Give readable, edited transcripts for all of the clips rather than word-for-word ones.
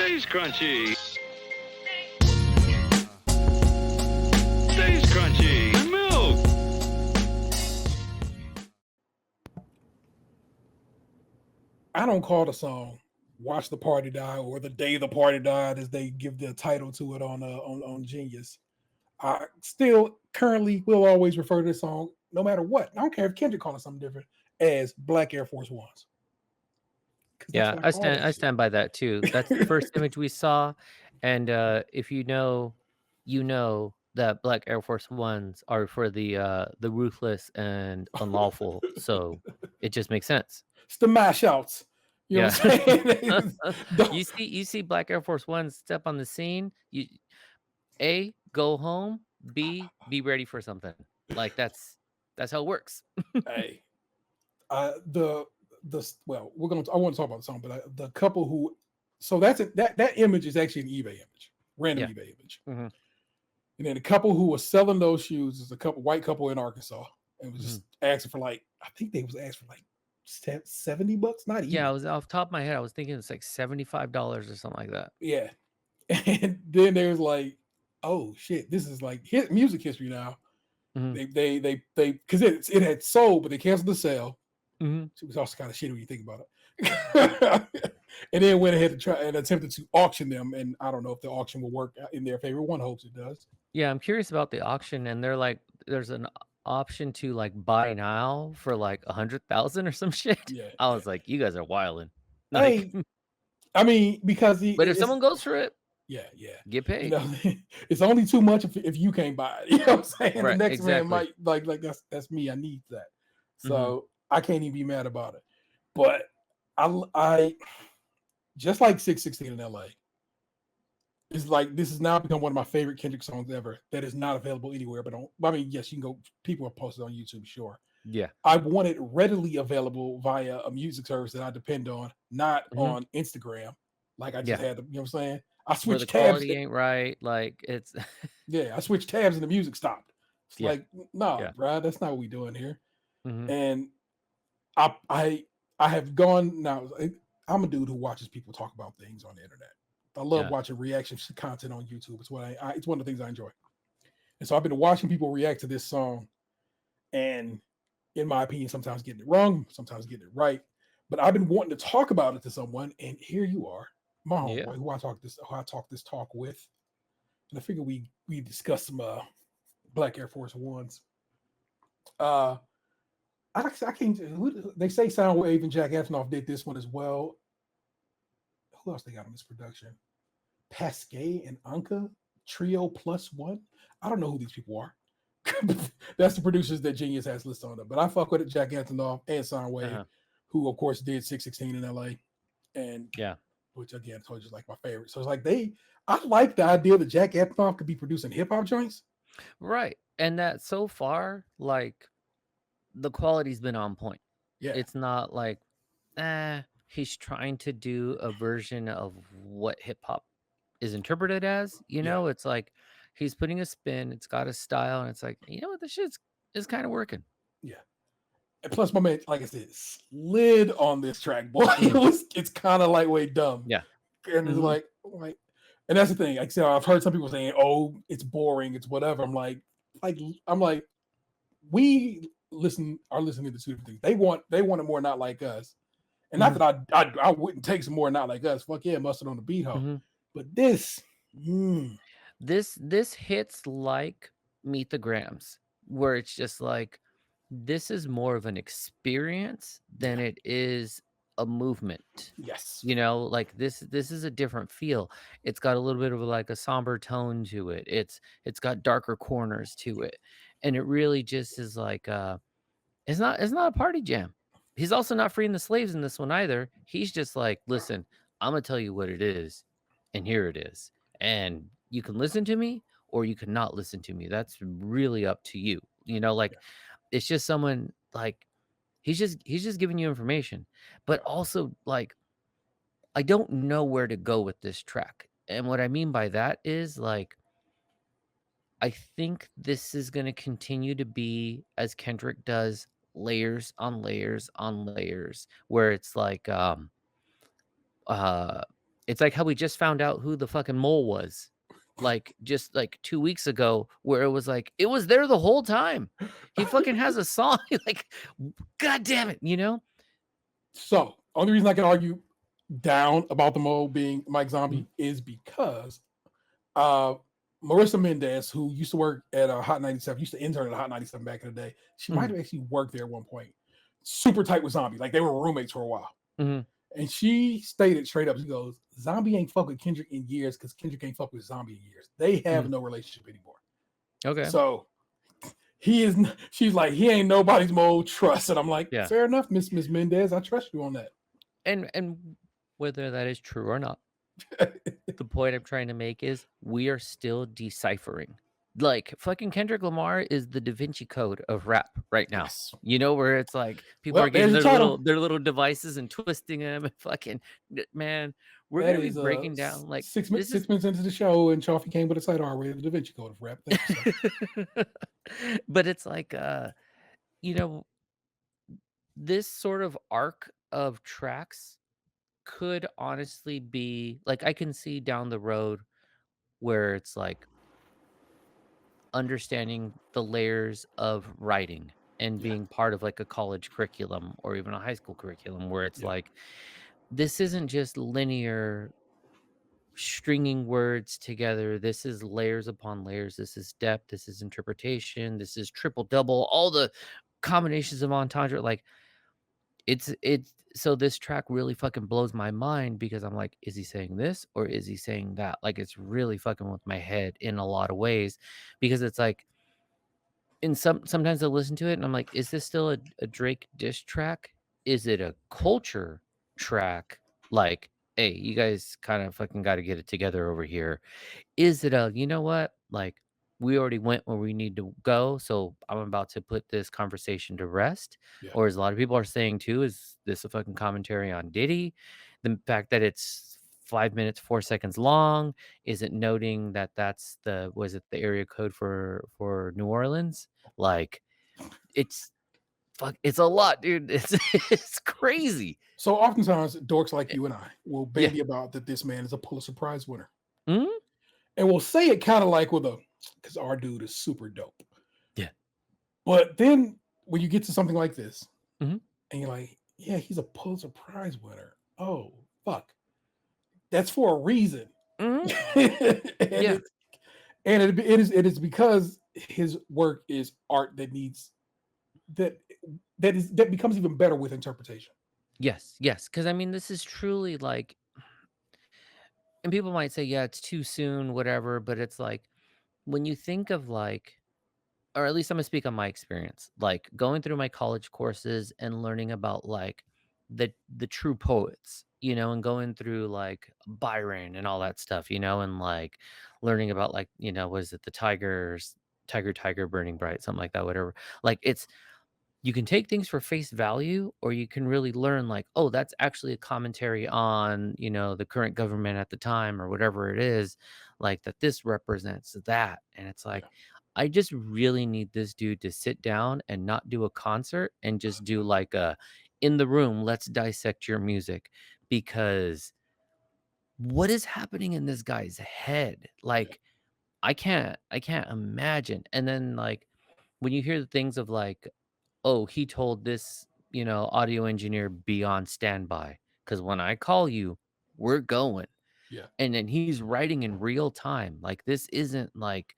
Stays crunchy. Stays crunchy. And milk. I don't call the song "Watch the Party Die" or "The Day the Party Died" as they give the title to it on Genius. I still currently will always refer to this song, no matter what. I don't care if Kendrick calls it something different, as Black Air Force Ones. Because that's Yeah, what I I call stand that I shit. stand by that too. That's the first image we saw, and if you know that Black Air Force Ones are for the ruthless and unlawful, so it just makes sense. It's the mash outs. You know Yeah. what I'm saying? you see Black Air Force Ones step on the scene, you A, go home, B, be ready for something. Like that's how it works. Hey, the well, I want to talk about the song, but the couple who, so that image is actually an eBay image, random Yeah. eBay image. Mhm. And then the couple who was selling those shoes is a white couple in Arkansas, and was just asking for I think they was asking for $70, not even. Yeah, I was off the top of my head, I was thinking it's like $75 or something like that. Yeah. And then there was like, oh shit, this is like music history now. Mhm. They because it had sold, but they canceled the sale. Mhm. It was also kind of shitty when you think about it. And then went ahead to try and attempted to auction them, and I don't know if the auction will work in their favor. One hopes it does. Yeah, I'm curious about the auction, and they're like, there's an option to like buy now for like 100,000 or some shit. Yeah, I yeah. was like, you guys are wilding. Like, Hey, I mean, because but if someone goes for it, yeah, get paid. You know, it's only too much if you can't buy it. You know what I'm saying? Right, The next man exactly. might like that's me. I need that. So I can't even be mad about it. But I just like 616 in LA. It's like this has now become one of my favorite Kendrick songs ever. That is not available anywhere. I mean, yes, you can go. People are posted on YouTube, sure. Yeah. I want it readily available via a music service that I depend on, not on Instagram. Like I just had, you know what I'm saying? I Where switched the tabs. quality ain't right. Like it's Yeah, I switched tabs and the music stopped. It's Yeah. like, nah, Yeah. bro, that's not what we doing here. Mhm. And I have gone now. I'm a dude who watches people talk about things on the internet. I love watching reaction content on YouTube. It's what it's one of the things I enjoy. And so I've been watching people react to this song, and in my opinion, sometimes getting it wrong, sometimes getting it right. But I've been wanting to talk about it to someone, and here you are, my homeboy, who I talk this talk with. And I figure we discuss some Black Air Force Ones. I can't. They say Soundwave and Jack Antonoff did this one as well. Who else they got on this production? Pasquet and Anka Trio Plus One. I don't know who these people are. That's the producers that Genius has listed on them. But I fuck with it, Jack Antonoff and Soundwave, who of course did 616 in LA, and which again I told you is like my favorite. So it's like I like the idea that Jack Antonoff could be producing hip hop joints. Right. And that so far, like the quality's been on point. Yeah. It's not like, he's trying to do a version of what hip hop is interpreted as. You know, it's like he's putting a spin, it's got a style, and it's like, you know what, this shit is kind of working. Yeah. And plus my man, like I said, slid on this track, boy. It's kind of lightweight dumb. Yeah. And it's like, and that's the thing. Like I said, I've heard some people saying, "Oh, it's boring, it's whatever." I'm like, we are listening to two different things. They want it more not like us. And not that I wouldn't take some more not like us. Fuck yeah, mustard on the beat hoe. But this hits like Meet the Grams, where it's just like, this is more of an experience than it is a movement. Yes. You know, like this is a different feel. It's got a little bit of like a somber tone to it. It's got darker corners to it. And it really just is like it's not a party jam. He's also not freeing the slaves in this one either. He's just like, listen, I'm gonna tell you what it is, and here it is. And you can listen to me or you cannot listen to me. That's really up to you. You know, like it's just someone like he's just giving you information. But also like I don't know where to go with this track. And what I mean by that is like I think this is going to continue to be, as Kendrick does, layers on layers on layers, where it's like It's like how we just found out who the fucking mole was. Like, just, like, 2 weeks ago, where it was like, it was there the whole time. He fucking has a song, like, god damn it, you know? So, only reason I can argue down about the mole being Mike Zombie Mhm. is because Marissa Mendez, who used to work at Hot 97, used to intern at Hot 97 back in the day. She might have actually worked there at one point. Super tight with Zombie. Like, they were roommates for a while. Mhm. And she stated straight up, she goes, Zombie ain't fuck with Kendrick in years because Kendrick ain't fuck with Zombie in years. They have no relationship anymore. Okay. So she's like, he ain't nobody's mole, trust. And I'm like, Yeah. fair enough, Miss Mendez. I trust you on that. And whether that is true or not, the point I'm trying to make is we are still deciphering. Like, fucking Kendrick Lamar is the Davinci Code of rap right now. Yes. You know, where it's like people Well, are getting there's your title. their little devices and twisting them and fucking man, we're That gonna be is breaking down like 6 this is minutes into the show, and Chaufie came with a title already, the Da Vinci Code of rap. Thank you, sir. but it's like you know, this sort of arc of tracks could honestly be like I can see down the road where it's like understanding the layers of writing and Yeah, being part of like a college curriculum or even a high school curriculum where it's yeah, like this isn't just linear stringing words together. This is layers upon layers. This is depth. This is interpretation. This is triple double. All the combinations of entendre. Like it's so this track really fucking blows my mind because I'm like, is he saying this or is he saying that? Like it's really fucking with my head in a lot of ways because it's like in sometimes I listen to it and I'm like, is this still a Drake diss track? Is it a culture track? Like, hey, you guys kind of fucking got to get it together over here. Is it a, you know what? Like, we already went where we need to go. So I'm about to put this conversation to rest. yeah. Or as a lot of people are saying too, is this a fucking commentary on Diddy? The fact that it's 5 minutes, 4 seconds long. Is it noting that that's was it the area code for New Orleans? Like, it's it's a lot, dude. It's crazy. So oftentimes, dorks like you and I will Yeah. bandy about that this man is a Pulitzer Prize winner. Mhm. And we'll say it kind of like with because our dude is super dope. Yeah. But then when you get to something like this, Mhm. and you're like, yeah, he's a Pulitzer Prize winner. Oh, fuck. That's for a reason. Mhm. and Yeah. it is because his work is art that needs that becomes even better with interpretation. Yes, yes, because I mean, this is truly like and people might say, "Yeah, it's too soon, whatever," but it's like, when you think of, like or at least Imma speak on my experience, like, going through my college courses and learning about, like, the true poets, you know, and going through, like, Byron and all that stuff, you know, and, like, learning about, like, you know, was it the tigers Tiger, Tiger, Burning Bright, something like that, whatever. Like, it's you can take things for face value or you can really learn like, oh, that's actually a commentary on, you know, the current government at the time or whatever it is, like that this represents that. And it's like, Yeah. I just really need this dude to sit down and not do a concert and just do like a in the room, let's dissect your music because what is happening in this guy's head? Yeah. Like, I can't imagine. And then like when you hear the things of like, oh, he told this, you know, audio engineer be on standby because when I call you, we're going. Yeah. And then he's writing in real time. Like this isn't like,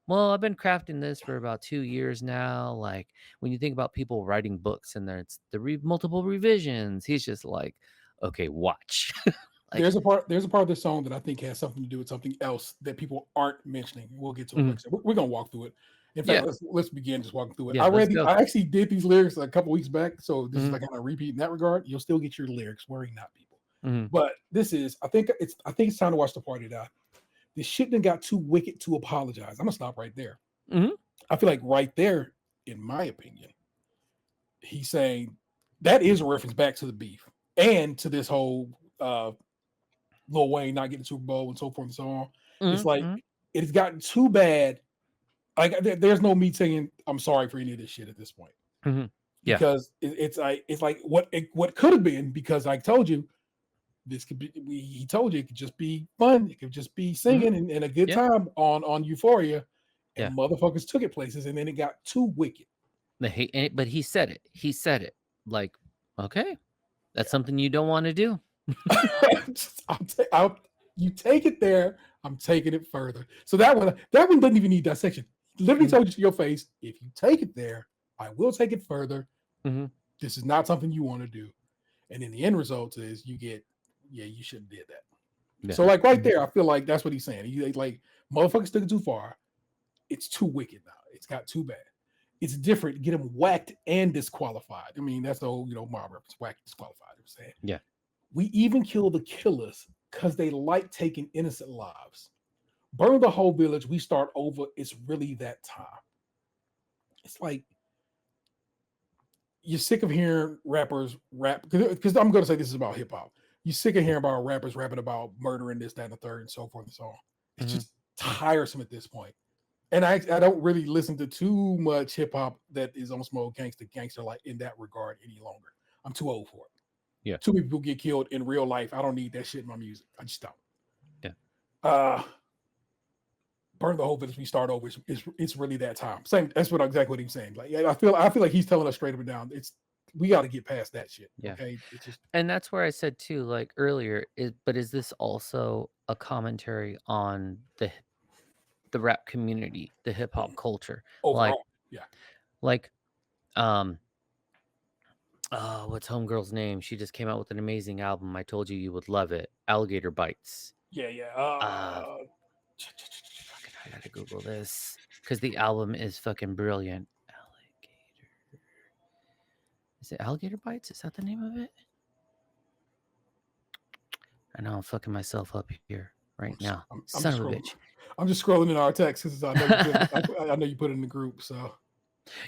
well, I've been crafting this for about 2 years now. Like when you think about people writing books and there's multiple revisions, he's just like, okay, watch. like, There's a part of this song that I think has something to do with something else that people aren't mentioning. We'll get to it. Like mhm, I said, we're gonna walk through it. In fact, yeah, let's begin just walking through it. yeah, let's go. I actually did these lyrics a couple weeks back, so this is Hmm. like kind of repeat in that regard. You'll still get your lyrics, worry not, people. Hmm. But this is, I think it's time to watch the party die. This shit done got too wicked to apologize. I'm gonna stop right there. Hmm. I feel like right there, in my opinion, he's saying that is a reference back to the beef and to this whole Lil Wayne not getting the Super Bowl and so forth and so on. It's like Hmm. it's gotten too bad. Like there's no me saying I'm sorry for any of this shit at this point Hmm. Yeah. because it's like what could have been because I told you This could be. He told you it could just be fun. It could just be singing and a good Yeah. time on Euphoria, Yeah. and motherfuckers took it places, and then it got too wicked. But he said it. He said it. Like, okay, that's Yeah. something you don't want to do. You take it there. I'm taking it further. So that one doesn't even need dissection. Literally told you to your face, if you take it there, I will take it further. Mhm. This is not something you want to do. And then the end result is you get, you shouldn't have did that. Yeah. So like right there, I feel like that's what he's saying. He like motherfuckers took it too far. It's too wicked now. It's got too bad. It's different. Get them whacked and disqualified. I mean, that's the whole, mob reference, whacked, disqualified. I'm saying. Yeah. We even kill the killers because they like taking innocent lives. Burn the whole village. We start over. It's really that time. It's like you're sick of hearing rappers rap because I'm going to say this is about hip hop. You're sick of hearing about rappers rapping about murdering this, that, and the third, and so forth and so on. It's just tiresome at this point. And I don't really listen to too much hip hop that is on some old gangster like in that regard any longer. I'm too old for it. Yeah. Too many people get killed in real life. I don't need that shit in my music. I just don't. Yeah. Burn the whole village. We start over. It's really that time. Same. That's exactly what he's saying. Like I feel like he's telling us straight up and down. We got to get past that shit. Yeah. Okay. It's just, and that's where I said too, like earlier, but is this also a commentary on the rap community, the hip hop culture? overall. Like, what's homegirl's name? She just came out with an amazing album. I told you would love it. Alligator Bites. Yeah. Fucking, I gotta Google this because the album is fucking brilliant. Alligator. Is it Alligator Bites? Is that the name of it? I know I'm fucking myself up here right now. Son of a bitch. I'm just scrolling in our text because I know you put it in the group. So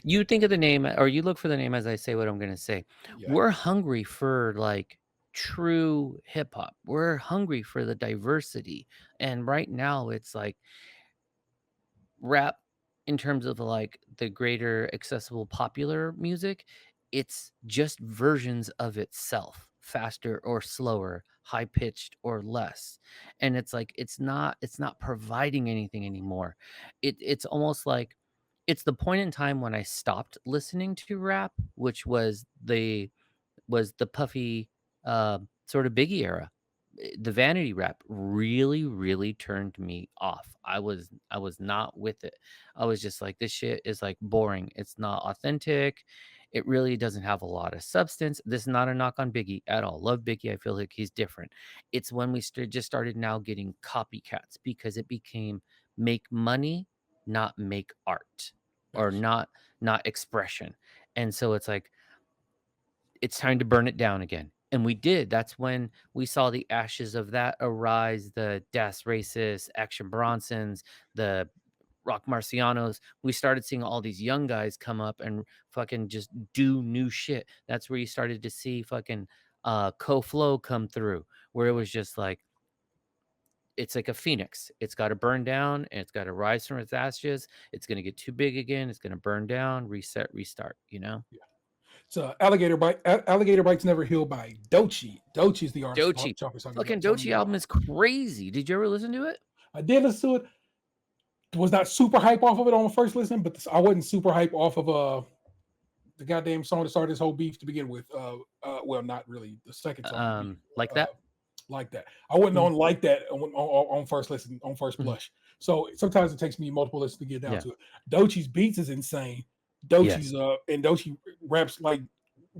you think of the name, or you look for the name as I say what I'm gonna say. Yeah. We're hungry for like true hip hop. We're hungry for the diversity, and right now it's like rap in terms of like the greater accessible popular music. It's just versions of itself, faster or slower, high pitched or less, and it's like it's not providing anything anymore. It's almost like it's the point in time when I stopped listening to rap, which was the puffy sort of Biggie era. The vanity rap really turned me off. I was not with it. I was just like, this shit is like boring. It's not authentic. It really doesn't have a lot of substance. This is not a knock on Biggie at all. Love Biggie. I feel like he's different. It's when we just started now getting copycats because it became make money, not make art, or not expression. And so it's like, it's time to burn it down again. And we did. That's when we saw the ashes of that arise, the Das Racist, Action Bronsons, the Rock Marcianos. We started seeing all these young guys come up and fucking just do new shit. That's where you started to see fucking Co-Flow come through, where it was just like, it's like a phoenix. It's got to burn down and it's got to rise from its ashes. It's going to get too big again. It's going to burn down, reset, restart, Yeah. So Alligator Bites Never Heal by Doechii. Doechii's the artist. Fucking Doechii album is crazy. Did you ever listen to it? I did listen to it. Was not super hype off of it on the first listen, but I wasn't super hype off of the goddamn song that started this whole beef to begin with. Well, not really. The second song. Like that. I wasn't on like that on first listen, on first blush. So sometimes it takes me multiple listens to get down to it. Doechii's beats is insane. Doechii's and Doechii raps like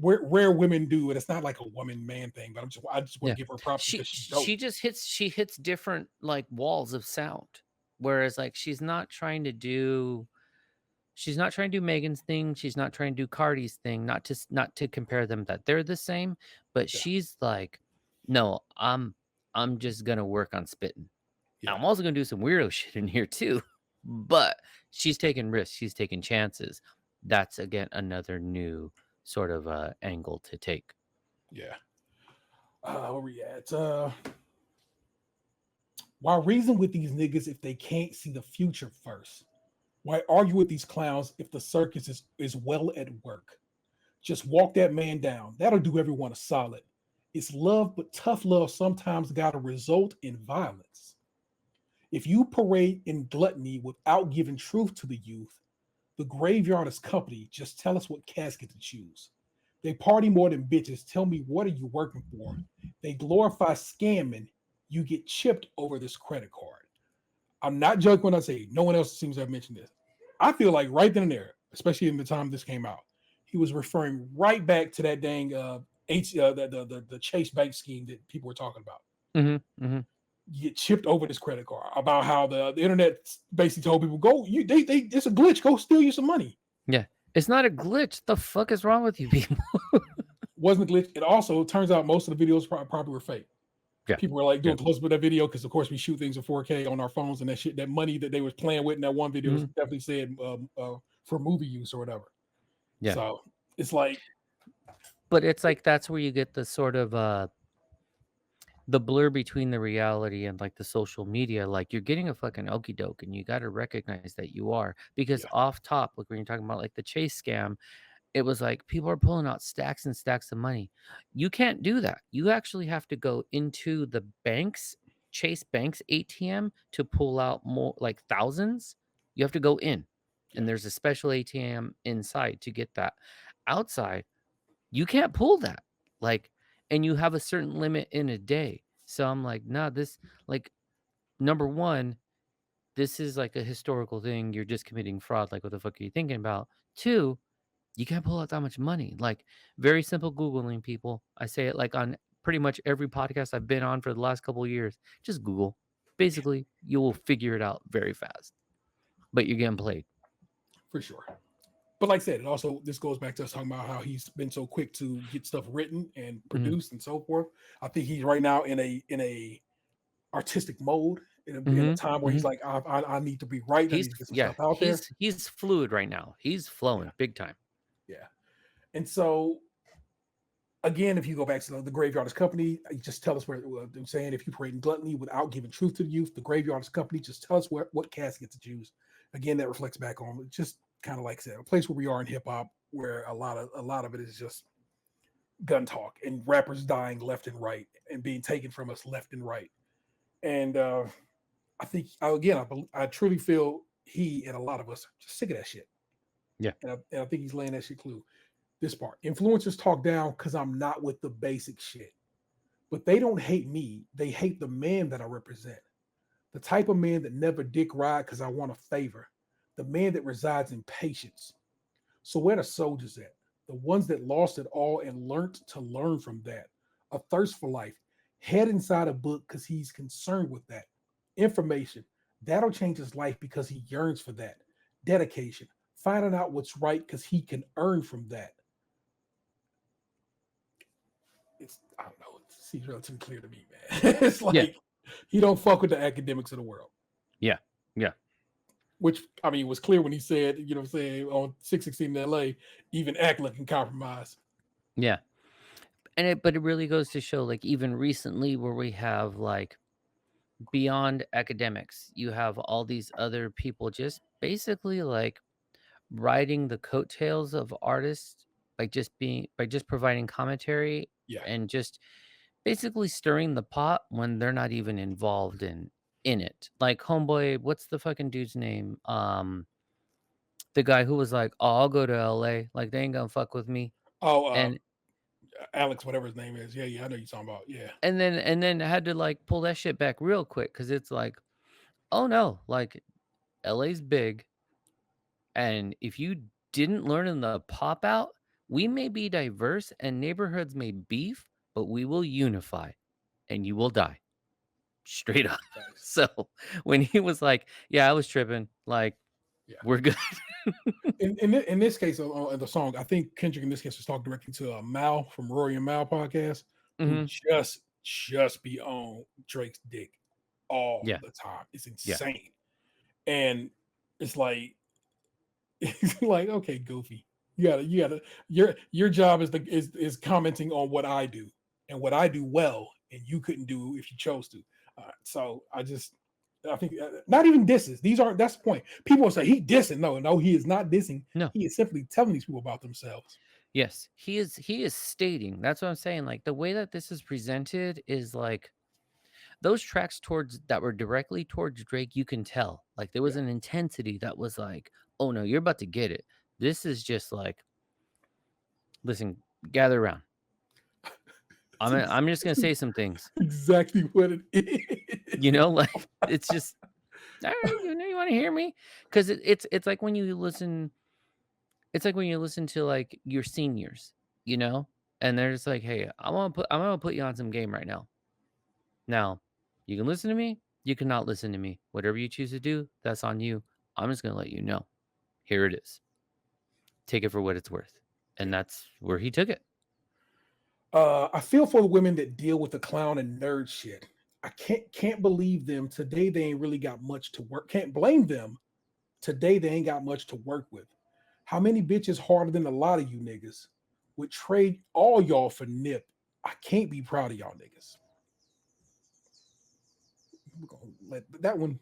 rare women do, and it's not like a woman-man thing, but I just want to give her props. She hits different like walls of sound. Whereas like she's not trying to do Megan's thing. She's not trying to do Cardi's thing. Not to compare them that they're the same, but she's like, no, I'm just gonna work on spitting. Yeah. I'm also gonna do some weirdo shit in here too. But she's taking risks. She's taking chances. That's again another new sort of angle to take. Yeah. Where we at? Why reason with these niggas if they can't see the future first? Why argue with these clowns if the circus is well at work? Just walk that man down. That'll do everyone a solid. It's love, but tough love sometimes got to result in violence. If you parade in gluttony without giving truth to the youth, the graveyard is company. Just tell us what casket to choose. They party more than bitches. Tell me, what are you working for? They glorify scamming. You get chipped over this credit card. I'm not joking when I say no one else seems to have mentioned this. I feel like right then and there, especially in the time this came out, he was referring right back to that dang the Chase Bank scheme that people were talking about. You get chipped over this credit card, about how the internet basically told people, go, it's a glitch, go steal you some money. Yeah. It's not a glitch. The fuck is wrong with you people? Wasn't a glitch. It also turns out most of the videos probably were fake. Yeah. People were like doing close up with that video because, of course, we shoot things in 4K on our phones, and that shit, that money that they was playing with in that one video definitely said for movie use or whatever. Yeah. So it's like, but it's like that's where you get the sort of the blur between the reality and like the social media. Like you're getting a fucking okie doke, and you got to recognize that you are, because off top, like when you're talking about like the Chase scam, it was like people are pulling out stacks and stacks of money. You can't do that. You actually have to go into the banks, Chase Bank's ATM, to pull out more, like thousands. You have to go in, and there's a special ATM inside to get that. Outside, you can't pull that. Like, and you have a certain limit in a day. So I'm like, nah, this, like, number one, this is like a historical thing. You're just committing fraud. Like, what the fuck are you thinking about? Two, you can't pull out that much money. Like, very simple Googling, people. I say it like on pretty much every podcast I've been on for the last couple of years. Just Google. Basically, you will figure it out very fast. But you're getting played. For sure. But like I said, it also, this goes back to us talking about how he's been so quick to get stuff written and produced and so forth. I think he's right now in a artistic mode, in a time where he's like, I need to be right. I need to get some stuff out there. He's fluid right now. He's flowing big time. Yeah. And so, again, if you go back to the graveyard is company, just tell us where I'm saying, if you parade in gluttony without giving truth to the youth, the graveyard is company, just tell us what casket to choose. Again, that reflects back on just kind of like I said, a place where we are in hip hop, where a lot of it is just gun talk and rappers dying left and right and being taken from us left and right. And I think, again, I truly feel he and a lot of us are just sick of that shit. Yeah. And I think he's laying that shit clue. This part. Influencers talk down because I'm not with the basic shit. But they don't hate me. They hate the man that I represent. The type of man that never dick ride because I want a favor. The man that resides in patience. So where the soldiers at? The ones that lost it all and learned to learn from that. A thirst for life. Head inside a book because he's concerned with that. Information. That'll change his life because he yearns for that. Dedication. Finding out what's right because he can earn from that. I don't know. It seems relatively clear to me, man. It's like he don't fuck with the academics of the world. Yeah. Yeah. Which, I mean, was clear when he said, you know what I'm saying, on 616 in LA, even ACLA can compromise. Yeah. But it really goes to show, like, even recently where we have, like, beyond academics, you have all these other people just basically, like, riding the coattails of artists by just providing commentary and just basically stirring the pot when they're not even involved in it. Like homeboy, what's the fucking dude's name? The guy who was like, "Oh, I'll go to LA. Like they ain't gonna fuck with me." And Alex, whatever his name is. Yeah, I know you're talking about. Yeah. And then I had to like pull that shit back real quick because it's like, oh no, like LA's big. And if you didn't learn in the pop out, we may be diverse and neighborhoods may beef, but we will unify and you will die. Straight up. So when he was like, yeah, I was tripping, like, we're good. in this case, of the song, I think Kendrick in this case was talking directly to Mal from Rory and Mal podcast, who just be on Drake's dick all the time. It's insane. And it's like, okay, Goofy, you gotta your job is commenting on what I do and what I do well, and you couldn't do if you chose to. So I think not even disses. That's the point. People will say he dissing. No, he is not dissing. No, he is simply telling these people about themselves. Yes, he is stating. That's what I'm saying. Like the way that this is presented is like those tracks towards that were directly towards Drake, you can tell. Like there was Yeah. an intensity that was like, oh no, you're about to get it. This is just like, listen, gather around. I'm just gonna say some things. Exactly what it is. You know, like it's just all right, you know you want to hear me? Because it's like when you listen, it's like when you listen to like your seniors, you know, and they're just like, hey, I'm gonna put you on some game right now. Now, you can listen to me, you cannot listen to me. Whatever you choose to do, that's on you. I'm just gonna let you know. Here it is. Take it for what it's worth. And Yeah. that's where he took it. I feel for the women that deal with the clown and nerd shit. I can't believe them. Today they ain't really got much to work. Can't blame them. Today they ain't got much to work with. How many bitches harder than a lot of you niggas would trade all y'all for nip? I can't be proud of y'all niggas. We're gonna let that one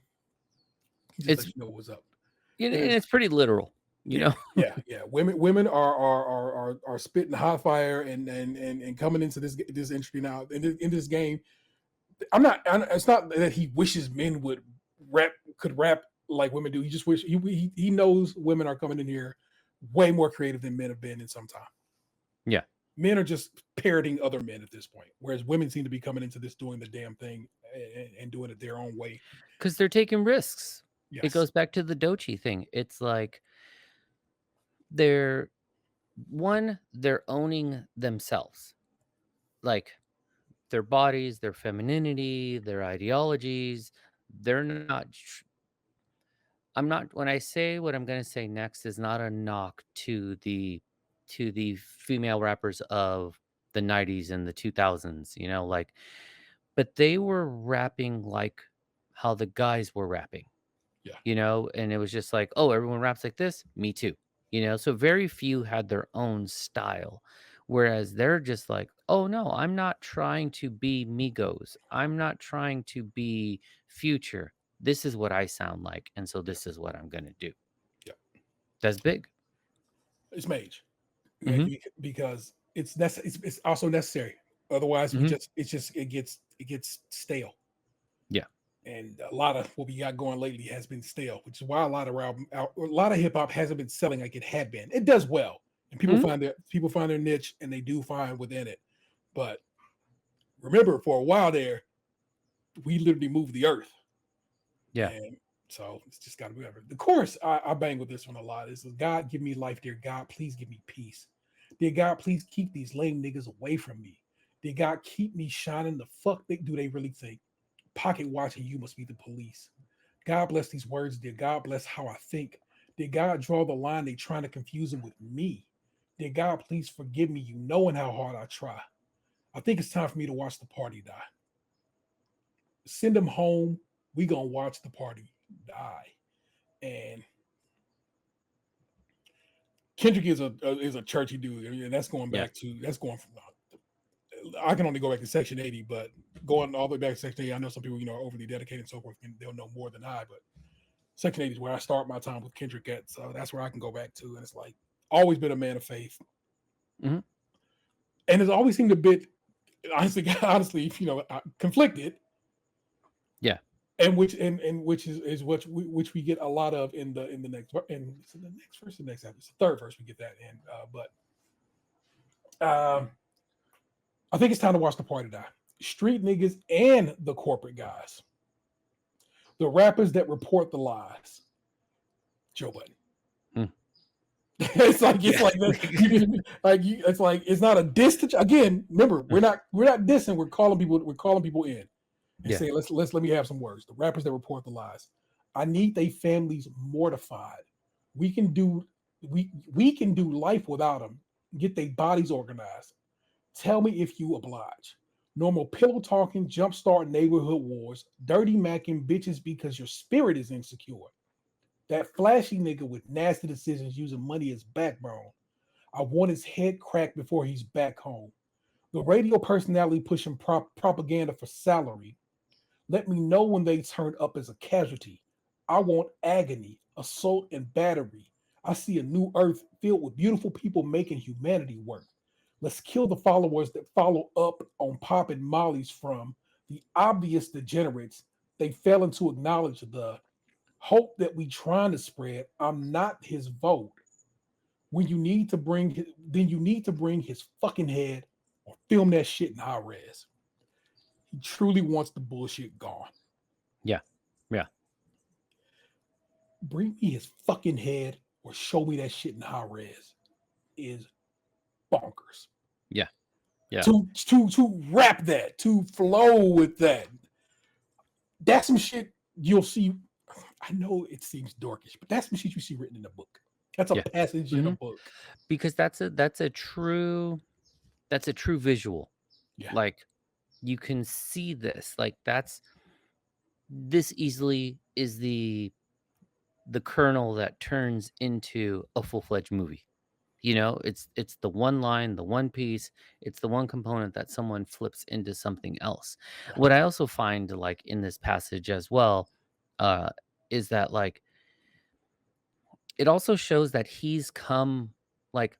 just It's let you know what's up. and There's it's pretty literal, you yeah, know? yeah. Women are spitting hot fire and coming into this industry now in this game. It's not that he wishes men could rap like women do. He just wish he knows women are coming in here way more creative than men have been in some time. Yeah. Men are just parroting other men at this point, whereas women seem to be coming into this doing the damn thing and doing it their own way. Because they're taking risks. It Yes. goes back to the Dochi thing. It's like they're they're owning themselves. Like their bodies, their femininity, their ideologies. They're not I'm not when I say what I'm gonna say next is not a knock to the female rappers of the 90s and the 2000s, you know, like but they were rapping like how the guys were rapping, Yeah. you know, and it was just like, oh, everyone raps like this, me too. You know, so very few had their own style. Whereas they're just like, oh no, I'm not trying to be Migos. I'm not trying to be Future. This is what I sound like. And so Yeah. this is what I'm going to do. Yeah. That's big. It's mage. Hmm. Because it's also necessary. Otherwise, Hmm. it gets stale. Yeah. And a lot of what we got going lately has been stale, which is why a lot of hip hop hasn't been selling like it had been. It does well, and Hmm. people find their niche, and they do fine within it. But remember, for a while there, we literally moved the earth, Yeah. and so it's just got to be whatever. The chorus I bang with this one a lot. Is God give me life, dear God, please give me peace. Dear God, please keep these lame niggas away from me. Dear God, keep me shining. The fuck do they really think? Pocket watching, you must be the police. God bless these words. Dear God, bless how I think. Did God draw the line? They trying to confuse him with me. Dear God, please forgive me. You knowing how hard I try. I think it's time for me to watch the party die. Send them home. We gonna watch the party die. And Kendrick is a churchy dude. I mean, that's going Yeah. from. I can only go back to Section 80, but going all the way back to Section 80, I know some people are overly dedicated and so forth, and they'll know more than I. But Section 80 is where I start my time with Kendrick at, so that's where I can go back to. And it's like always been a man of faith, Hmm. and it's always seemed a bit honestly, conflicted. Yeah. And which is which we get a lot of in the next verse, the next episode, the third verse we get that in. I think it's time to watch the party die. Street niggas and the corporate guys, the rappers that report the lies. Joe Budden. Hmm. It's like Yeah. it's like it's not a diss. Again, remember we're not dissing. We're calling people in and Yeah. saying let me have some words. The rappers that report the lies. I need they families mortified. We can do life without them. Get their bodies organized. Tell me if you oblige. Normal pillow talking, jumpstart neighborhood wars, dirty macking bitches because your spirit is insecure. That flashy nigga with nasty decisions using money as backbone. I want his head cracked before he's back home. The radio personality pushing propaganda for salary. Let me know when they turn up as a casualty. I want agony, assault, and battery. I see a new earth filled with beautiful people making humanity work. Let's kill the followers that follow up on Pop and Molly's from the obvious degenerates. They failing to acknowledge the hope that we trying to spread. I'm not his vote. When you need to bring then you need to bring his fucking head or film that shit in high res. He truly wants the bullshit gone. Yeah. Yeah. Bring me his fucking head or show me that shit in high res is bonkers. Yeah. Yeah. To rap that, to flow with that. That's some shit you'll see. I know it seems dorkish, but that's some shit you see written in a book. That's a passage in a book. Because that's a true visual. Yeah. Like you can see this. Like this easily is the kernel that turns into a full-fledged movie. You know, it's the one line, the one piece, it's the one component that someone flips into something else. What I also find like in this passage as well is that like it also shows that he's come like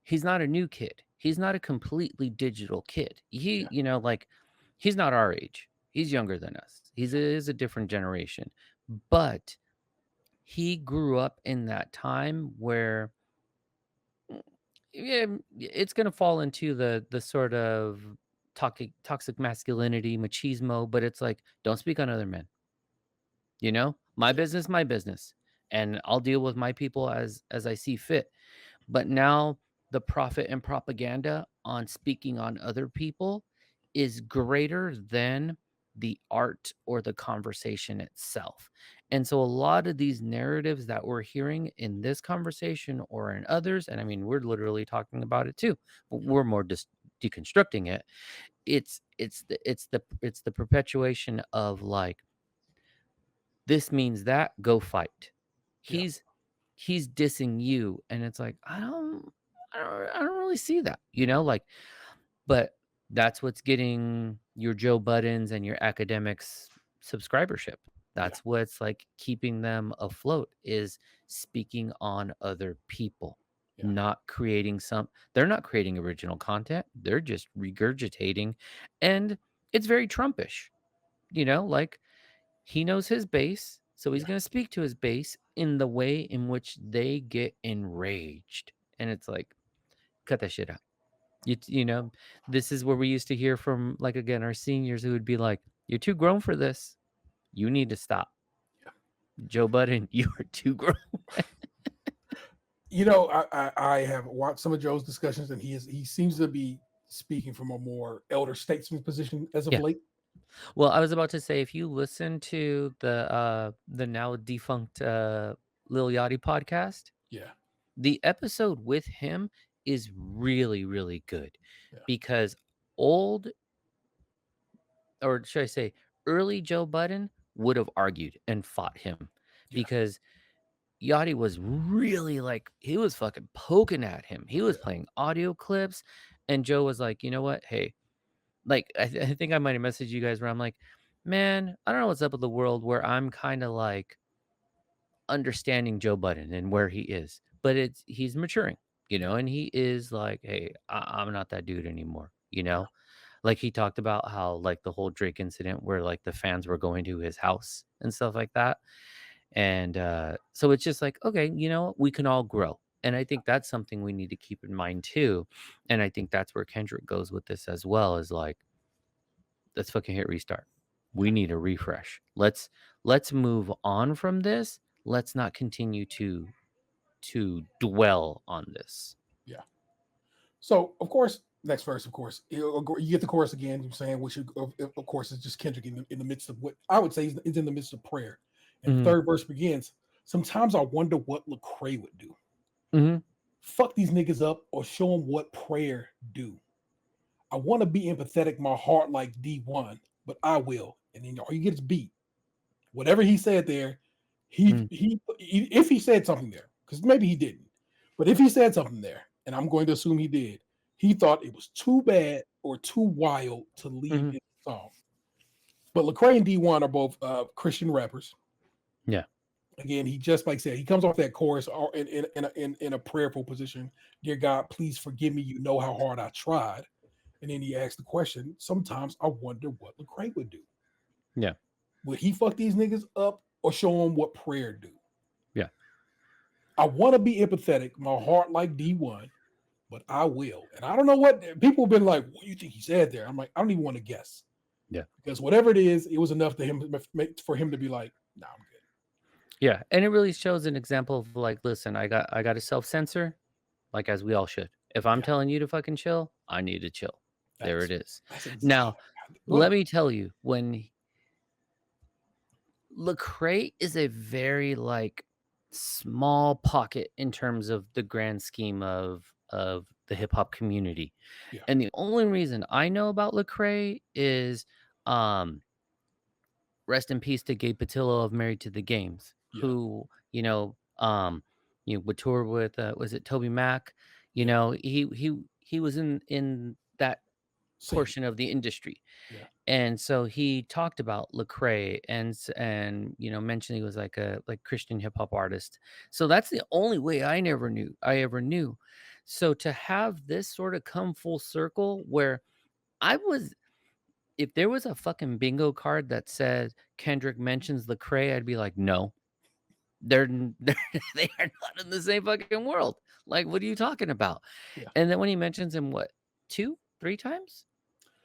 he's not a new kid. He's not a completely digital kid. He, you know, like he's not our age. He's younger than us. Is a different generation. But he grew up in that time where yeah, it's going to fall into the sort of toxic masculinity, machismo, but it's like don't speak on other men. You know, my business, and I'll deal with my people as I see fit. But now the profit and propaganda on speaking on other people is greater than the art or the conversation itself. And so a lot of these narratives that we're hearing in this conversation or in others, and I mean, we're literally talking about it too, but we're more just deconstructing it. It's the perpetuation of like, this means that, go fight. He's dissing you, and it's like I don't really see that, you know, like, but that's what's getting your Joe Buddens and your academics subscribership. That's what's like keeping them afloat, is speaking on other people, not creating they're not creating original content. They're just regurgitating, and it's very Trumpish, you know, like he knows his base, so he's going to speak to his base in the way in which they get enraged. And it's like, cut that shit out. You know, this is where we used to hear from, like, again, our seniors who would be like, you're too grown for this. You need to stop. Joe Budden, you are too grown. You know, I have watched some of Joe's discussions, and he seems to be speaking from a more elder statesman position as of late. Well, I was about to say, if you listen to the now defunct Lil Yachty podcast, the episode with him is really, really good because old, or should I say, early Joe Budden would have argued and fought him because Yachty was really like, he was fucking poking at him. He was playing audio clips, and Joe was like, you know what? Hey, like, I think I might have messaged you guys where I'm like, man, I don't know what's up with the world where I'm kind of like understanding Joe Budden and where he is, but he's maturing, you know, and he is like, hey, I'm not that dude anymore, you know. Like he talked about how like the whole Drake incident where like the fans were going to his house and stuff like that. And so it's just like, okay, you know, we can all grow. And I think that's something we need to keep in mind too. And I think that's where Kendrick goes with this as well, is like, let's fucking hit restart. We need a refresh. Let's move on from this. Let's not continue to dwell on this. Yeah. So of course, next verse, of course, you get the chorus again. You're saying, which of course is just Kendrick in the midst of what I would say is in the midst of prayer. And the third verse begins. Sometimes I wonder what Lecrae would do. Fuck these niggas up or show them what prayer do. I want to be empathetic, my heart like D1, but I will. And then all you get is beat. Whatever he said there, if he said something there, because maybe he didn't, but if he said something there, and I'm going to assume he did, he thought it was too bad or too wild to leave in the song. But Lecrae and D1 are both Christian rappers. Yeah. Again, he just like said, he comes off that chorus in a prayerful position. Dear God, please forgive me. You know how hard I tried. And then he asked the question, sometimes I wonder what Lecrae would do. Yeah. Would he fuck these niggas up or show them what prayer do? Yeah. I want to be empathetic, my heart like D1, but I will. And I don't know what people have been like, what do you think he said there? I'm like, I don't even want to guess. Yeah. Because whatever it is, it was enough for him to be like, nah, I'm good. Yeah. And it really shows an example of like, listen, I got to self-censor, like as we all should. If I'm telling you to fucking chill, I need to chill. There it is. Now, let me tell you, when Lecrae is a very like small pocket in terms of the grand scheme of the hip hop community. Yeah. And the only reason I know about Lecrae is rest in peace to Gabe Patillo of Married to the Games, who, would tour with was it Toby Mac? You know, he was in that portion of the industry. Yeah. And so he talked about Lecrae and mentioned he was like a Christian hip hop artist. So that's the only way I ever knew. So to have this sort of come full circle where if there was a fucking bingo card that said Kendrick mentions Lecrae, I'd be like, no, they are not in the same fucking world. Like, what are you talking about? Yeah. And then when he mentions him, what, 2-3 times?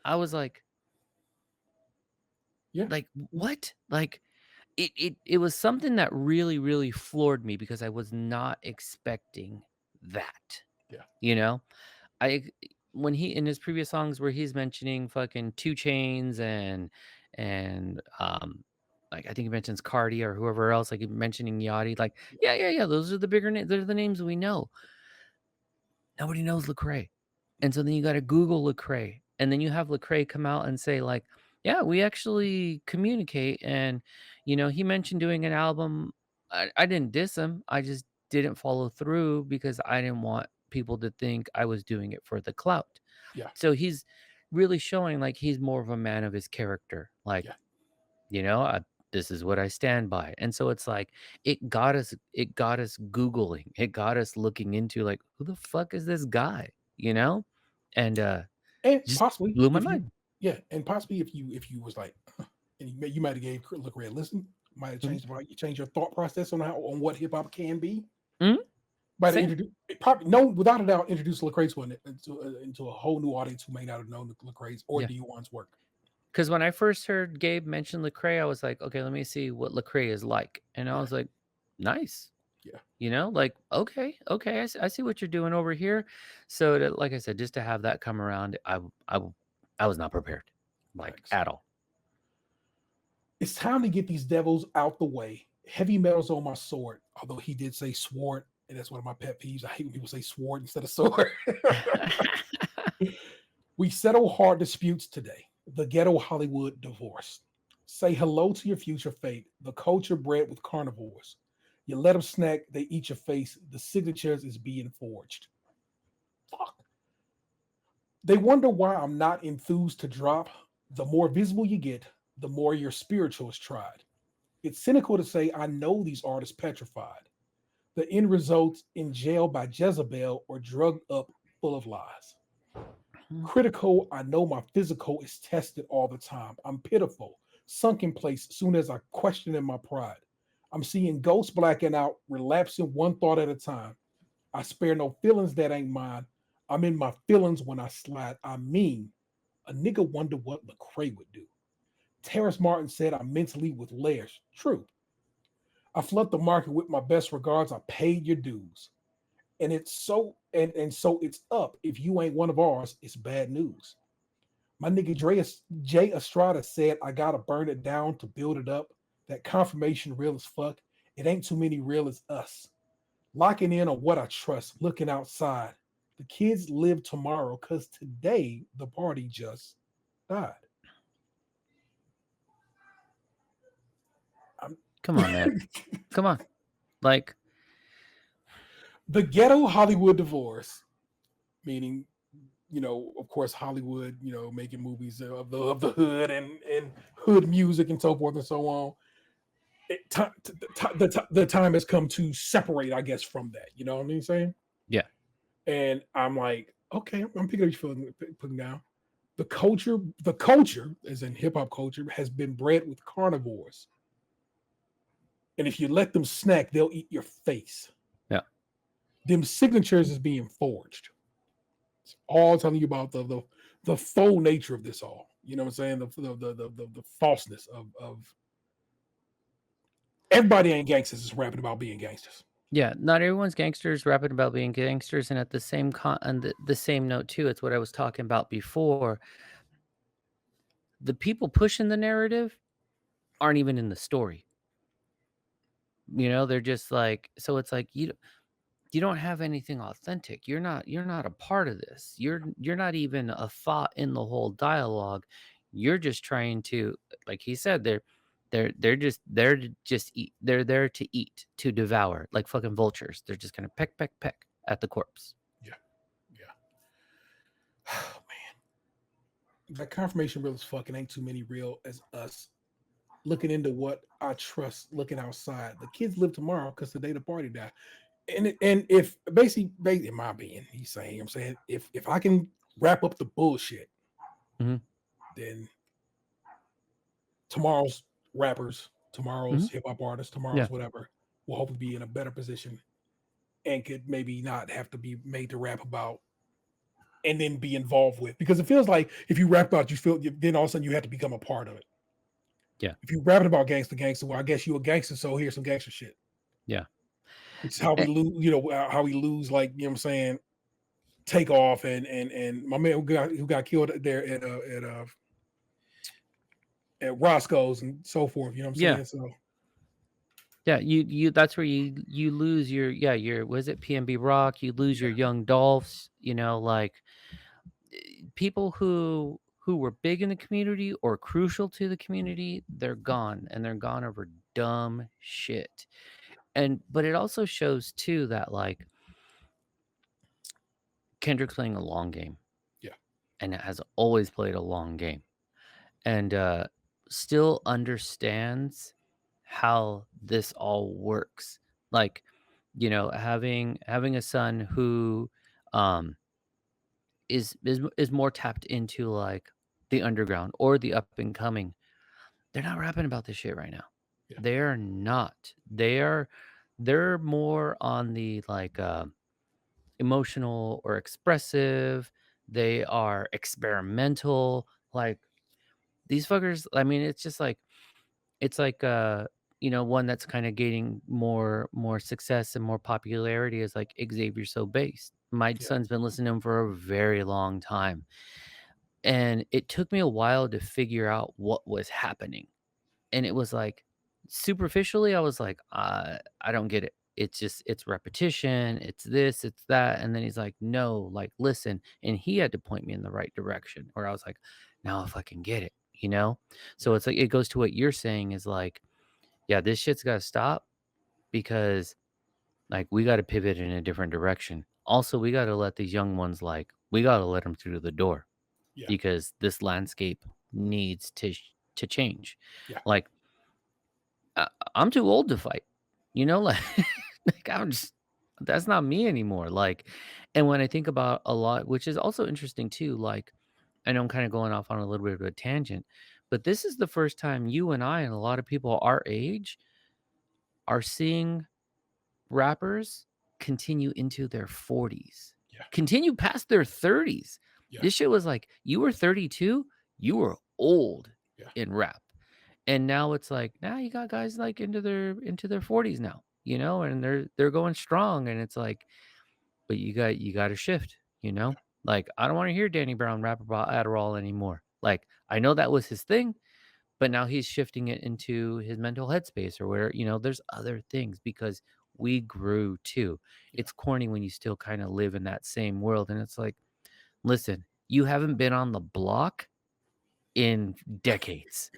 I was like, like, what? Like, it was something that really, really floored me because I was not expecting that. Yeah. You know, when he in his previous songs where he's mentioning fucking 2 Chainz and like I think he mentions Cardi or whoever else, like mentioning Yachty, like yeah, those are the bigger names. They're the names we know. Nobody knows Lecrae, and so then you got to Google Lecrae, and then you have Lecrae come out and say like, yeah, we actually communicate, and he mentioned doing an album. I didn't diss him. I just didn't follow through because I didn't want people to think I was doing it for the clout. Yeah. So he's really showing like he's more of a man of his character. Like, this is what I stand by. And so it's like it got us Googling. It got us looking into like, who the fuck is this guy? And just possibly blew my mind. And possibly if you was like, and you might have gave Lecrae a listen, might have changed you change your thought process on what hip hop can be. Might have introduced, without a doubt, introduce Lecrae's into a whole new audience who may not have known Lecrae's or D1's work. Because when I first heard Gabe mention Lecrae, I was like, okay, let me see what Lecrae is like, and I was like, nice. Yeah. Like, okay, I see what you're doing over here. So like I said, just to have that come around, I was not prepared, like at all. It's time to get these devils out the way. Heavy metal's on my sword, although he did say sword, and that's one of my pet peeves. I hate when people say sword instead of sword. We settle hard disputes today. The ghetto Hollywood divorce. Say hello to your future fate. The culture bred with carnivores. You let them snack, they eat your face. The signatures is being forged. Fuck. They wonder why I'm not enthused to drop. The more visible you get, the more your spiritual is tried. It's cynical to say I know these artists petrified. The end results in jail by Jezebel or drugged up full of lies. Critical, I know my physical is tested all the time. I'm pitiful, sunk in place soon as I question in my pride. I'm seeing ghosts blacking out, relapsing one thought at a time. I spare no feelings that ain't mine. I'm in my feelings when I slide. I mean, a nigga wonder what Lecrae would do. Terrence Martin said I'm mentally with layers. True. I flood the market with my best regards. I paid your dues. And it's so so it's up. If you ain't one of ours, it's bad news. My nigga Jay Estrada said I gotta burn it down to build it up. That confirmation real as fuck. It ain't too many real as us. Locking in on what I trust, looking outside. The kids live tomorrow because today the party just died. Come on, man. Come on. Like, the ghetto Hollywood divorce, meaning, of course, Hollywood, making movies of the hood and hood music and so forth and so on. the time has come to separate, I guess, from that. You know what I mean? Saying, Yeah. and I'm like, okay, I'm picking up your feeling, putting down the culture, as in hip hop culture, has been bred with carnivores, and if you let them snack, they'll eat your face. Yeah. Them signatures is being forged. It's all telling you about the faux nature of this all. You know what I'm saying? The falseness of everybody ain't gangsters is rapping about being gangsters. Yeah, not everyone's gangsters rapping about being gangsters, and at the same the same note too, it's what I was talking about before. The people pushing the narrative aren't even in the story. They're just like, so it's like you don't have anything authentic. You're not a part of this. You're not even a thought in the whole dialogue. You're just trying to, like he said, they're just there to just eat. They're there to eat, to devour, like fucking vultures. They're just gonna peck, peck, peck at the corpse. Yeah, yeah. Oh man, that confirmation real as fucking ain't too many real as us looking into what I trust. Looking outside, the kids live tomorrow because the day the party died. And if basically, in my opinion, he's saying, I'm saying, if I can wrap up the bullshit, Mhm. then tomorrow's rappers, tomorrow's Mhm. hip hop artists, Yeah. tomorrow's whatever will hopefully be in a better position and could maybe not have to be made to rap about and then be involved with, because it feels like if you rap about, then all of a sudden you have to become a part of it. Yeah. If you rapping about gangster, well, I guess you a gangster, so here's some gangster shit. Yeah. Which is how we lose, how we lose, like, you know what I'm saying, Takeoff and my man who got killed there at Roscoe's and so forth. You know what I'm saying? So Yeah, you that's where you lose your was it PNB Rock? You lose your young Dolphs, like people who were big in the community or crucial to the community, they're gone, and they're gone over dumb shit. But it also shows too that like Kendrick's playing a long game. Yeah. And it has always played a long game. And still understands how this all works. Like, having a son who is more tapped into like the underground or the up and coming. They're not rapping about this shit right now. Yeah. They're not. They're more on the like emotional or expressive. They are experimental. Like these fuckers, I mean, it's like one that's kind of gaining more success and more popularity is like Xavier So Based. My son's been listening to him for a very long time. And it took me a while to figure out what was happening. And it was like superficially, I was like, I don't get it. It's repetition, it's this, it's that. And then he's like, no, like, listen. And he had to point me in the right direction where I was like, now if I can get it. So it's like, it goes to what you're saying is like, yeah, this shit's got to stop because like we got to pivot in a different direction. Also, we got to let these young ones, like, we got to let them through the door because this landscape needs to change. Yeah. Like, I'm too old to fight, like, like I'm just, that's not me anymore. Like, and when I think about a lot, which is also interesting too, like, I know I'm kind of going off on a little bit of a tangent, but this is the first time you and I and a lot of people our age are seeing rappers continue into their 40s, continue past their 30s. This shit was like, you were 32, you were old in rap. And now it's like, now you got guys like into their 40s now, and they're going strong. And it's like, but you got to shift, like, I don't want to hear Danny Brown rap about Adderall anymore. Like, I know that was his thing, but now he's shifting it into his mental headspace or where, there's other things because we grew too. It's corny when you still kind of live in that same world. And it's like, listen, you haven't been on the block in decades.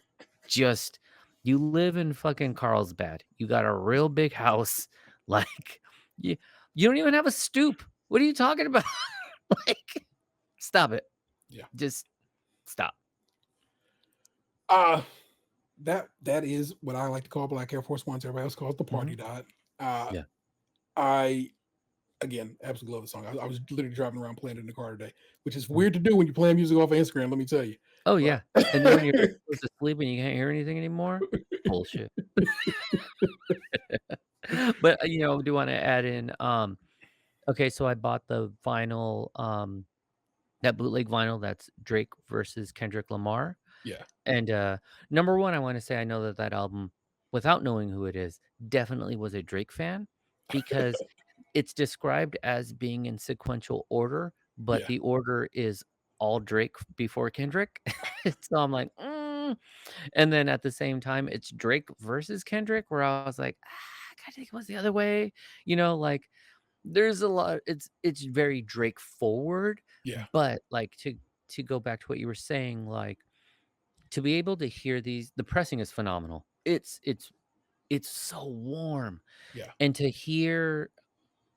Just, you live in fucking Carlsbad. You got a real big house. Like, you don't even have a stoop. What are you talking about? Like, stop it. Yeah. Just stop. that is what I like to call Black Air Force Ones. Everybody else calls the party dot. Yeah. I again absolutely love the song. I was literally driving around playing it in the car today, which is weird to do when you're playing music off of Instagram. Let me tell you. Oh But yeah. And then when you're supposed to sleep and you can't hear anything anymore, bullshit. But I do want to add in. Okay, so I bought the vinyl, that bootleg vinyl that's Drake versus Kendrick Lamar. yeah, And number one, I want to say I know that album, without knowing who it is, definitely was a Drake fan because it's described as being in sequential order, but yeah, the order is all Drake before Kendrick. So I'm like, and then at the same time, it's Drake versus Kendrick, where I was like, I think it was the other way. Like there's a lot. It's very Drake forward, yeah, but like to go back to what you were saying, like to be able to hear the pressing is phenomenal. It's so warm, yeah, and to hear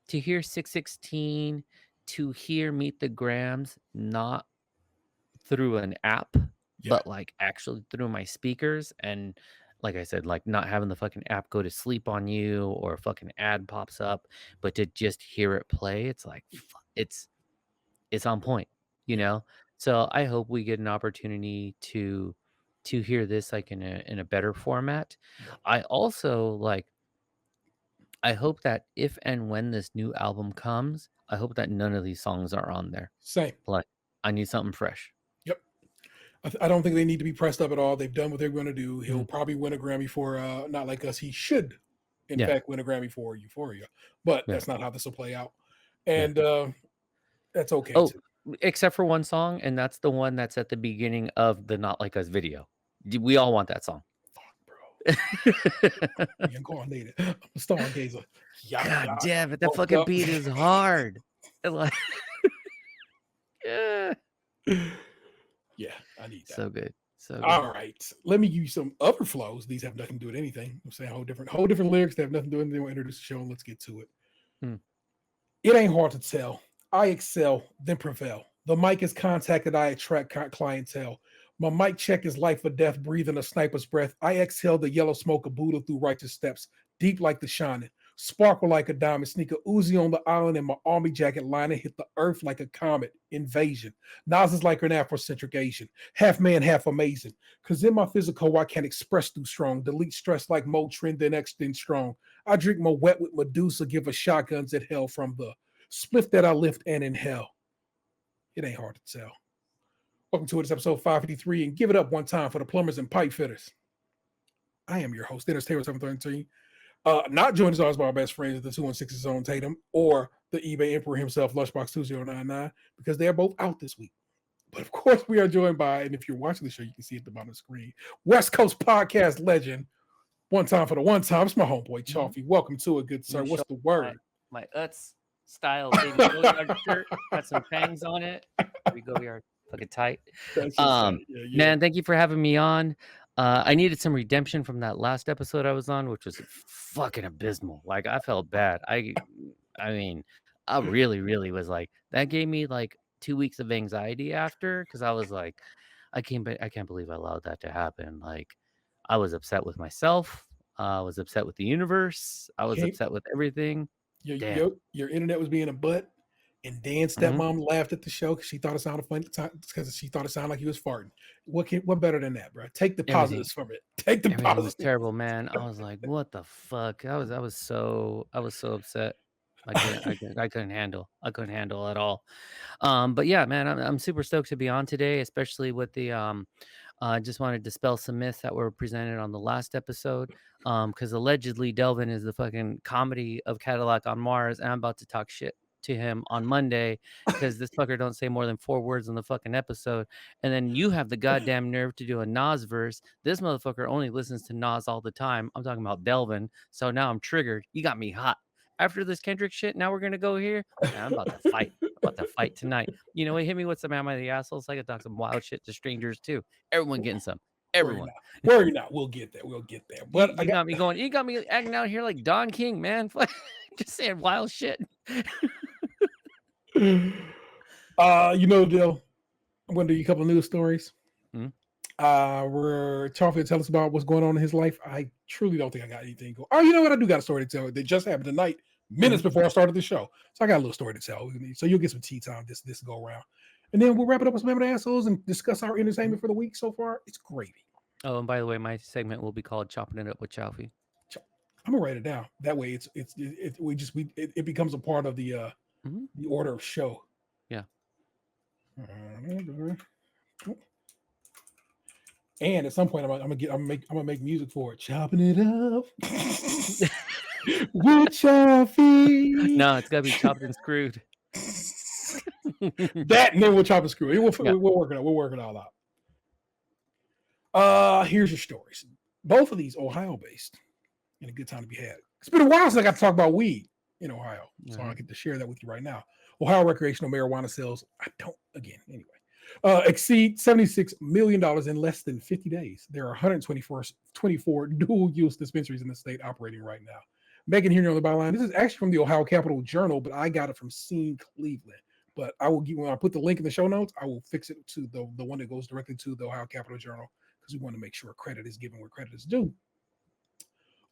616, to hear Meet the Grams, not through an app, yeah, but like actually through my speakers, and like I said, like not having the fucking app go to sleep on you or a fucking ad pops up, but to just hear it play, it's like it's on point, you yeah, know? So I hope we get an opportunity to hear this like in a better format. yeah. I also like I hope that if and when this new album comes, I hope that none of these songs are on there. Same. Like I need something fresh. Yep. I don't think they need to be pressed up at all. They've done what they're going to do. He'll Mhm. probably win a Grammy for Not Like Us. He should, in Yeah, fact, win a Grammy for Euphoria. But yeah, that's not how this will play out. yeah. And that's okay Oh, too. except for one song, and that's the one that's at the beginning of the Not Like Us video. We all want that song. Fuck, bro. Reincarnated. I'm a stargazer. Yeah, God yeah. damn it, that Woke fucking up. beat is hard. And like, yeah. Yeah, I need that. So good. So good. All right. Let me give you some other flows. These have nothing to do with anything. I'm saying whole different lyrics that have nothing to do with anything. We'll introduce the show and let's get to it. Hmm. It ain't hard to tell. I excel, then prevail. The mic is contacted, I attract clientele. My mic check is life or death, breathing a sniper's breath. I exhale the yellow smoke of Buddha through righteous steps, deep like the shining. Sparkle like a diamond, sneak a Uzi on the island, and my army jacket lining hit the earth like a comet. Invasion. Nas is like an Afrocentric Asian, half man, half amazing. Cause in my physical, I can express through strong, delete stress like Motrin, then extend strong. I drink my wet with Medusa, give her shotguns at hell from the spliff that I lift and inhale. It ain't hard to tell. Welcome to it. It's episode 553, and give it up one time for the plumbers and pipe fitters. I am your host, Dennis Taylor, 713. Not joined as always by our best friends at the 216 Zone Tatum or the eBay Emperor himself, Lushbox 2099, because they are both out this week. But of course, we are joined by, and if you're watching the show, you can see it at the bottom of the screen, West Coast podcast legend. One time for the one time. It's my homeboy, Chaufie. Welcome to it, good sir. What's the word? My Utz style baby Go-Yard shirt. Got some fangs on it. We Go-Yard. Fucking tight. That's just yeah. Man, thank you for having me on. I needed some redemption from that last episode I was on, which was fucking abysmal. Like I felt bad. I mean, I really was like, that gave me like 2 weeks of anxiety after, because I was like, I can't believe I allowed that to happen. Like I was upset with myself. I was upset with the universe. I was upset with everything. Your internet was being a butt, and Dan's stepmom laughed at the show because she thought it sounded funny, because she thought it sounded like he was farting. What better than that, bro? Take the positives from it. Take the Everything positives. was terrible, man. I was like, what the fuck? I was so upset. I couldn't handle at all. But yeah, man, I'm super stoked to be on today, especially with the I just want to dispel some myths that were presented on the last episode. Because allegedly Delvin is the fucking comedy of Cadillac on Mars, and I'm about to talk shit to him on Monday because this fucker don't say more than 4 words in the fucking episode. And then you have the goddamn nerve to do a Nas verse. This motherfucker only listens to Nas all the time. I'm talking about Delvin. So now I'm triggered. You got me hot. After this Kendrick shit, now we're gonna go here. Man, I'm about to fight. I'm about to fight tonight. You know what? Hit me with some Am I the Asshole so I can talk some wild shit to strangers too. Everyone getting some. Everyone. Worry not. We'll get there. We'll get there. But you got me going. You got me acting out here like Don King, man. Just saying wild shit. You know, Dill, I'm going to do you a couple of news stories. Hmm? Where Chaufie tell us about what's going on in his life. I truly don't think I got anything. Oh, you know what? I do got a story to tell. That just happened tonight, minutes before I started the show. So I got a little story to tell. So you'll get some tea time this go around, and then we'll wrap it up with some Member Assholes and discuss our entertainment for the week so far. It's gravy. Oh, and by the way, my segment will be called "Chopping It Up with Chaufie." I'm gonna write it down. That way, it becomes a part of the order of show. Yeah. And at some point, I'm gonna make music for it. Chopping it up with Chaufie. No, it's gotta be chopped and screwed. That, and then we'll chop and screw it. We'll work it out. We'll work it all out. Here's your stories. Both of these Ohio-based, and a good time to be had. It's been a while since I got to talk about weed in Ohio, so I get to share that with you right now. Ohio recreational marijuana sales, exceed $76 million in less than 50 days. There are 124 dual-use dispensaries in the state operating right now. Megan here on the byline. This is actually from the Ohio Capital Journal, but I got it from SKiM Cleveland. But I will when I put the link in the show notes, I will fix it to the one that goes directly to the Ohio Capital Journal because we want to make sure credit is given where credit is due.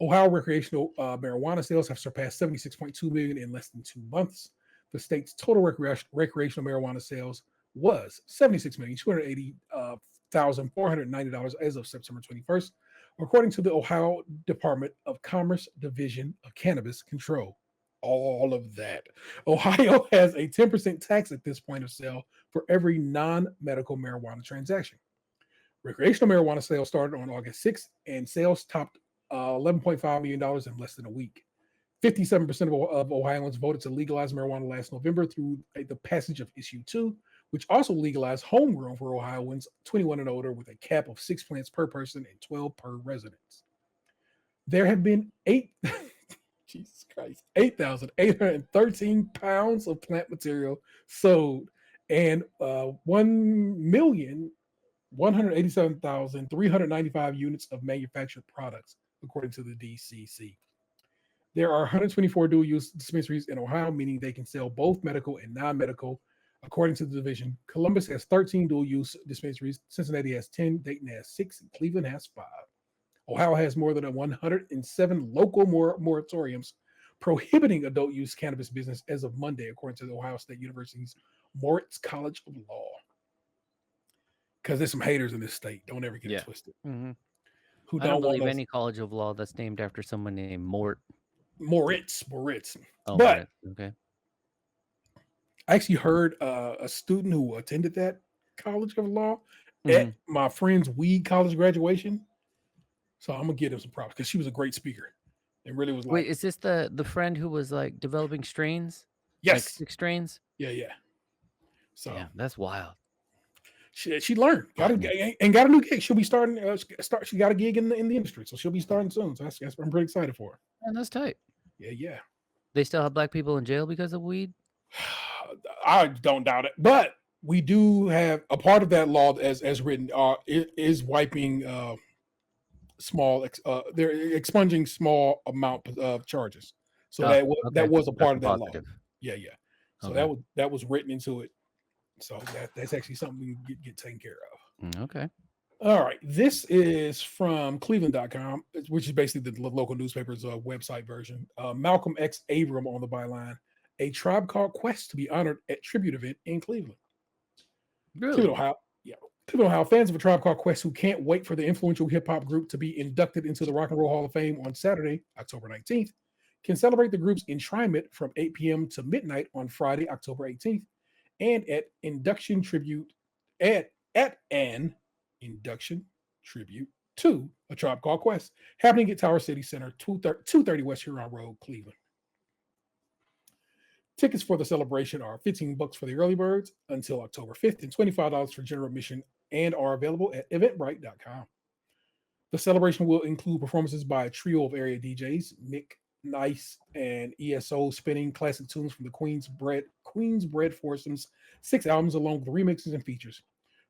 Ohio recreational marijuana sales have surpassed 76.2 million in less than 2 months. The state's total recreational marijuana sales was $76,280,490 as of September 21st, according to the Ohio Department of Commerce Division of Cannabis Control. All of that. Ohio has a 10% tax at this point of sale for every non-medical marijuana transaction. Recreational marijuana sales started on August 6th, and sales topped $11.5 million in less than a week. 57% of Ohioans voted to legalize marijuana last November through the passage of Issue 2, which also legalized homegrown for Ohioans 21 and older with a cap of 6 plants per person and 12 per residence. There have been 8,813 pounds of plant material sold and 1,187,395 units of manufactured products, according to the DCC. There are 124 dual-use dispensaries in Ohio, meaning they can sell both medical and non-medical. According to the division, Columbus has 13 dual-use dispensaries, Cincinnati has 10, Dayton has 6, and Cleveland has 5. Ohio has more than 107 local moratoriums prohibiting adult-use cannabis business as of Monday, according to the Ohio State University's Moritz College of Law. Because there's some haters in this state. Don't ever get it twisted. Mm-hmm. Who I don't believe any college of law that's named after someone named Moritz. Oh, but Moritz. Okay. I actually heard a student who attended that college of law at my friend's weed college graduation. So I'm gonna give him some props because she was a great speaker. It really was. Wait, is this the friend who was like developing strains? Yes, like 6 strains. Yeah. So yeah, that's wild. She learned, got a new gig. She'll be starting. She got a gig in the industry, so she'll be starting soon. So I'm pretty excited for her. And that's tight. Yeah. They still have black people in jail because of weed? I don't doubt it, but we do have a part of that law as written is wiping they're expunging small amount of charges. So that was a part of that law. Yeah. So that was written into it. So that's actually something we can get taken care of. Okay. All right. This is from Cleveland.com, which is basically the local newspaper's website version. Malcolm X Abram on the byline. A Tribe Called Quest to be honored at tribute event in Cleveland. Really? Cleveland, Ohio. Yeah. Cleveland, Ohio. Fans of A Tribe Called Quest who can't wait for the influential hip-hop group to be inducted into the Rock and Roll Hall of Fame on Saturday, October 19th, can celebrate the group's enshrinement from 8 p.m. to midnight on Friday, October 18th, and at induction tribute at an induction tribute to A Tribe Called Quest, happening at Tower City Center, 230 West Huron Road, Cleveland. Tickets for the celebration are $15 for the early birds until October 5th and $25 for general admission and are available at eventbrite.com. The celebration will include performances by a trio of area DJs, Nick Nice and ESO, spinning classic tunes from the Queen's Bread Foursome's 6 albums, along with remixes and features.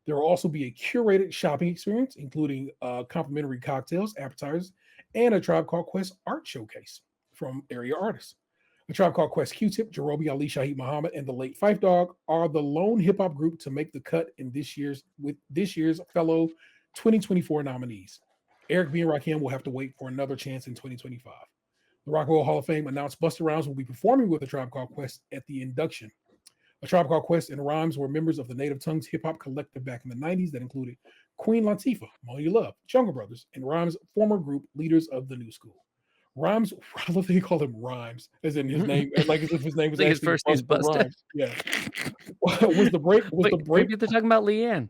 There will also be a curated shopping experience, including complimentary cocktails, appetizers, and a Tribe Called Quest art showcase from area artists. A Tribe Called Quest, Q-Tip, Jerobi, Ali Shaheed Muhammad, and the late Phife Dawg are the lone hip hop group to make the cut in this year's fellow 2024 nominees. Eric B. and Rakim will have to wait for another chance in 2025. The Rock and Roll Hall of Fame announced Busta Rhymes will be performing with A Tribe Called Quest at the induction. A Tribe Called Quest and Rhymes were members of the Native Tongues hip hop collective back in the 90s that included Queen Latifah, Money Love, Jungle Brothers, and Rhymes' former group, Leaders of the New School. Rhymes, I love that he called him Rhymes, as in his name, like as if his name was Like his actually first name's Busta Busta. Rhymes. Yeah. Was the break? Was Wait, the break? maybe they're talking about Leanne.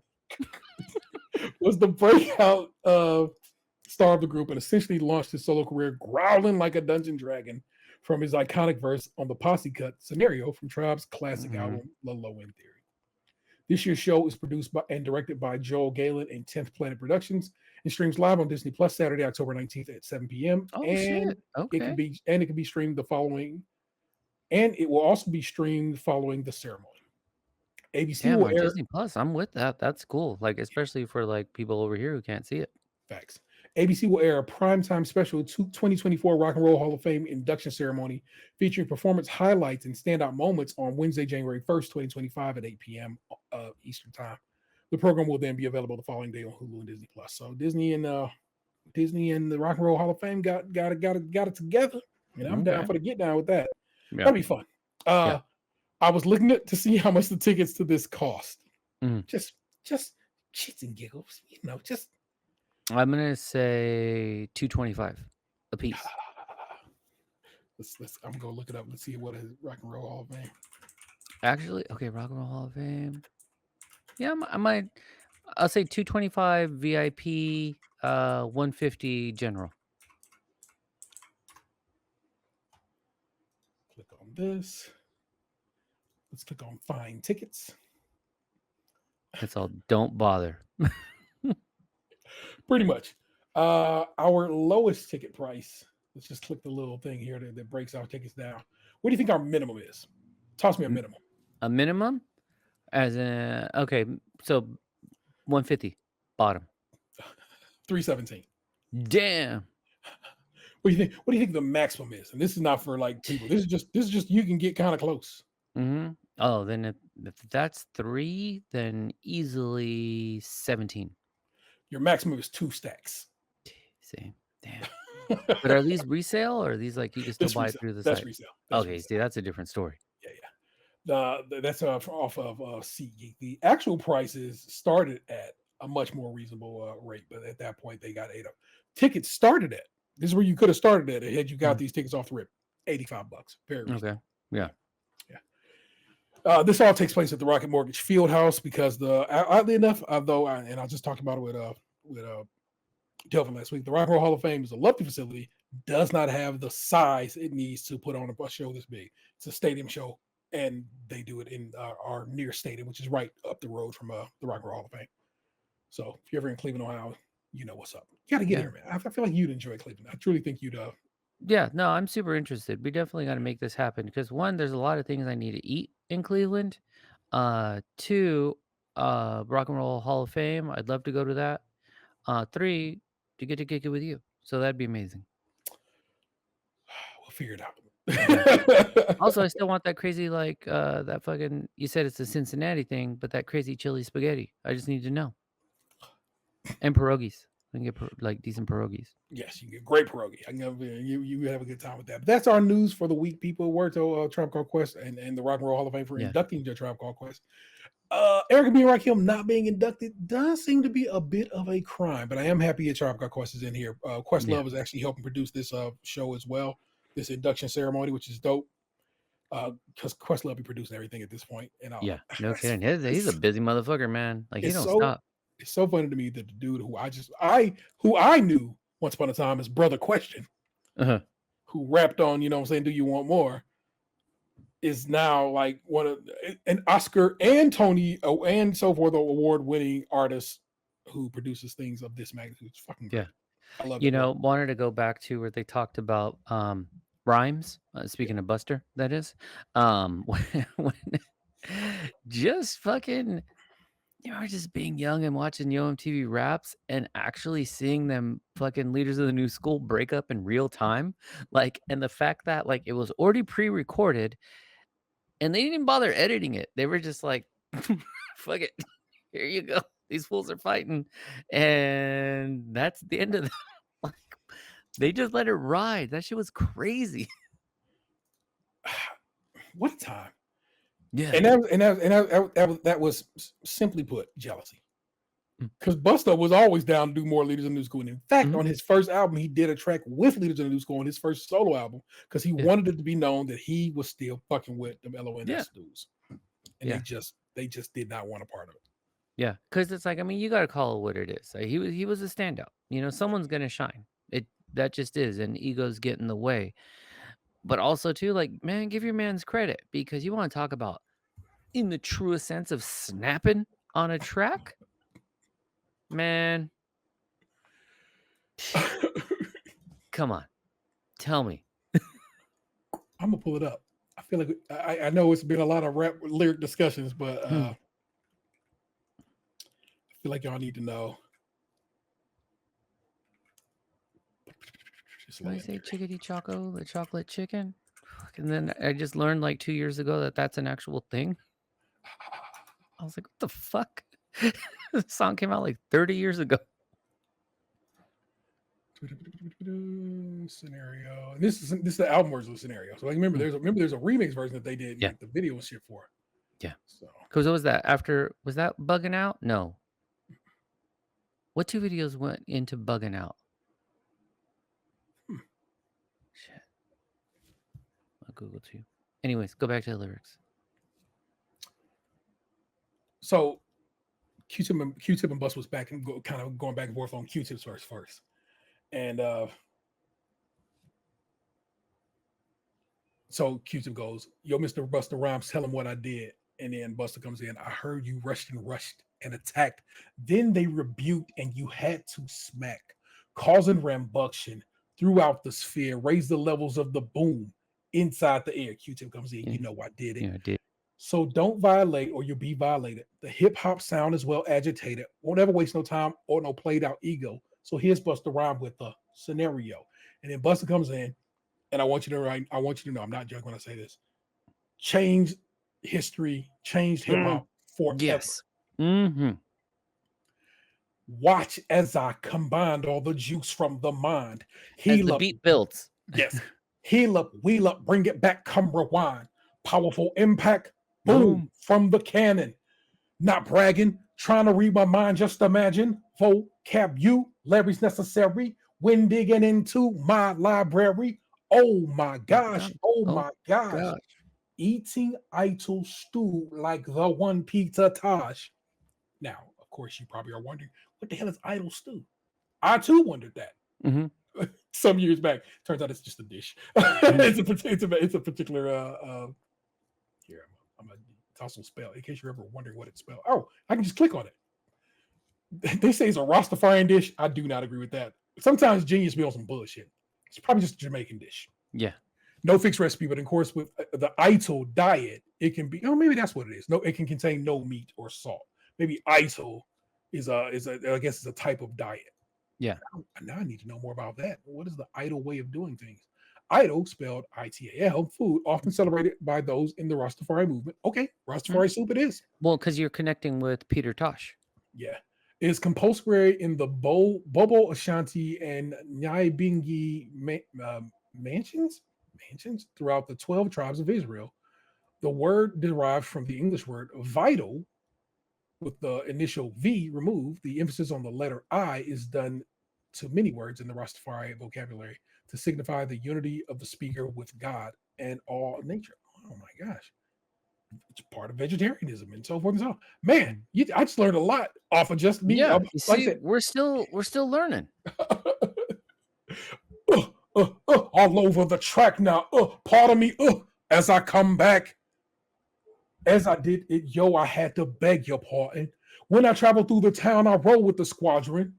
Was the breakout star of the group and essentially launched his solo career growling like a dungeon dragon from his iconic verse on the Posse Cut Scenario from Tribe's classic album, La Low End Theory. This year's show is produced by and directed by Joel Galen and 10th Planet Productions and streams live on Disney Plus Saturday, October 19th at 7 p.m. Oh and shit! Okay. it can be streamed the following, and it will also be streamed following the ceremony. ABC Damn, will on air Disney Plus. I'm with that. That's cool. Like especially for like people over here who can't see it. Facts. ABC will air a primetime special 2024 Rock and Roll Hall of Fame induction ceremony featuring performance highlights and standout moments on Wednesday, January 1st, 2025 at 8 p.m. Eastern Time. The program will then be available the following day on Hulu and Disney Plus. So Disney and the Rock and Roll Hall of Fame got it together. And I'm down for the get down with that. Yeah. That'd be fun. I was looking to see how much the tickets to this cost. Just shits and giggles, just I'm gonna say $225 a piece. I'm gonna look it up. Let's see what is Rock and Roll Hall of Fame. Actually, okay, Rock and Roll Hall of Fame. Yeah, I'll say $225 VIP, $150 general. Click on this. Let's click on Find Tickets. It's all don't bother. Pretty much. Our lowest ticket price. Let's just click the little thing here that breaks our tickets down. What do you think our minimum is? Toss me a minimum. A minimum? As in, okay, so 150 bottom. 317. Damn. What do you think? What do you think the maximum is? And this is not for like people. This is just you can get kind of close. Mm-hmm. Oh, then if that's 3, then easily 17. Your maximum is 2 stacks. See, damn. But are these resale or are these like you can still buy it through the That's site? resale. Okay, see, that's a different story. Yeah. That's off of SeatGeek. The actual prices started at a much more reasonable rate, but at that point they got AITA. Tickets started at, this is where you could have started at had you got these tickets off the rip, $85. Very reasonable. Okay. Yeah. This all takes place at the Rocket Mortgage Fieldhouse because oddly enough, and I just talked about it with Delvin last week, the Rock and Roll Hall of Fame is a lovely facility, does not have the size it needs to put on a show this big. It's a stadium show, and they do it in our near stadium, which is right up the road from the Rock and Roll Hall of Fame. So if you're ever in Cleveland, Ohio, you know what's up. You got to get here, man. I feel like you'd enjoy Cleveland. I truly think you'd. Yeah, no, I'm super interested. We definitely got to make this happen because 1, there's a lot of things I need to eat in Cleveland. 2, Rock and Roll Hall of Fame. I'd love to go to that. 3, to get to kick it with you. So that'd be amazing. We'll figure it out. Yeah. Also, I still want that crazy, like, that fucking, you said it's a Cincinnati thing, but that crazy chili spaghetti. I just need to know. And pierogies. I can get like decent pierogies. Yes, you get great pierogi. I can you have a good time with that. But that's our news for the week, people. Word to Tribe Called Quest and the Rock and Roll Hall of Fame for inducting the Tribe Called Quest. Eric B. and Rakim not being inducted does seem to be a bit of a crime, but I am happy that Tribe Called Quest is in here. Questlove is actually helping produce this show as well, this induction ceremony, which is dope. Because Questlove be producing everything at this point. And no kidding. He's a busy motherfucker, man. Like he don't stop. It's so funny to me that the dude who I knew once upon a time as Brother Question, who rapped on, Do You Want More, is now like one of an Oscar and Tony and so forth award-winning artist who produces things of this magnitude. It's fucking great. I love it. Wanted to go back to where they talked about rhymes. Speaking of Buster, that is. When just fucking just being young and watching Yo MTV Raps and actually seeing them fucking Leaders of the New School break up in real time. Like, and the fact that like it was already pre-recorded and they didn't even bother editing it. They were just like, fuck it. Here you go. These fools are fighting, and that's the end of the. Like, they just let it ride. That shit was crazy. What a time. Yeah. And that was simply put, jealousy. Mm. Because Busta was always down to do more Leaders in the New School. And in fact, Mhm. on his first album, he did a track with Leaders in the New School on his first solo album because he Yeah. wanted it to be known that he was still fucking with them LONS Yeah. dudes. And Yeah. they just did not want a part of it. Yeah, because it's like, I mean, you got to call it what it is. Like, he was a standout. You know, someone's gonna shine. That just is, and egos get in the way. But also too, like, man, give your man's credit because you want to talk about in the truest sense of snapping on a track, man. Come on, tell me. I'm gonna pull it up. I feel like I know it's been a lot of rap lyric discussions, but I feel like y'all need to know. Did I say chickadee choco, the chocolate chicken? And then I just learned like 2 years ago that that's an actual thing. I was like, what the fuck? The song came out like 30 years ago. Scenario. This is the album version of Scenario. So like remember there's a remix version that they did like the video and shit for. Yeah. So because what was that? Was that Bugging Out? No. What 2 videos went into Bugging Out? Shit. I'll Google too. Anyways, go back to the lyrics. So Q-Tip and Bus was back and kind of going back and forth on Q-Tip's first. And so Q-Tip goes, yo, Mr. Busta Rhymes, tell him what I did. And then Busta comes in, I heard you rushed and attacked. Then they rebuked and you had to smack, causing rambunctious throughout the sphere, raise the levels of the boom inside the air. Q-Tip comes in, you know I did it. Yeah, I did. So don't violate or you'll be violated. The hip hop sound is well agitated. Won't ever waste no time or no played out ego. So here's Busta Rhymes with the scenario. And then Busta comes in, and I want you to know, I'm not joking when I say this. Changed history, changed hip hop forever. Yes. Mm-hmm. Watch as I combined all the juice from the mind. As the beat builds. Yes. Heal up, wheel up, bring it back, come rewind. Powerful impact, boom, from the cannon. Not bragging, trying to read my mind, just imagine. Vocabulary's necessary when digging into my library. Oh my gosh, my gosh. Eating idle stew like the one pizza Taj. Now, of course, you probably are wondering, what the hell is idle stew? I too wondered that. Mm-hmm. Some years back. Turns out it's just a dish. It's a particular here, it's also spelled, in case you're ever wondering what it's spelled. Oh, I can just click on it. They say it's a Rastafarian dish. I do not agree with that. Sometimes Genius be on some bullshit. It's probably just a Jamaican dish. Yeah. No fixed recipe, but of course, with the ITIL diet, it can be, maybe that's what it is. No, it can contain no meat or salt. Maybe ITIL is I guess it's a type of diet. Yeah. Now I need to know more about that. What is the ITIL way of doing things? ITIL, spelled ITAL, food often celebrated by those in the Rastafari movement. Okay, Rastafari soup it is. Well, because you're connecting with Peter Tosh. Yeah. It is compulsory in the Bobo, Ashanti, and Nyabingi mansions throughout the 12 tribes of Israel. The word derived from the English word vital, with the initial V removed. The emphasis on the letter I is done to many words in the Rastafari vocabulary to signify the unity of the speaker with God and all nature. Oh my gosh. It's part of vegetarianism and so forth and so on. Man, I just learned a lot off of just me. Yeah, you see, we're still learning. All over the track now. Pardon me. As I come back. As I did it, I had to beg your pardon. When I travel through the town, I roll with the squadron.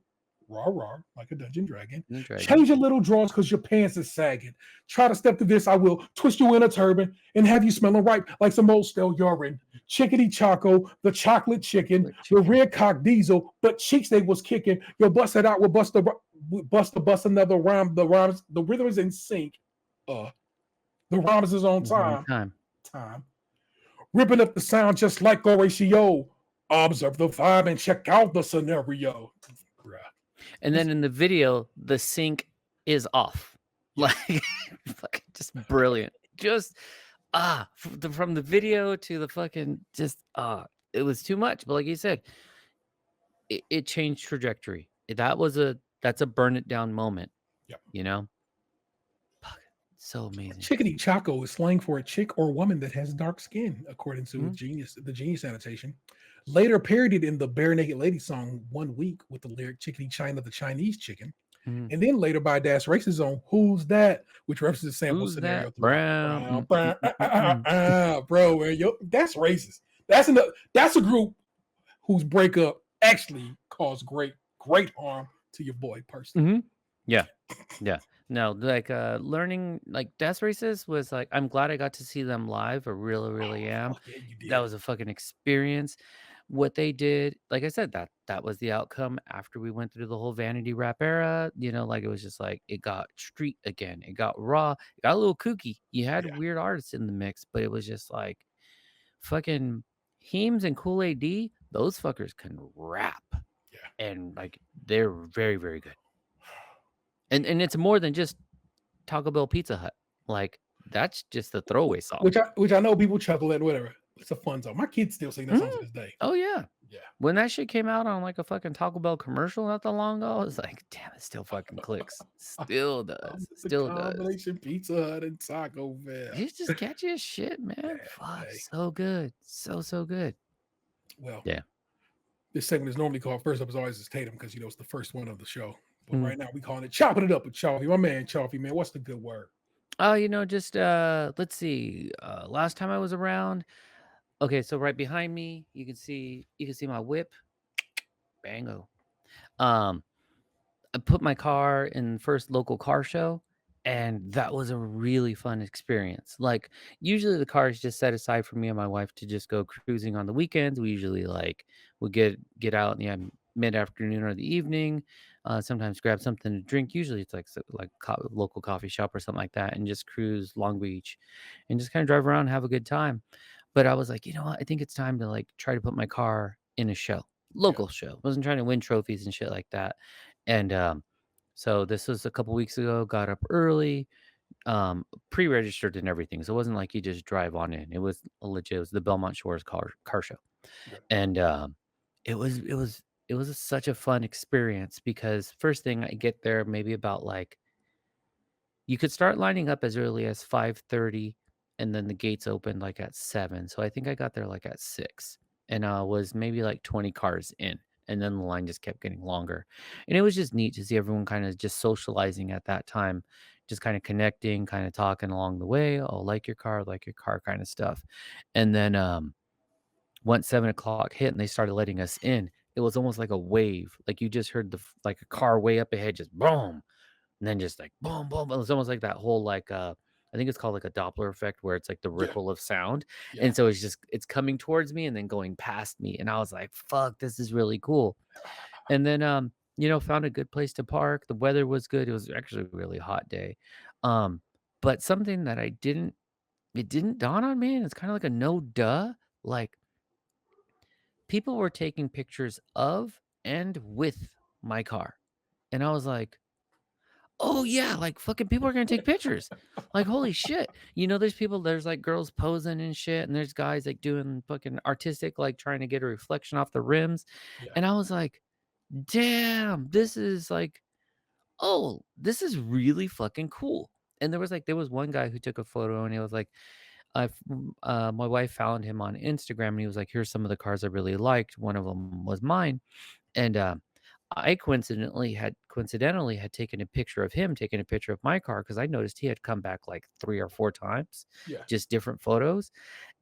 Rah, like a dungeon dragon. Change your little drawers because your pants is sagging. Try to step to this, I will twist you in a turban and have you smelling ripe like some old stale urine. Chickadee Choco, the chocolate chicken, the red cock diesel, but cheeks they was kicking. Yo, bust it out with bust another rhyme. The rhythm is in sync. The rhyme is on time. Ripping up the sound just like Horatio. Observe the vibe and check out the scenario. Bruh. And then in the video, the sync is off. Yes. Like, fucking just brilliant. Just from the video to the fucking it was too much. But like you said, it changed trajectory. That's a burn it down moment. Yep. You know, fuck, so amazing. Chickadee Choco is slang for a chick or woman that has dark skin, according to Mhm. the Genius annotation. Later parodied in the Bare Naked Lady song 1 Week with the lyric Chickadee China the Chinese chicken. Mhm. And then later by Das Race's on Who's That, which references sample Who's scenario that throughout. brown? Bro, man, that's racist. That's a group whose breakup actually caused great harm to your boy personally. Mhm. Yeah. Yeah. No, like learning like Das Races was like I'm glad I got to see them live. I really, really am. Fuck yeah, you That did. was a fucking experience. What they did, like I said, that was the outcome after we went through the whole vanity rap era. You know, like it was just like it got street again. It got raw. It got a little kooky. You had Yeah, weird artists in the mix, but it was just like fucking Heems and Kool Aid D. Those fuckers can rap, yeah. and like they're very, very good. And it's more than just Taco Bell Pizza Hut. Like that's just a throwaway song. Which I know people chuckle at, whatever. It's a fun song. My kids still sing that song to this day. Oh yeah. Yeah. When that shit came out on like a fucking Taco Bell commercial not that long ago, I was like, damn, it still fucking clicks. Still does. The Still does. combination Pizza Hut and Taco Bell. It's just catchy as shit, man. Yeah, Fuck, hey. so good. So good. Well, Yeah. this segment is normally called First Up is Always is Tatum because it's the first one of the show. But Mhm. right now we calling it Chopping It Up with Chaufie. My man Chaufie, man. What's the good word? Oh, just let's see. Last time I was around. Okay, so right behind me, you can see my whip. Bango. I put my car in first local car show, and that was a really fun experience. Like usually the car is just set aside for me and my wife to just go cruising on the weekends. We usually we'll get out in the mid afternoon or the evening. Sometimes grab something to drink. Usually it's like local coffee shop or something like that, and just cruise Long Beach, and just kind of drive around and have a good time. But I was like, you know what? I think it's time to like try to put my car in a show, local show. Wasn't trying to win trophies and shit like that. And so this was a couple weeks ago. Got up early, pre-registered and everything. So it wasn't like you just drive on in. It was legit. It was the Belmont Shores car show, Yeah. and it was such a fun experience because first thing I get there maybe about like you could start lining up as early as 5:30, and then the gates opened like at 7. So I think I got there like at 6, and was maybe like 20 cars in, and then the line just kept getting longer, and it was just neat to see everyone kind of just socializing at that time, just kind of connecting, kind of talking along the way. Oh, like your car, kind of stuff, and then once 7 o'clock hit and they started letting us in, it was almost like a wave, like you just heard like a car way up ahead, just boom. And then just like boom, boom. It was almost like that whole I think it's called like a Doppler effect where it's like the Yeah. ripple of sound. Yeah. And so it's coming towards me and then going past me. And I was like, fuck, this is really cool. And then found a good place to park. The weather was good. It was actually a really hot day. But something that it didn't dawn on me, and it's kind of like a no duh. Like people were taking pictures of and with my car. And I was like, oh yeah, like fucking people are gonna take pictures. Like holy shit. There's like girls posing and shit, and there's guys like doing fucking artistic, like trying to get a reflection off the rims. Yeah. And I was like, damn, this is like, oh, this is really fucking cool. And there was one guy who took a photo and he was like, my wife found him on Instagram and he was like, here's some of the cars I really liked. One of them was mine. And I coincidentally had taken a picture of him taking a picture of my car because I noticed he had come back like 3 or 4 times, Yeah. just different photos.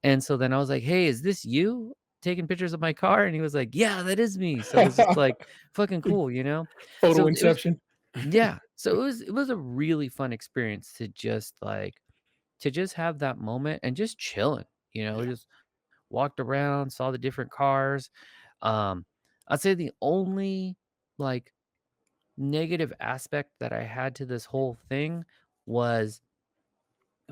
And so then I was like, "Hey, is this you taking pictures of my car?" And he was like, "Yeah, that is me." So it was just like fucking cool, you know? Photo So it was inception. yeah. So it was a really fun experience to just have that moment and just chilling, Yeah. just walked around, saw the different cars. Um, I'd say the only like negative aspect that I had to this whole thing was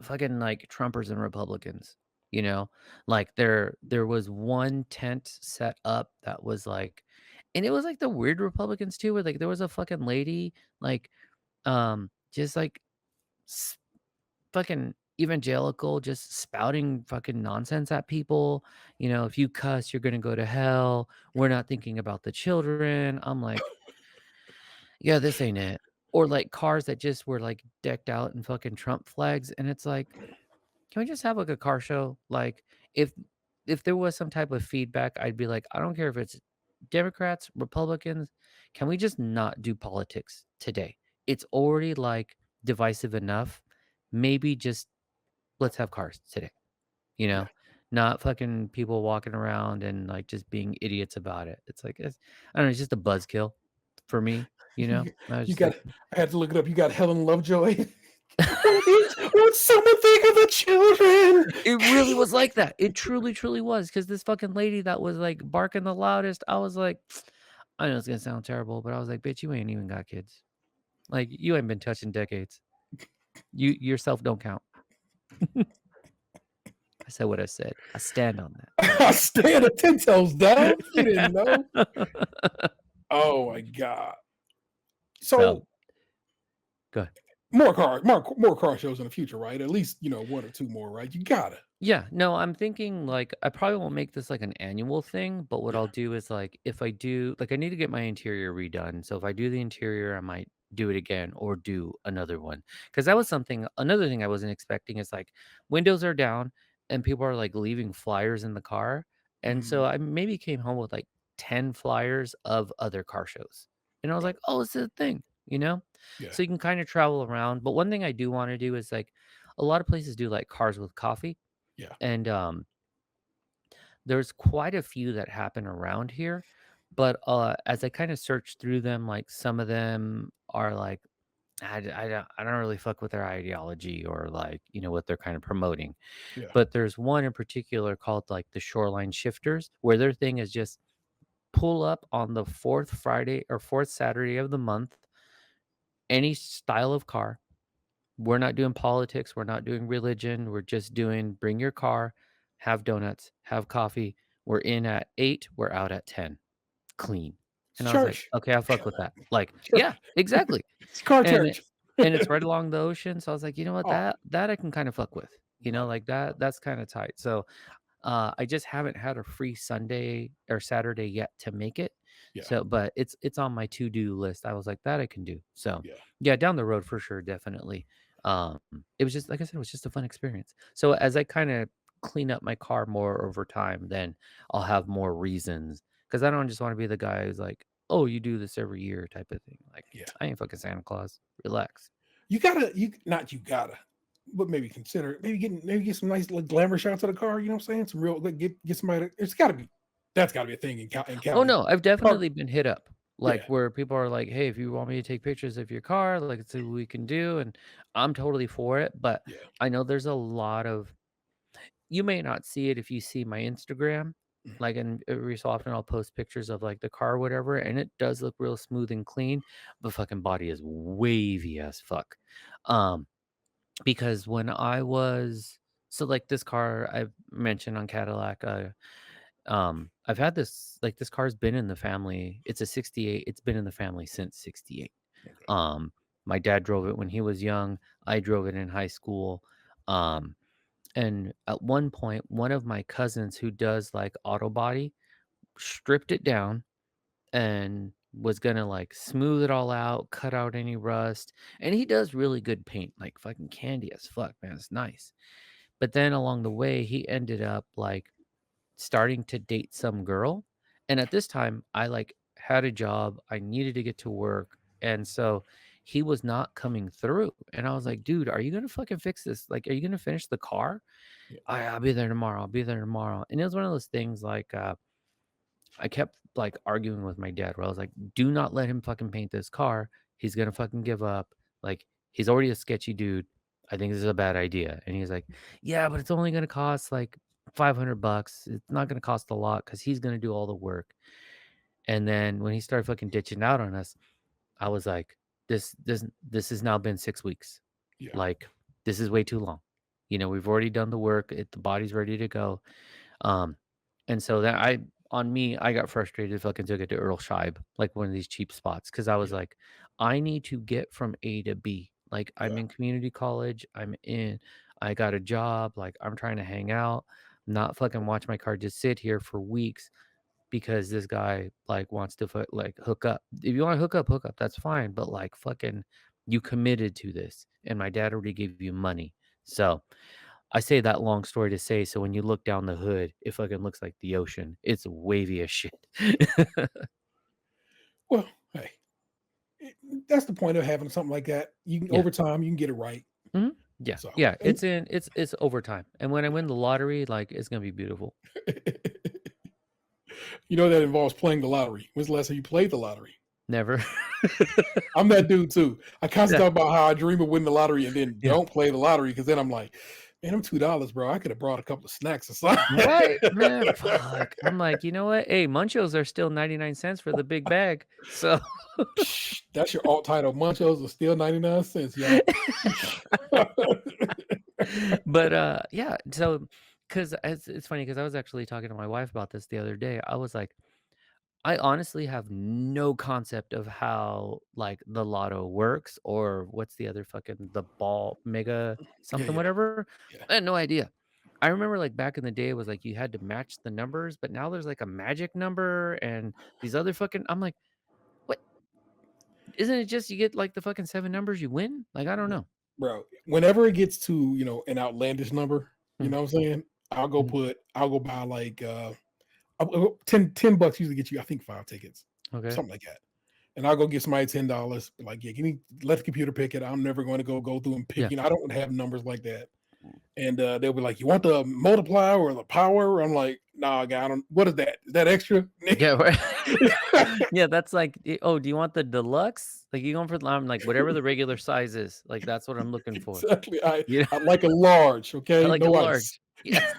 fucking like Trumpers and Republicans. you know? Like there was one tent set up that was like, and it was like the weird Republicans too, where like there was a fucking lady like just like s- fucking evangelical, just spouting fucking nonsense at people. You know, if you cuss, you're gonna go to hell. We're not thinking about the children. I'm like, yeah, this ain't it. Or like cars that just were like decked out in fucking Trump flags, and it's like, can we just have like a car show? Like, if if there was some type of feedback, I'd be like, I don't care if it's Democrats, Republicans, can we just not do politics today? It's already like divisive enough. Maybe just let's have cars today, you Yeah. know? Not fucking people walking around and like just being idiots about it. It's like I don't know, it's just a buzzkill for me, you know? I was You just like got. I had to look it up. You got Helen Lovejoy. Won't someone think of the children? it really was like that. It truly, truly was. Because this fucking lady that was like barking the loudest, I was like, I know it's gonna sound terrible, but I was like, bitch, you ain't even got kids. Like you ain't been touched in decades. You yourself don't count. I said what I said. I stand on I stand at 10 toes down. You didn't know. that. Oh my god. So So go ahead. more car shows in the future, right? At least one or two more, right? You gotta. Yeah, no, I'm thinking like I probably won't make this like an annual thing, but what Yeah. I'll do is like if I do like I need to get my interior redone. So if I do the interior, I might do it again or do another one. Cuz that was another thing I wasn't expecting is like windows are down and people are like leaving flyers in the car. And so Mhm. I maybe came home with like 10 flyers of other car shows. And I was like, "Oh, this is a thing," you know? Yeah. So you can kind of travel around. But one thing I do want to do is like a lot of places do like cars with coffee Yeah. and there's quite a few that happen around here, but as I kind of search through them, like some of them are like I don't really fuck with their ideology or like what they're kind of promoting. Yeah. But there's one in particular called like the Shoreline Shifters, where their thing is just pull up on the fourth Friday or fourth Saturday of the month, any style of car. We're not doing politics. We're not doing religion. We're just doing bring your car, have donuts, have coffee. We're in at 8, we're out at 10. Clean. It's And I was like, church. okay, I'll fuck with that. Like, yeah, Church. exactly. It's car And church. and it's right along the ocean. So I was like, you know what, Oh, that I can kind of fuck with. love it. Like that's kind of tight. So I just haven't had a free Sunday or Saturday yet to make it. Yeah. So, but it's on my to-do list. I was like, that I can do. So, Yeah. yeah, down the road for sure, definitely. It was just like I said, it was just a fun experience. So as I kind of clean up my car more over time, then I'll have more reasons because I don't just want to be the guy who's like, oh, you do this every year type of thing. Like, Yeah. I ain't fucking Santa Claus. Relax. You gotta, but maybe get some nice like glamour shots of the car. You know what I'm saying? Some real like get somebody. That's gotta be a thing in Oh, Cali. no, I've Car, definitely been hit up, like, yeah. where people are like, "Hey, if you want me to take pictures of your car, like, let's see what we can do," and I'm totally for it, but Yeah. I know there's a lot of you may not see it if you see my Instagram, Mhm. like, and every so often I'll post pictures of, like, the car or whatever, and it does look real smooth and clean, but fucking body is wavy as fuck. Um, because when I was so, like, this car I've mentioned on Cadillac, I've had this car's been in the family. It's a 68. It's been in the family since 68. Okay. Um, my dad drove it when he was young. I drove it in high school. Um, and at one point, one of my cousins who does like auto body stripped it down and was gonna like smooth it all out, cut out any rust. And he does really good paint, like fucking candy as fuck, man. It's nice. But then along the way, he ended up like starting to date some girl. And at this time, I like had a job. I needed to get to work. And so he was not coming through. And I was like, dude, are you gonna fucking fix this? Like, are you gonna finish the car? Yeah. I'll be there tomorrow. I'll be there tomorrow. And it was one of those things like I kept like arguing with my dad where I was like, do not let him fucking paint this car. He's gonna fucking give up. Like, he's already a sketchy dude. I think this is a bad idea. And he's like, yeah, but it's only gonna cost like $500. It's not gonna cost a lot because he's gonna do all the work. And then when he started fucking ditching out on us, I was like, this has now been 6 weeks. Yeah. Like, this is way too long. We've already done the work. The body's ready to go. Um, and so that I got frustrated. Fucking took it to Earl Scheib, like one of these cheap spots, because I was Yeah, like, I need to get from A to B. Like I'm yeah. in community college. I got a job. Like I'm trying to hang out, not fucking watch my car just sit here for weeks because this guy like wants to like hook up. If you want to hook up. That's fine. But like fucking, you committed to this, and my dad already gave you money. So I say that long story to say, so when you look down the hood, it fucking looks like the ocean. It's wavy as shit. Well, hey, it, that's the point of having something like that. You can Yeah. over time you can get it right. Mhm. Yeah. So, Yeah. and It's overtime. And when I win the lottery, like it's gonna be beautiful. that involves playing the lottery. When's the last time you played the lottery? Never. I'm that dude too. I Yeah. constantly talk about how I dream of winning the lottery and then Yeah. don't play the lottery because then I'm like, man, I'm $2, bro. I could have brought a couple of snacks aside. Right, man. Fuck. I'm like, you know what? Hey, Munchos are still 99 cents for the big bag. So That's your alt title. Munchos are still 99 cents, y'all. but yeah, so because it's funny because I was actually talking to my wife about this the other day. I was like, I honestly have no concept of how like the lotto works or what's the other fucking the ball mega Yeah, something yeah, whatever. yeah. I had no idea. I remember like back in the day it was like you had to match the numbers, but now there's like a magic number and these other fucking I'm like, what? Isn't it just you get like the fucking 7 numbers you win? Like I don't know. Bro, whenever it gets to, an outlandish number, you Mm, know what I'm saying? mhm. I'll go buy like 10 bucks usually get you, I think 5 tickets, Okay. something like that. And I'll go get somebody $10. Like, yeah, let the computer pick it. I'm never going to go through and pick, Yeah. I don't have numbers like that. And they'll be like, you want the multiplier or the power? I'm like, nah, guy, I don't, what is that? Is that extra? Yeah, right. Yeah, that's like, oh, do you want the deluxe? Like you going for I'm like whatever the regular size is. Like that's what I'm looking for. Exactly. You know, I'd like a large, I okay? like a No ice. large. Yes.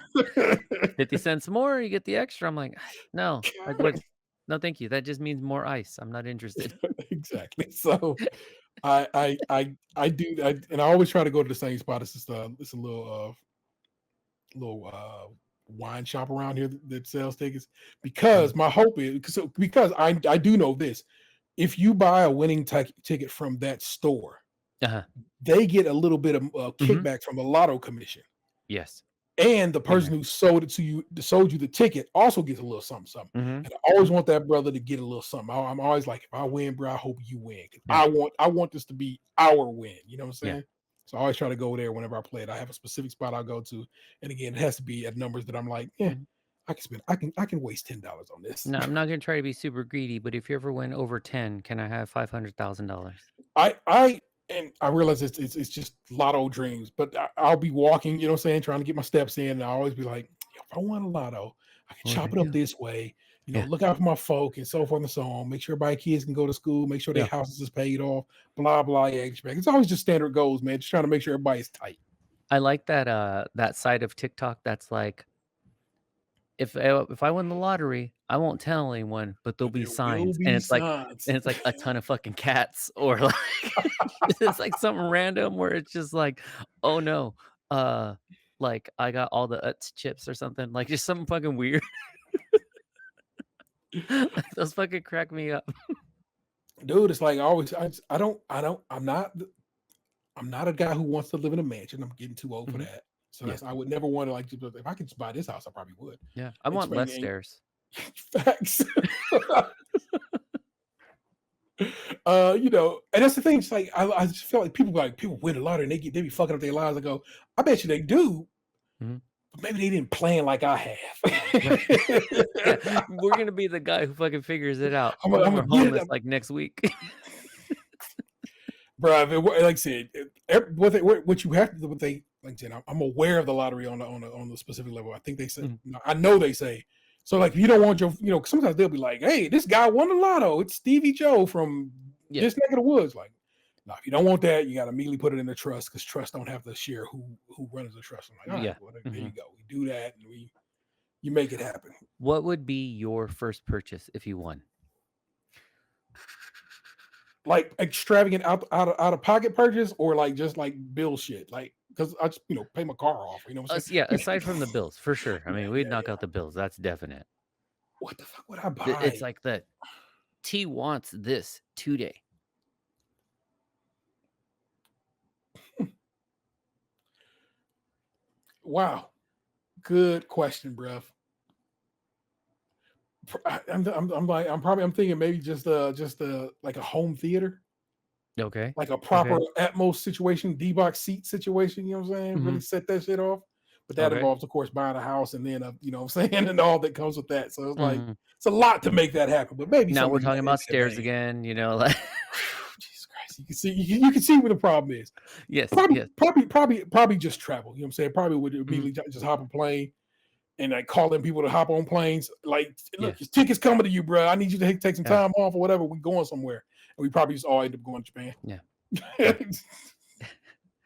50 cents more, you get the extra. I'm like, no. Like what? No, thank you. That just means more ice. I'm not interested. Exactly. So I do and I always try to go to the same spot. It's a little wine shop around here that sells tickets because my hope is because I do know this. If you buy a winning ticket from that store, Uh-huh. they get a little bit of Mhm. kickback from the lotto commission. Yes. And the Been there. person who sold you the ticket also gets a little something, something. Mhm. And I always Mhm. want that brother to get a little something. I'm always like, if I win, bro, I hope you win. 'Cause Yeah. I want this to be our win. You know what I'm Yeah. saying? So I always try to go there whenever I play it. I have a specific spot I'll go to. And again, it has to be at numbers that I'm like, yeah, Mhm. I can waste $10 on this. No, I'm not gonna try to be super greedy, but if you ever win over 10, can I have $500,000? I realize it's just lotto dreams, but I'll be walking, you know what I'm saying, trying to get my steps in. And I always be like, "Yo, if I want a lotto, I can What would I chop it up do? this way, Yeah. look out for my folk and so forth and so on. Make sure everybody kids can go to school, make sure their Yeah. houses is paid off, blah blah. Yeah, it's always just standard goals, man. Just trying to make sure everybody's tight. I like that side of TikTok that's like if I win the lottery, I won't tell anyone, but there'll But be there will signs, and be signs. it's like a ton of fucking cats, or like it's like something random where it's just like, oh no, uh, like I got all the Utz chips or something, like just something fucking weird. Like those fucking crack me up. Dude, it's like always. I'm not a guy who wants to live in a mansion. I'm getting too old for Mhm. that. So Yeah, I would never want to like if I could just buy this house, I probably would. yeah. I want less stairs. Facts. And that's the thing. It's like I just feel like people win a lottery and they be fucking up their lives. I go, I bet you they do, Mhm. but maybe they didn't plan like I Right. Yeah, have. we're gonna be the guy who fucking figures it out. I'm Some of gonna them are get homeless it, like next week. bro. Like I said, what you have to do, what they like I said, I'm aware of the lottery on the specific level. I think they say, Mhm. I know they say. So like, if you don't want your, sometimes they'll be like, "Hey, this guy won the lotto. It's Stevie Joe from Yeah. this neck of the woods." Like, no, if you don't want that, you got to immediately put it in the trust because trust don't have to share who runs the trust. I'm like, all right, Yeah. well, there you Mhm. go. We do that, and you make it happen. What would be your first purchase if you won? like extravagant out of pocket purchase, or like just like bill shit, like because I just pay my car off. You know what I'm Yeah, saying? aside from the bills, for sure. I Yeah, mean, we'd yeah, knock yeah. out the bills. That's definite. What the fuck would I It's buy? like the T wants this today. Wow, good question, bruv. I'm thinking maybe just like a home theater, Okay. like a proper Okay. Atmos situation, D-box seat situation. You know what I'm saying? hmm Really set that shit off. But that Okay. involves, of course, buying a house and then, what I'm saying, and all that comes with that. So it's like hmm it's a lot to make that happen. But maybe Now we're something talking in about that stairs vein. again. Like Jesus Christ, you can see what the problem is. yes, Probably, yes. probably just travel. You know what I'm saying? Probably would hmm immediately just hop a plane and like calling people to hop on planes. Like, Yeah. look, your ticket's coming to you, bro. I need you to take some Yeah. time off or whatever. We going somewhere, and we probably just all end up going to Japan. Yeah. Yeah.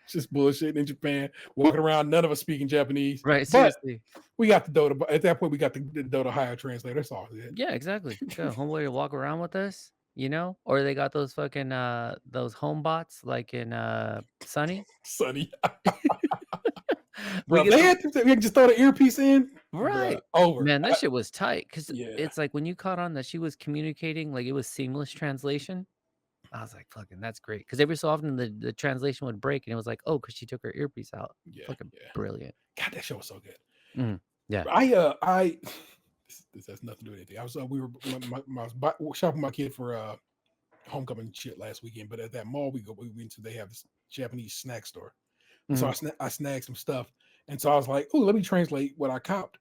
Just bullshit in Japan, walking around, none of us speaking Japanese. Right. But Seriously. we got the Dota. At that point, we got the Dota hire translator. That's all it. Yeah. Exactly. Got a homeboy to walk around with us. Or they got those fucking those home bots like in Sunny. Sonny, We bro, get the they can just throw the earpiece in, bro. right. Over. Man, that shit was tight because Yeah, it's like when you caught on that she was communicating, like it was seamless translation. I was like, fucking, that's great. Because every so often the translation would break and it was like, oh, because she took her earpiece out. yeah, Fucking yeah. brilliant. God, that show was so good. Yeah. I this has nothing to do with anything. I was we were I was shopping my kid for homecoming shit last weekend, but at that mall we went to, they have this Japanese snack store. And so Mhm. I snagged some stuff, and so I was like, "Oh, let me translate what I copped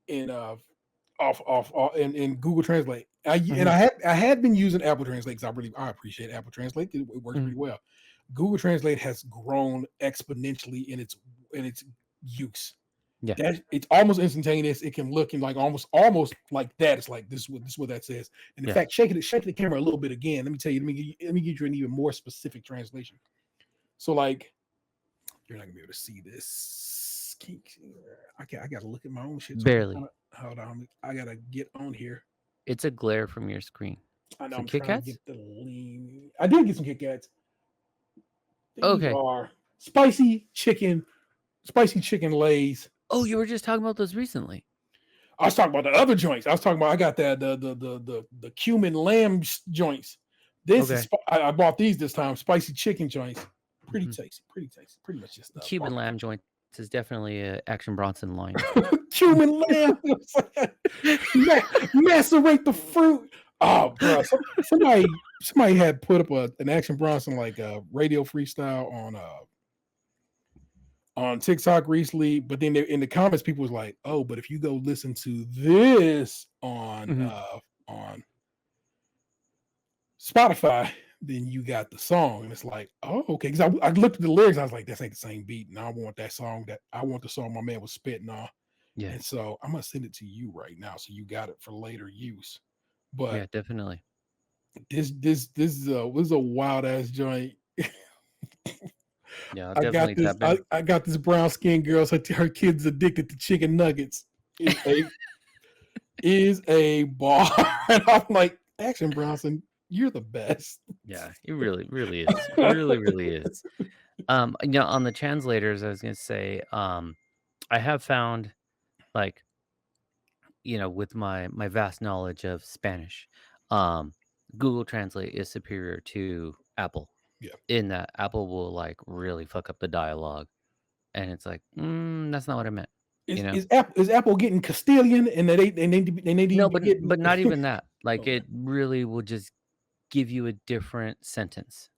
in off in Google Translate." And Mhm. I had been using Apple Translate because I appreciate Apple Translate. It works Mhm. pretty well. Google Translate has grown exponentially in its use. Yeah. That it's almost instantaneous. It can look in like almost like that. It's like this is what that says. And in Yeah. fact, shake the camera a little bit again. Let me tell you. Let me give you an even more specific translation. So like, you're not gonna be able to see this. I gotta look at my own shit. So I'm Barely. trying to, hold on. I gotta get on here. It's a glare from your screen. I know Some I'm Kit trying to Kats? get the lean. I did get some Kit Kats. These Okay. are spicy chicken lays. Oh, you were just talking about those recently. I was talking about the other joints. I was talking about I got that the cumin lamb joints. This is Okay. I bought these this time. Spicy chicken joints. Pretty Mhm. tasty. Pretty tasty. Pretty much just Cuban lamb joint is definitely a Action Bronson line. cumin lamb. Macerate the fruit. Oh, bro. Somebody had put up an Action Bronson like radio freestyle on TikTok recently, but then in the comments, people was like, "Oh, but if you go listen to this Mhm. on Spotify, then you got the song." And it's like, "Oh, okay." Because I looked at the lyrics, I was like, "This ain't the same beat." And I want that song I want the song my man was spitting on. Yeah. And so I'm gonna send it to you right now, so you got it for later use. Yeah, But definitely. this is a wild ass joint. Yeah, I'll definitely tap in. I got this brown skinned girl. So her kid's addicted to chicken nuggets. Is a bar. And I'm like, Action Bronson, you're the best. Yeah, it really, really is. Really, really is. On the translators, I was gonna say, I have found like, with my vast knowledge of Spanish, Google Translate is superior to Apple Yeah. in that Apple will like really fuck up the dialogue, and it's like, that's not what I meant. You know? Is Apple getting Castilian and they need to No, be getting but not even that. Like okay. it really will just give you a different sentence.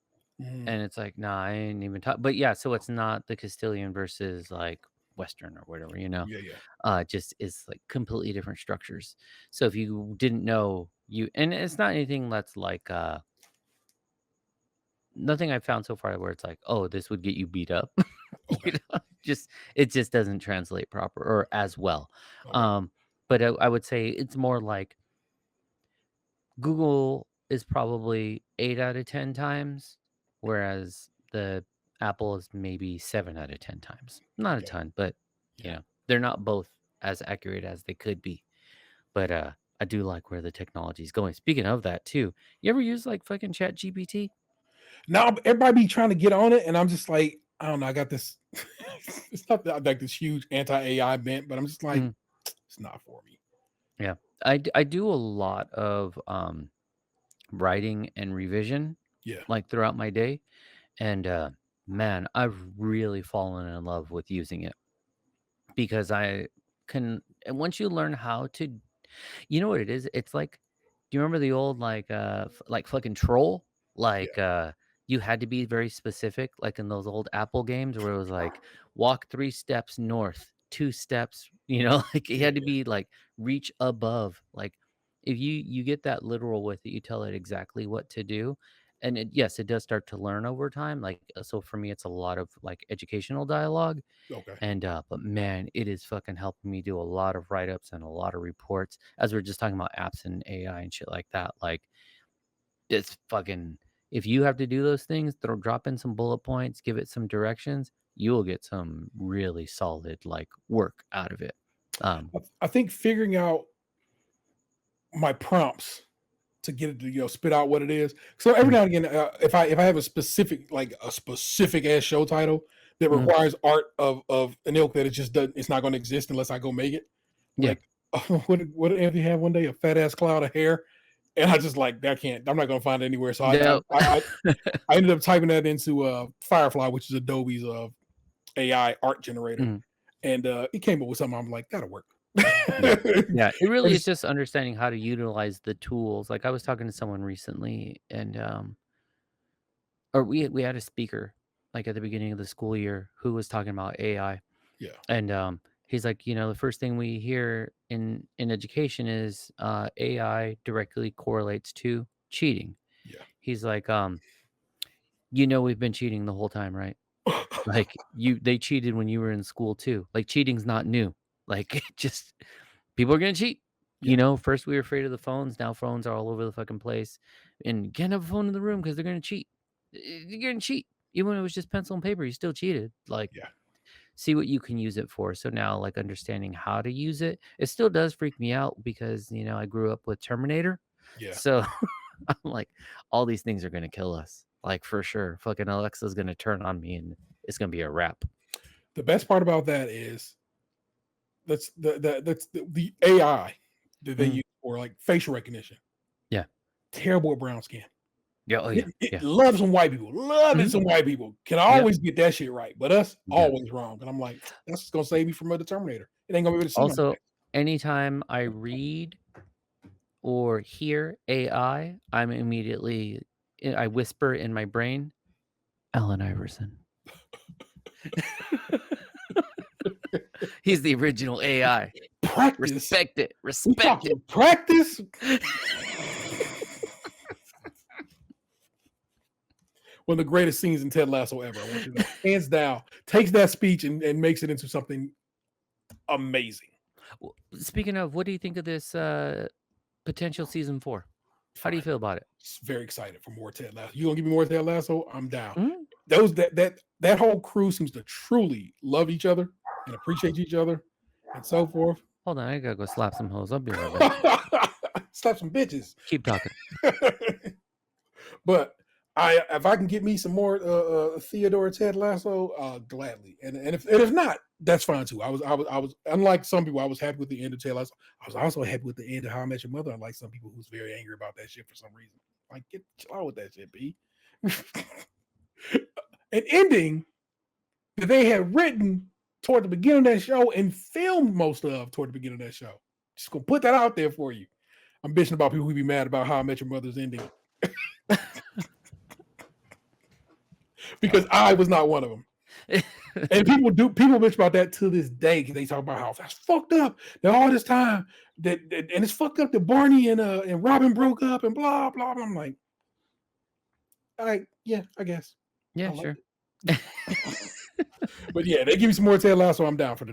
Mhm. And it's like, nah, I ain't even talk. But yeah, so it's not the Castilian versus like Western or whatever, Yeah, yeah. just is like completely different structures. So if you didn't know and it's not anything that's like, nothing I've found so far where it's like, oh, this would get you beat up. Okay. It just doesn't translate proper or as well. Okay. Um, but I would say it's more like Google is probably 8 out of 10 times, whereas the Apple is maybe 7 out of 10 times. Not a Yeah. ton, but Yeah. they're not both as accurate as they could be. But I do like where the technology is going. Speaking of that too, you ever use like fucking Chat GPT? Now everybody be trying to get on it, and I'm just like, I don't know. I got this. It's not that, like this huge anti-AI bent, but I'm just like, it's not for me. Yeah. I do a lot of writing and revision Yeah. like throughout my day. And man, I've really fallen in love with using it because I can, and once you learn how to, you know what it is? It's like, do you remember the old like fucking troll? Like you had to be very specific, like in those old Apple games where it was like walk 3 steps north, 2 steps, like it Yeah. had to be like reach above. Like if you get that literal with it, you tell it exactly what to do. And yes, it does start to learn over time. Like so for me, it's a lot of like educational dialogue. Okay. And but man, it is fucking helping me do a lot of write-ups and a lot of reports as we're just talking about apps and AI and shit like that. Like it's fucking if you have to do those things, drop in some bullet points, give it some directions, you will get some really solid like work out of it. I think figuring out my prompts to get it to spit out what it is. So every now and again, if I have a specific ass show title that requires art of an ilk that it just doesn't, it's not going to exist unless I go make it. Yeah. Like what did Anthony have one day? A fat ass cloud of hair, and I just like that can't. I'm not going to find it anywhere. So I ended up typing that into Firefly, which is Adobe's AI art generator, and it came up with something. I'm like, that'll work. Yeah, it really is just understanding how to utilize the tools. Like I was talking to someone recently, and or we had a speaker like at the beginning of the school year who was talking about AI. Yeah. And he's like, the first thing we hear in education is AI directly correlates to cheating. Yeah. He's like, we've been cheating the whole time, right? Like they cheated when you were in school too. Like cheating's not new. Like just people are gonna cheat. Yeah. First we were afraid of the phones. Now phones are all over the fucking place, and you can't have a phone in the room because they're gonna cheat. You're gonna cheat. Even when it was just pencil and paper, you still cheated. Like, Yeah. see what you can use it for. So now, like understanding how to use it, it still does freak me out because I grew up with Terminator. Yeah. So I'm like, all these things are gonna kill us. Like for sure. Fucking Alexa's gonna turn on me and it's gonna be a wrap. The best part about that is that's the AI that they use for like facial recognition. Yeah. Terrible at brown skin. Yeah. Oh yeah. It loves some white people. Loving some white people. Can always get that shit right. But us always wrong. And I'm like, that's just gonna save me from the Terminator. It ain't gonna be able to see also anytime I read or hear AI, I'm immediately I whisper in my brain, Allen Iverson. He's the original AI. Practice. Respect it. Respect it. Practice. One of the greatest scenes in Ted Lasso ever. I want you to know. Hands down. Takes that speech and makes it into something amazing. Well, speaking of, what do you think of this potential season 4? How do you feel about it? Just very excited for more Ted Lasso. You gonna give me more Ted Lasso? I'm down. Mm-hmm. That whole crew seems to truly love each other and appreciate each other and so forth. Hold on, I gotta go slap some hoes. I'll be right back. Slap some bitches. Keep talking. But if I can get me some more Theodore Ted Lasso, gladly. And if not, that's fine too. I was unlike some people. I was happy with the end of Ted Lasso. I was also happy with the end of How I Met Your Mother. Unlike some people who's very angry about that shit for some reason. Like, chill out with that shit, B. An ending that they had written toward the beginning of that show and filmed most of toward the beginning of that show. Just gonna put that out there for you. I'm bitching about people who be mad about How I Met Your Mother's ending. Because I was not one of them. And people bitch about that to this day because they talk about how that's fucked up. That all this time and it's fucked up that Barney and Robin broke up and blah blah blah. I'm like, all right, yeah, I guess. Yeah, sure. But yeah, they give me some more Ted Lasso. I'm down for the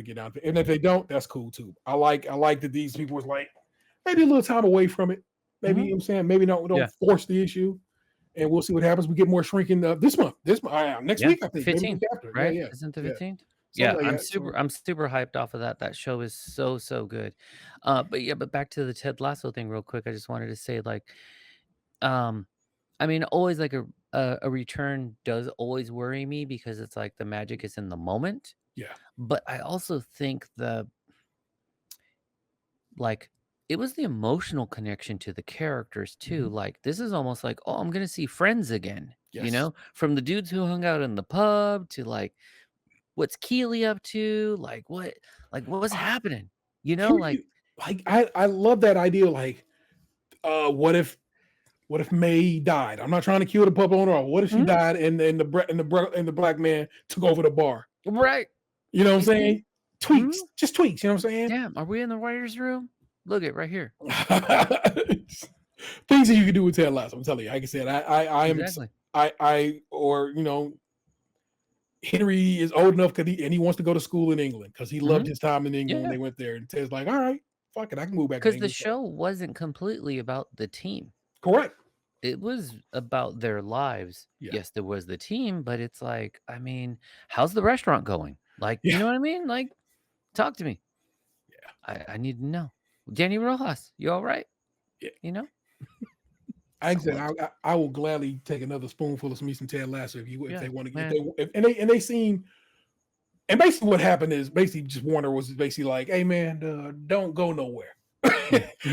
get down. And if they don't, that's cool too. I like that these people was like maybe a little time away from it. Maybe you know what I'm saying. Maybe don't force the issue, and we'll see what happens. We get more shrinking this month. Next week I think 15th, after. right? Yeah. Isn't the 15th? Yeah, I'm super hyped off of that. That show is so good. But back to the Ted Lasso thing real quick. I just wanted to say, like, I mean, always like a return does always worry me because it's like the magic is in the moment. Yeah. But I also think like it was the emotional connection to the characters too. Like this is almost like, oh, I'm gonna see friends again. You Yes. know, from the dudes who hung out in the pub to like what's Keely up to, like what's happening? You know, like I love that idea. Like, what if May died? I'm not trying to kill the pup owner. Or what if she died and the black man took over the bar? right. You know what I'm You see? saying? Tweaks, just tweaks. You know what I'm saying? Damn, are we in the writer's room? Look it right here. Things that you can do with Ted Lasso. I'm telling you. Like I said, I am Exactly. or Henry is old enough because he wants to go to school in England because he loved his time in England when they went there. And Ted's like, all right, fuck it, I can move back. Because the show wasn't completely about the team. Correct. It was about their lives. Yeah. Yes, there was the team, but it's like, I mean, how's the restaurant going? Like, you know what I mean? Like, talk to me. Yeah. I need to know. Danny Rojas, you all right? Yeah. You know? I said I will gladly take another spoonful of me some Ted Lasso if they want to get they seem. And basically what happened is basically just Warner was basically like, hey man, don't go nowhere.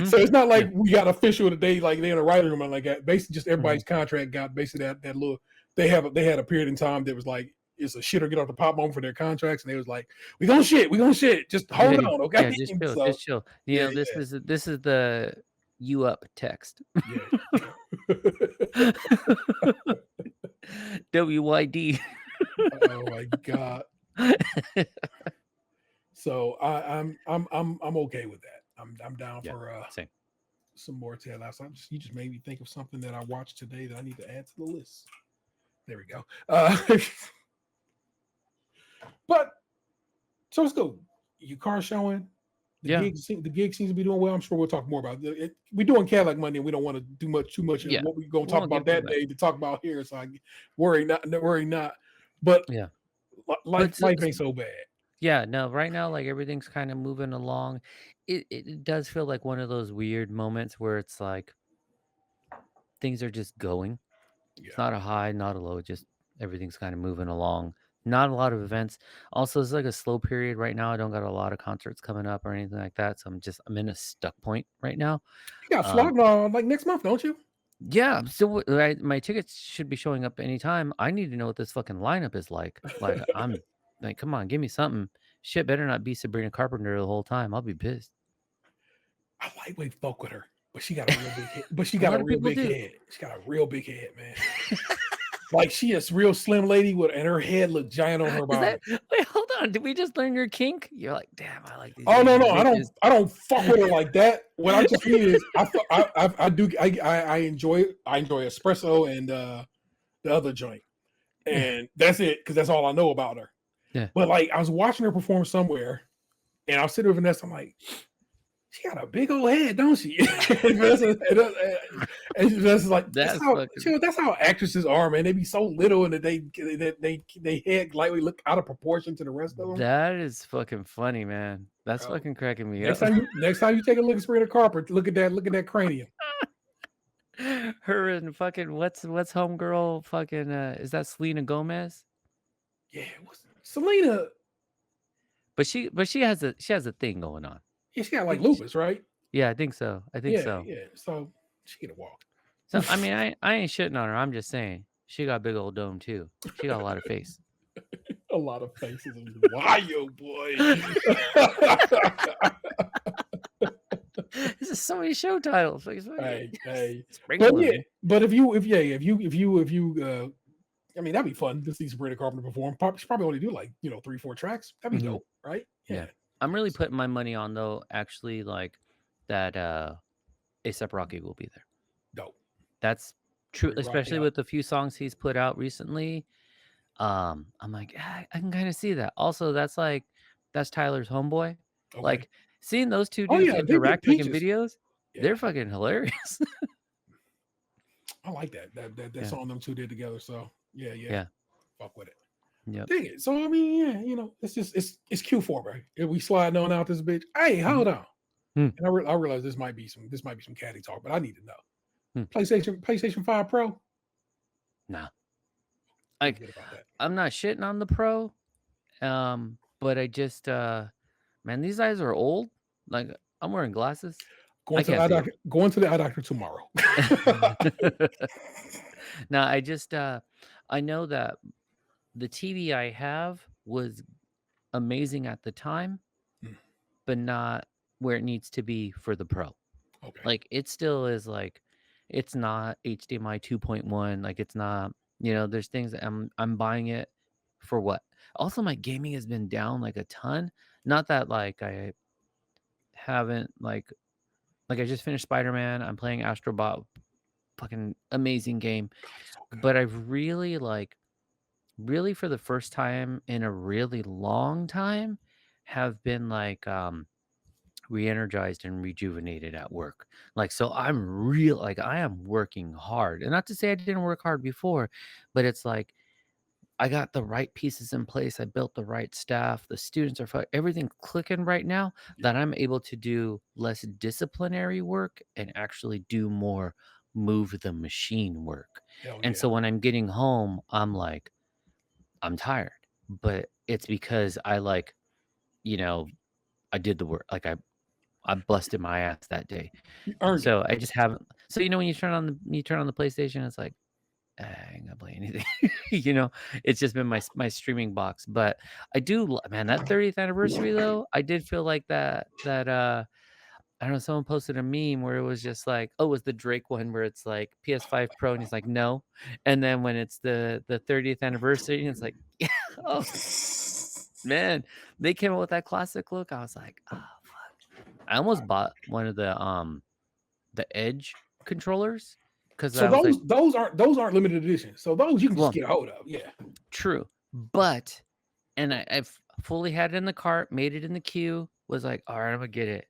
So it's not like we got official today, like they're in a writing room and like that. Basically just everybody's contract got basically that little they had a period in time that was like it's a shit or get off the pop moment for their contracts, and they was like, we gonna shit, just hold on, okay? Yeah, just chill, just chill. You know, this is the you up text. WYD. Oh my god. So I'm okay with that. I'm down for some more Ted Lasso. You just made me think of something that I watched today that I need to add to the list. There we go. But so let's go. Your car showing. The gig seems to be doing well. I'm sure we'll talk more about it. We're doing Cadillac Monday. And we don't want to do too much of what we're going to talk about that day to talk about here. So I worry not. But life ain't so bad. Yeah, no, right now, like everything's kind of moving along. It does feel like one of those weird moments where it's like things are just going. Yeah. It's not a high, not a low, just everything's kind of moving along. Not a lot of events. Also, it's like a slow period right now. I don't got a lot of concerts coming up or anything like that. So I'm in a stuck point right now. You got Flogna like next month, don't you? Yeah, I'm still my tickets should be showing up anytime. I need to know what this fucking lineup is like. Like I'm like, come on, give me something. Shit better not be Sabrina Carpenter the whole time. I'll be pissed. I lightweight fuck with her, but she got a real big head. But she got a real big head. She got a real big head, man. Like she is real slim lady and her head look giant on her body. Wait, hold on. Did we just learn your kink? You're like, damn, I like these. Oh no, I don't fuck with her like that. What I just mean is I enjoy espresso and the other joint. And that's it, because that's all I know about her. Yeah. But like I was watching her perform somewhere and I was sitting with Vanessa, I'm like, she got a big old head, don't she? And that's like that's how actresses are, man. They be so little and they head lightly look out of proportion to the rest of them. That is fucking funny, man. That's fucking cracking me up. Next time you take a look at Sabrina Carpenter, look at that cranium. Her and fucking what's homegirl fucking is that Selena Gomez? Yeah, Selena. But she has a thing going on. Yeah, she got like lupus, right? Yeah, I think so. Yeah, so she get a walk. So I mean, I ain't shitting on her. I'm just saying she got a big old dome too. She got a lot of face. A lot of faces. Wild boy. This is so many show titles. Hey. But if you I mean, that'd be fun to see Sabrina Carpenter perform. She probably only do like 3-4 tracks. That'd be dope, right? Yeah. I'm really putting my money on though. Actually, like that A$AP Rocky will be there. Dope. That's true, especially with the few songs he's put out recently. I'm like, I can kind of see that. Also, that's Tyler's homeboy. Okay. Like seeing those two dudes interact like in videos, they're fucking hilarious. I like that song them two did together. So yeah. Fuck with it. Yeah. Dang it. So I mean, it's just it's Q4, bro. If we sliding on out this bitch, hey, hold on. And I realize this might be some caddy talk, but I need to know. PlayStation 5 Pro. Nah. Feel Like good about that. I'm not shitting on the Pro, but I just man, these eyes are old. Like I'm wearing glasses. I Going to the can't eye see doctor. Going to the eye doctor tomorrow. it. No, I just I know that the TV I have was amazing at the time, Mm, but not where it needs to be for the Pro. okay. Like it still is like it's not HDMI 2.1. Like it's not, there's things that I'm buying it for what. Also, my gaming has been down like a ton. Not that like I haven't like I just finished Spider-Man. I'm playing Astrobot, fucking amazing game. God, it's so good. But I've really for the first time in a really long time have been like re-energized and rejuvenated at work. Like so I am working hard. And not to say I didn't work hard before, but it's like I got the right pieces in place. I built the right staff. The students are everything clicking right now that I'm able to do less disciplinary work and actually do more move the machine work. Hell And yeah. so when I'm getting home, I'm like, I'm tired, but it's because I I did the work. Like I busted my ass that day. You earned it. So I just haven't. So when you turn on the PlayStation, it's like I ain't gonna play anything. It's just been my streaming box. But I do, man. That 30th anniversary though, I did feel like that. I don't know. Someone posted a meme where it was just like, oh, it was the Drake one where it's like PS5 Pro, and he's like, no. And then when it's the 30th anniversary, it's like, yeah, oh man, they came out with that classic look. I was like, oh fuck. I almost bought one of the Edge controllers because So I was like, those aren't limited editions. So those you can just well, get a hold of. Yeah. true, but and I've fully had it in the cart, made it in the queue, was like, all right, I'm gonna get it,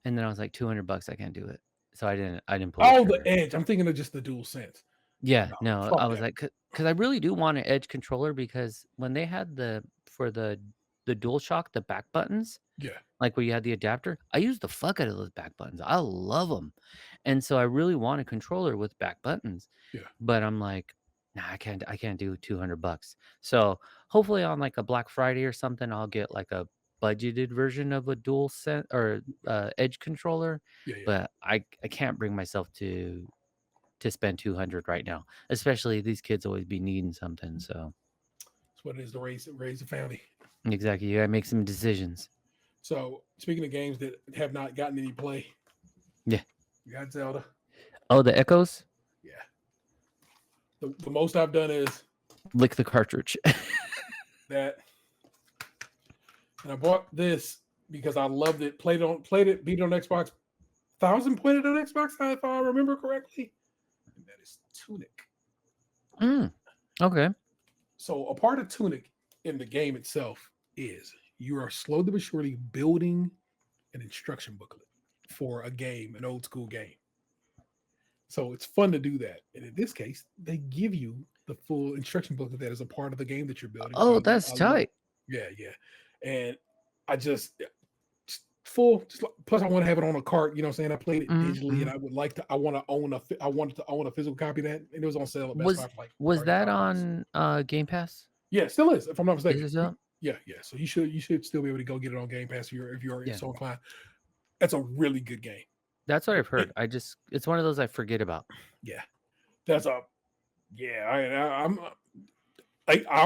and then I was like, $200, I can't do it, so I didn't pull the Oh, trigger. the Edge. I'm thinking of just the dual sense. Yeah, No, no, fuck I was that. like, because I really do want an Edge controller because when they had the DualShock, the back buttons, Yeah. like where you had the adapter, I use the fuck out of those back buttons. I love them, and so I really want a controller with back buttons. Yeah. But I'm like, nah, I can't do $200. So hopefully on like a Black Friday or something, I'll get like a budgeted version of a dual set or Edge controller. Yeah. But I can't bring myself to spend 200 right now, especially these kids always be needing something. So That's what it is to raise a family. exactly, you gotta make some decisions. So speaking of games that have not gotten any play, Yeah. you got Zelda. Oh, the Echoes? Yeah. The most I've done is Lick the cartridge. that. And I bought this because I loved it. Beat it on Xbox. 1,000 played it on Xbox, if I remember correctly. And that is Tunic. Okay. So a part of Tunic in the game itself is you are slowly but surely building an instruction booklet for a game, an old school game. So it's fun to do that. And in this case, they give you the full instruction booklet that is a part of the game that you're building. Oh, So that's tight. Yeah. And I just plus I want to have it on a cart, you know what I'm saying? I played it digitally and I wanted to own a physical copy of that, and it was on sale at Best Buy for like Was that $35. on Game Pass? Yeah, it still is, if I'm not mistaken. Is it so? Yeah. So you should still be able to go get it on Game Pass if you're Yeah. so inclined. That's a really good game. That's what I've heard. It's one of those I forget about. Yeah. That's a I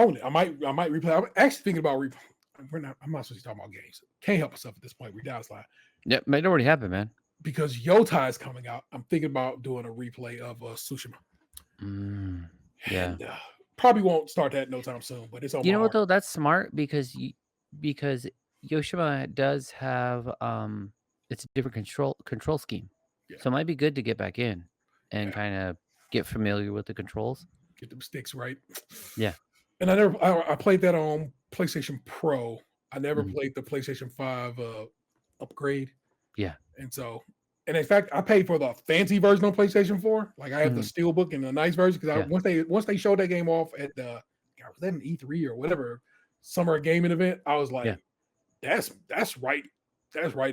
own it. I might replay. I'm actually thinking about replay. I'm not supposed to talk about games. Can't help myself at this point. We down slide. Yep, might already happen, man. Because Yotai is coming out. I'm thinking about doing a replay of Tsushima. Yeah. And, probably won't start that no time soon, but it's on. You know what though? That's smart because Yoshima does have it's a different control scheme. Yeah. So it might be good to get back in and kind of get familiar with the controls. Get them sticks right. Yeah. And I played that on PlayStation Pro. I never played the PlayStation 5 upgrade. Yeah. And in fact, I paid for the fancy version on PlayStation 4. Like I have the Steelbook and the nice version because once they showed that game off at was that an E3 or whatever summer gaming event, I was like, that's right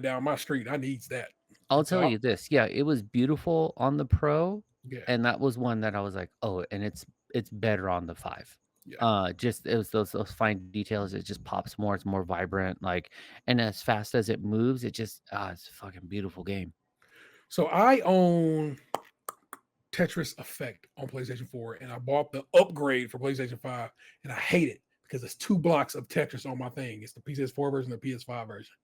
down my street. I needs that. I'll tell you this. Yeah, it was beautiful on the Pro. Yeah. And that was one that I was like, oh, and it's it's better on the 5. Yeah. Just it was those fine details. It just pops more. It's more vibrant. Like, and as fast as it moves, it just it's a fucking beautiful game. So I own Tetris Effect on PlayStation 4, and I bought the upgrade for PlayStation 5, and I hate it because it's 2 blocks of Tetris on my thing. It's the PS4 version and the PS5 version.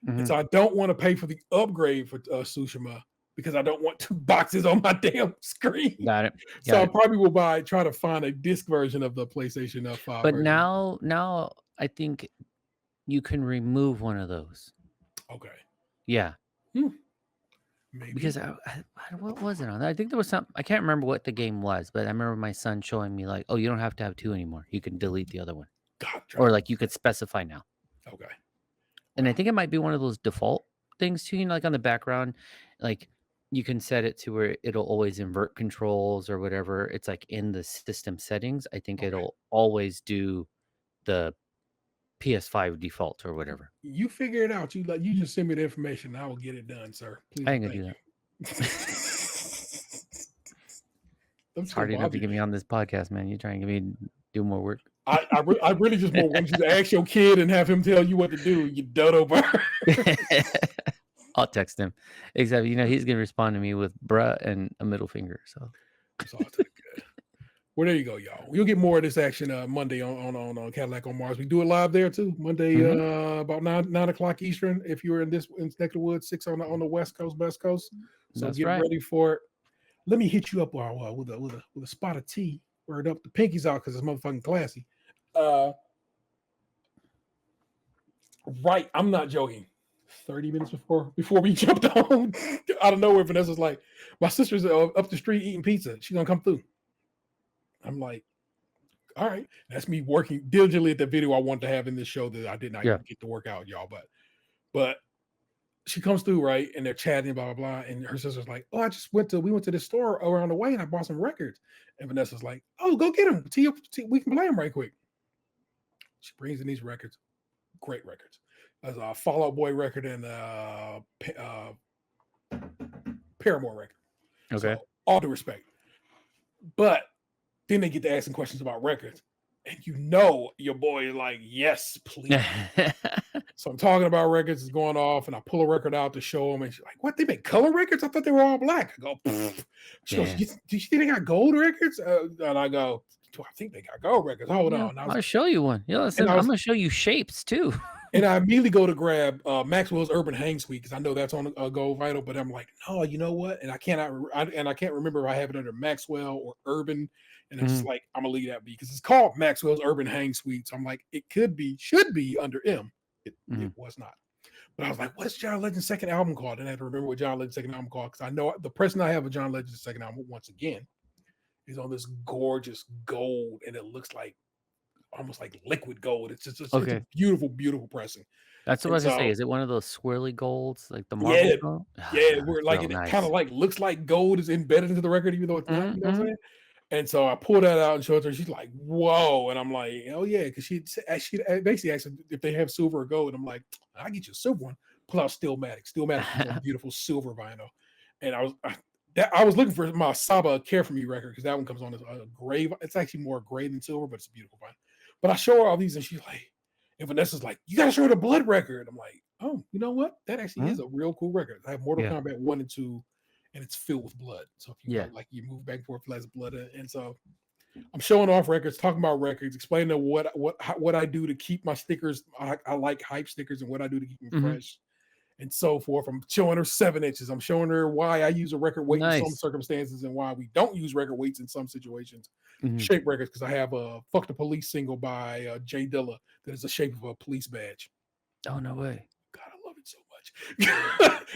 And so I don't want to pay for the upgrade for Tsushima because I don't want 2 boxes on my damn screen. Got it. So I probably will try to find a disc version of the PlayStation 5 But version. now I think you can remove one of those. Okay. Yeah. Maybe. Because what was it on? I think there was something. I can't remember what the game was, but I remember my son showing me like, oh, you don't have to have 2 anymore. You can delete the other one. Gotcha. Or like you could specify now. Okay. And I think it might be one of those default things too, like on the background, like you can set it to where it'll always invert controls or whatever. It's like in the system settings. I think it'll always do the PS5 default or whatever. You figure it out. You just send me the information. And I will get it done, sir. Please. I ain't gonna do that. It's hard enough to get me on this podcast, man. You're trying to get me to do more work. I really just want you to ask your kid and have him tell you what to do. You dodo bird. I'll text him. Except, he's gonna respond to me with bruh and a middle finger. So it's all good. Well, there you go, y'all. You'll get more of this action Monday on Cadillac on Mars. We do it live there too. Monday about 9 o'clock Eastern. If you're in neck of the woods, 6 on the West Coast. So that's get ready for it. Let me hit you up with a spot of tea. Word up, the pinky's out because it's motherfucking classy. Right, I'm not joking. 30 minutes before we jumped on, out of nowhere, Vanessa's like, my sister's up the street eating pizza. She's gonna come through. I'm like, all right. That's me working diligently at the video I wanted to have in this show that I did not get to work out, y'all. But she comes through, right? And they're chatting, blah, blah, blah. And her sister's like, oh, we went to the store around the way and I bought some records. And Vanessa's like, oh, go get them. We can play them right quick. She brings in these records. Great records. There's a Fall Out Boy record and Paramore record. Okay. So, all due respect. But then they get to asking questions about records. And your boy is like, yes, please. So I'm talking about records, it's going off, and I pull a record out to show them. And she's like, what? They make color records? I thought they were all black. I go, pfft. She goes, do you think they got gold records? And I go, I think they got gold records. Hold on. I'll show you one. Yeah, listen, I'm going to show you shapes too. And I immediately go to grab Maxwell's Urban Hang Suite because I know that's on Gold Vital. But I'm like, no, you know what? And I can't remember if I have it under Maxwell or Urban. And it's like, I'm gonna leave that be because it's called Maxwell's Urban Hang Suite. So I'm like, it should be under M. It was not. But I was like, what's John Legend's second album called? And I had to remember what John Legend's second album called because I know the person I have of John Legend's second album once again is on this gorgeous gold, and it looks like almost like liquid gold. It's just it's a beautiful, beautiful pressing. That's what I was gonna say. Is it one of those swirly golds, like the marble gold? Yeah, where like it kind of like looks like gold is embedded into the record, even though it's not. You know what I'm saying? And so I pull that out and show it to her. She's like, whoa. And I'm like, oh, yeah. Because she basically asked if they have silver or gold. I'm like, I'll get you a silver one. Pull out Stillmatic. Stillmatic is a beautiful silver vinyl. And I was looking for my Saba Care For Me record because that one comes on as a gray. It's actually more gray than silver, but it's a beautiful vinyl. But I show her all these and she's like, and Vanessa's like, you got to show her the Blood record. I'm like, oh, you know what? That actually is a real cool record. I have Mortal Kombat 1 and 2. And it's filled with blood. So if you you move back and forth, it has blood. And so I'm showing off records, talking about records, explaining what I do to keep my stickers. I like hype stickers and what I do to keep them fresh and so forth. I'm showing her 7 inches. I'm showing her why I use a record weight in some circumstances and why we don't use record weights in some situations. Shape records, because I have a Fuck the Police single by Jay Dilla that is the shape of a police badge. Oh, no way. God, I love it so much.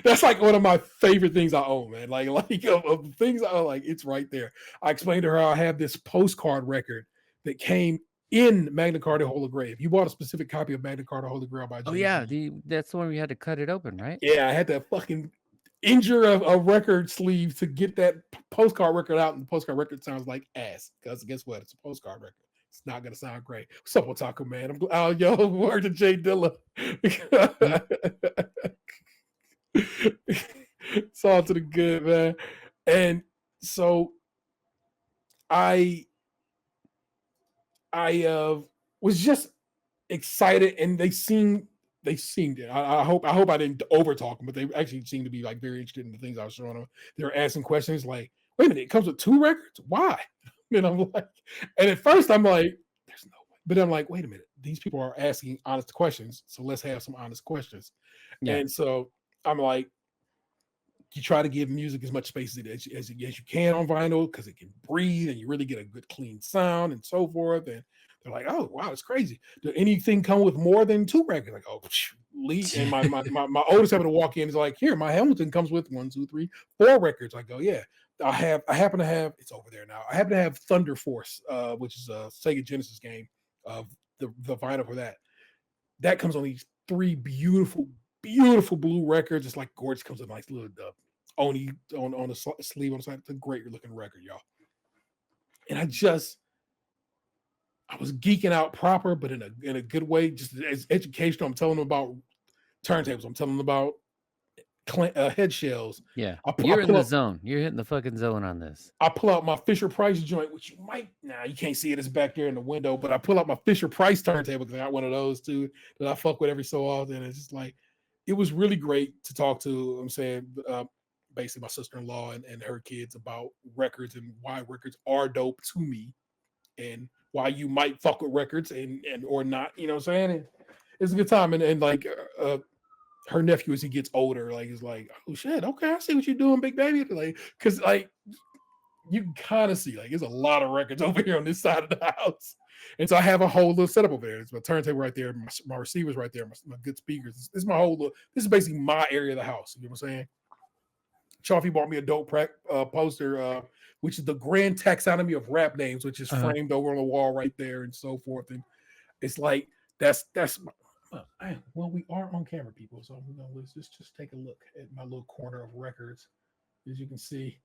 That's like one of my favorite things I own, man. Like of things I like, it's right there. I explained to her how I have this postcard record that came in Magna Carta Holy Grail. You bought a specific copy of Magna Carta Holy Grail by Jay-Z. Oh yeah, that's the one where you had to cut it open, right? Yeah, I had to fucking injure a record sleeve to get that postcard record out, and the postcard record sounds like ass. Because guess what? It's a postcard record. It's not gonna sound great. What's up with Taco Man? Word to Jay Dilla. It's all to the good, man. And so I I was just excited, and they seemed it. I hope I didn't over talk them, but they actually seemed to be like very interested in the things I was showing them. They were asking questions like, "Wait a minute, it comes with 2 records? Why?" And I'm like, and at first I'm like, "There's no way," but I'm like, "Wait a minute, these people are asking honest questions, so let's have some honest questions." Yeah. And so I'm like, you try to give music as much space as you can on vinyl because it can breathe and you really get a good clean sound and so forth. And they're like, "Oh wow, it's crazy. Does anything come with more than 2 records?" Like, "Oh, Lee." And my oldest happened to walk in. Is like, "Here, my Hamilton comes with 1, 2, 3, 4 records." I go, "Yeah." I happen to have, it's over there now. I happen to have Thunder Force, which is a Sega Genesis game of the vinyl for that. That comes on these 3 beautiful blue records. It's like gorgeous. Comes with a nice little Oni on the sleeve on the side. It's a great looking record, y'all. And I was geeking out proper, but in a good way, just as educational. I'm telling them about turntables. I'm telling them about head shells. Yeah. You're in the zone. You're hitting the fucking zone on this. I pull out my Fisher Price joint, which you can't see it. It's back there in the window, but I pull out my Fisher Price turntable because I got one of those too that I fuck with every so often. It's just like, it was really great to talk to, I'm saying, basically my sister-in-law and her kids about records and why records are dope to me and why you might fuck with records and or not, you know what I'm saying? And it's a good time. And like, her nephew, as he gets older, like, is like, "Oh shit, okay, I see what you're doing, big baby." Like, because like you can kind of see like there's a lot of records over here on this side of the house, and so I have a whole little setup over there. It's my turntable right there, my receivers right there, my good speakers. This is my whole. This is basically my area of the house. You know what I'm saying? Chaufie bought me a dope poster, which is the grand taxonomy of rap names, which is framed over on the wall right there, and so forth. And it's like that's. Well, we are on camera, people, so let's just take a look at my little corner of records. As you can see,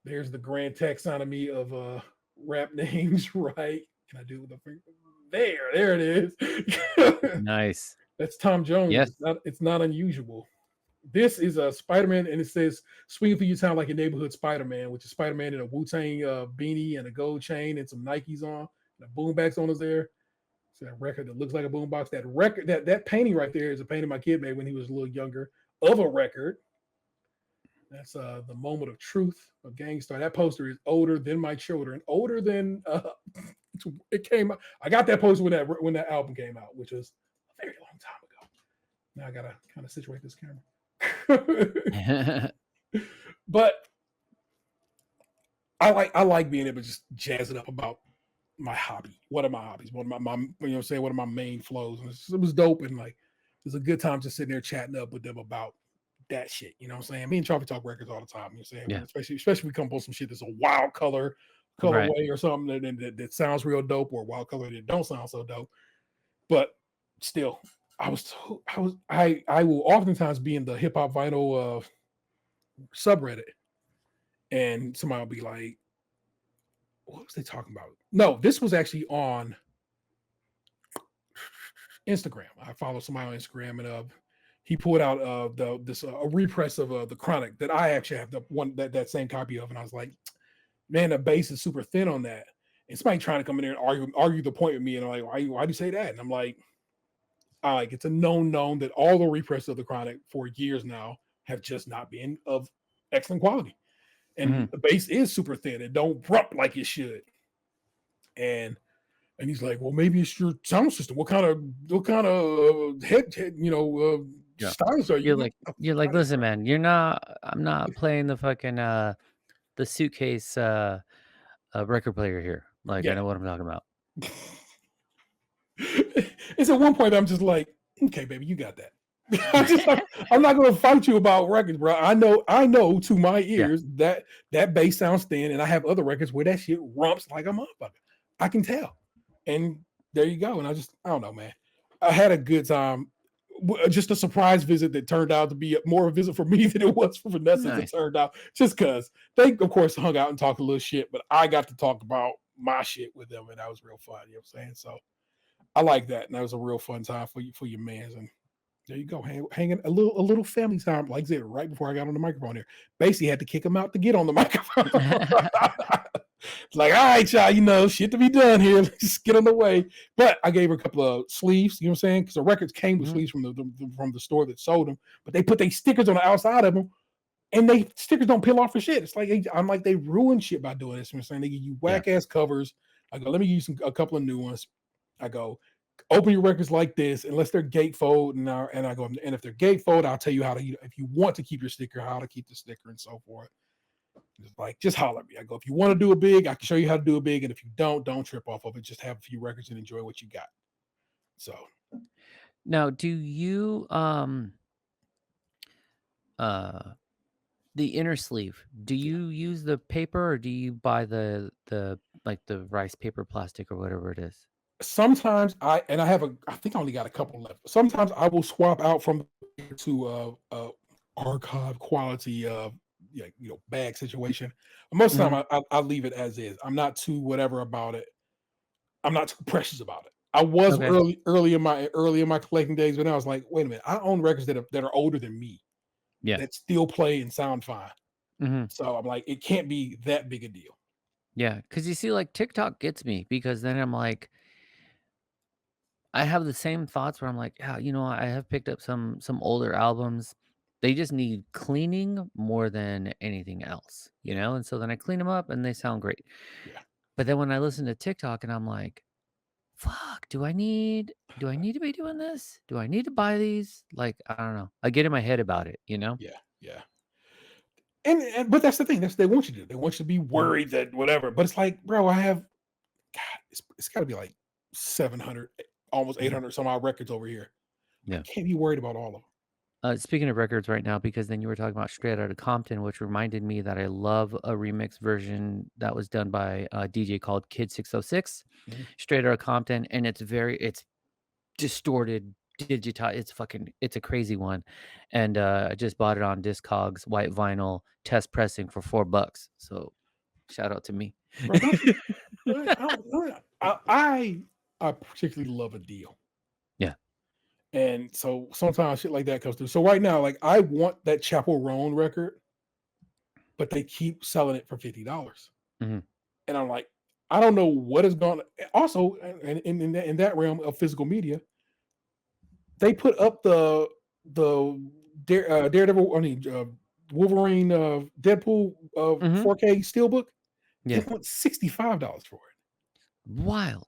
there's the grand taxonomy of rap names, right? Can I do it with the finger? There it is. Nice. That's Tom Jones. Yes. It's not unusual. This is a Spider-Man, and it says "Swing through your town like a neighborhood Spider-Man," which is Spider-Man in a Wu-Tang beanie and a gold chain and some Nikes on, and a boombox on is there. So that record that looks like a boombox. That record, that painting right there is a painting my kid made when he was a little younger of a record. That's the moment of truth of Gangstar. That poster is older than my children, older than it came out. I got that poster when that album came out, which was a very long time ago. Now I gotta kind of situate this camera. But I like being able to just jazz it up about my hobby. What are my hobbies? What are my you know what I'm saying? What are my main flows? And it was dope, and like it was a good time just sitting there chatting up with them about that shit. You know what I'm saying? Me and Chaufie talk records all the time. You know what I'm saying? Yeah. Especially if we come up with some shit that's a wild colorway or something that sounds real dope, or a wild color that don't sound so dope. But still, I will oftentimes be in the hip hop vinyl subreddit, and somebody will be like, "What was they talking about?" No, this was actually on Instagram. I follow somebody on Instagram, and he pulled out a repress of the Chronic that I actually have the one that same copy of, and I was like, "Man, the bass is super thin on that." And somebody trying to come in there and argue the point with me, and I'm like, "Why do you say that?" And I'm like, it's a known that all the represses of the Chronic for years now have just not been of excellent quality. And the bass is super thin. It don't rump like it should. And he's like, "Well, maybe it's your sound system. What kind of head styles are you?" You're like, "Listen, man, I'm not playing the fucking the suitcase record player here. Like, I know what I'm talking about." It's at one point I'm just like, "Okay, baby, you got that." I'm not going to fight you about records, bro. I know to my ears that bass sounds thin, and I have other records where that shit rumps like a motherfucker. I can tell, and there you go. And I don't know, man. I had a good time. Just a surprise visit that turned out to be more a visit for me than it was for Vanessa. Nice. It turned out just because they, of course, hung out and talked a little shit, but I got to talk about my shit with them, and that was real fun. You know what I'm saying? So I like that, and that was a real fun time for your mans. And there you go, hanging a little family time, like I said, right before I got on the microphone here. Basically had to kick him out to get on the microphone. Like, all right, y'all, shit to be done here. Let's just get on the way. But I gave her a couple of sleeves, you know what I'm saying? Because the records came with sleeves from the store that sold them, but they put their stickers on the outside of them, and they stickers don't peel off for shit. It's like I'm like they ruin shit by doing this. You know what I'm saying? They give you whack ass covers. I go, let me use a couple of new ones. I go, open your records like this, unless they're gatefold, and I go, and if they're gatefold, I'll tell you how to, if you want to keep your sticker, how to keep the sticker, and so forth. It's like, just holler at me. I go, if you want to do it big, I can show you how to do it big, and if you don't trip off of it. Just have a few records and enjoy what you got. So Now, do you the inner sleeve, do you use the paper or do you buy the like the rice paper plastic or whatever it is? sometimes I think I only got a couple left. Sometimes I will swap out from to archive quality bag situation. Most of the Mhm. time I leave it as is. I'm not too whatever about it. I'm not too precious about it. I was Okay. early in my collecting days, but now I was like, wait a minute, I own records that are older than me Yeah. that still play and sound fine. Mhm. So I'm like, it can't be that big a deal. Yeah, cuz you see like TikTok gets me because then I'm like I have the same thoughts where I'm like, yeah, I have picked up some older albums. They just need cleaning more than anything else, And so then I clean them up and they sound great. Yeah. But then when I listen to TikTok and I'm like, fuck, do I need to be doing this? Do I need to buy these? Like, I don't know. I get in my head about it. Yeah. Yeah. And but that's the thing. That's what they want you to do. They want you to be Mhm. worried that whatever. But it's like, bro, I have it's got to be like 700, almost Mhm. 800 some odd records over here. I Yeah. can't be worried about all of them. Speaking of records right now, because then you were talking about Straight Outta Compton, which reminded me that I love a remix version that was done by a DJ called Kid 606, Mhm. Straight Outta Compton, and it's distorted, digitized. It's a crazy one, and I just bought it on Discogs, white vinyl, test pressing for $4. So shout out to me. Bro, don't you? I particularly love a deal, Yeah. and so sometimes shit like that comes through. So right now, like I want that Chapel Roan record, but they keep selling it for $50. Hmm. And I'm like, I don't know what is going. Also, and in that realm of physical media, they put up the Daredevil, Wolverine, Deadpool, Hmm. 4K steelbook. They Yeah. want $65 for it. Wild.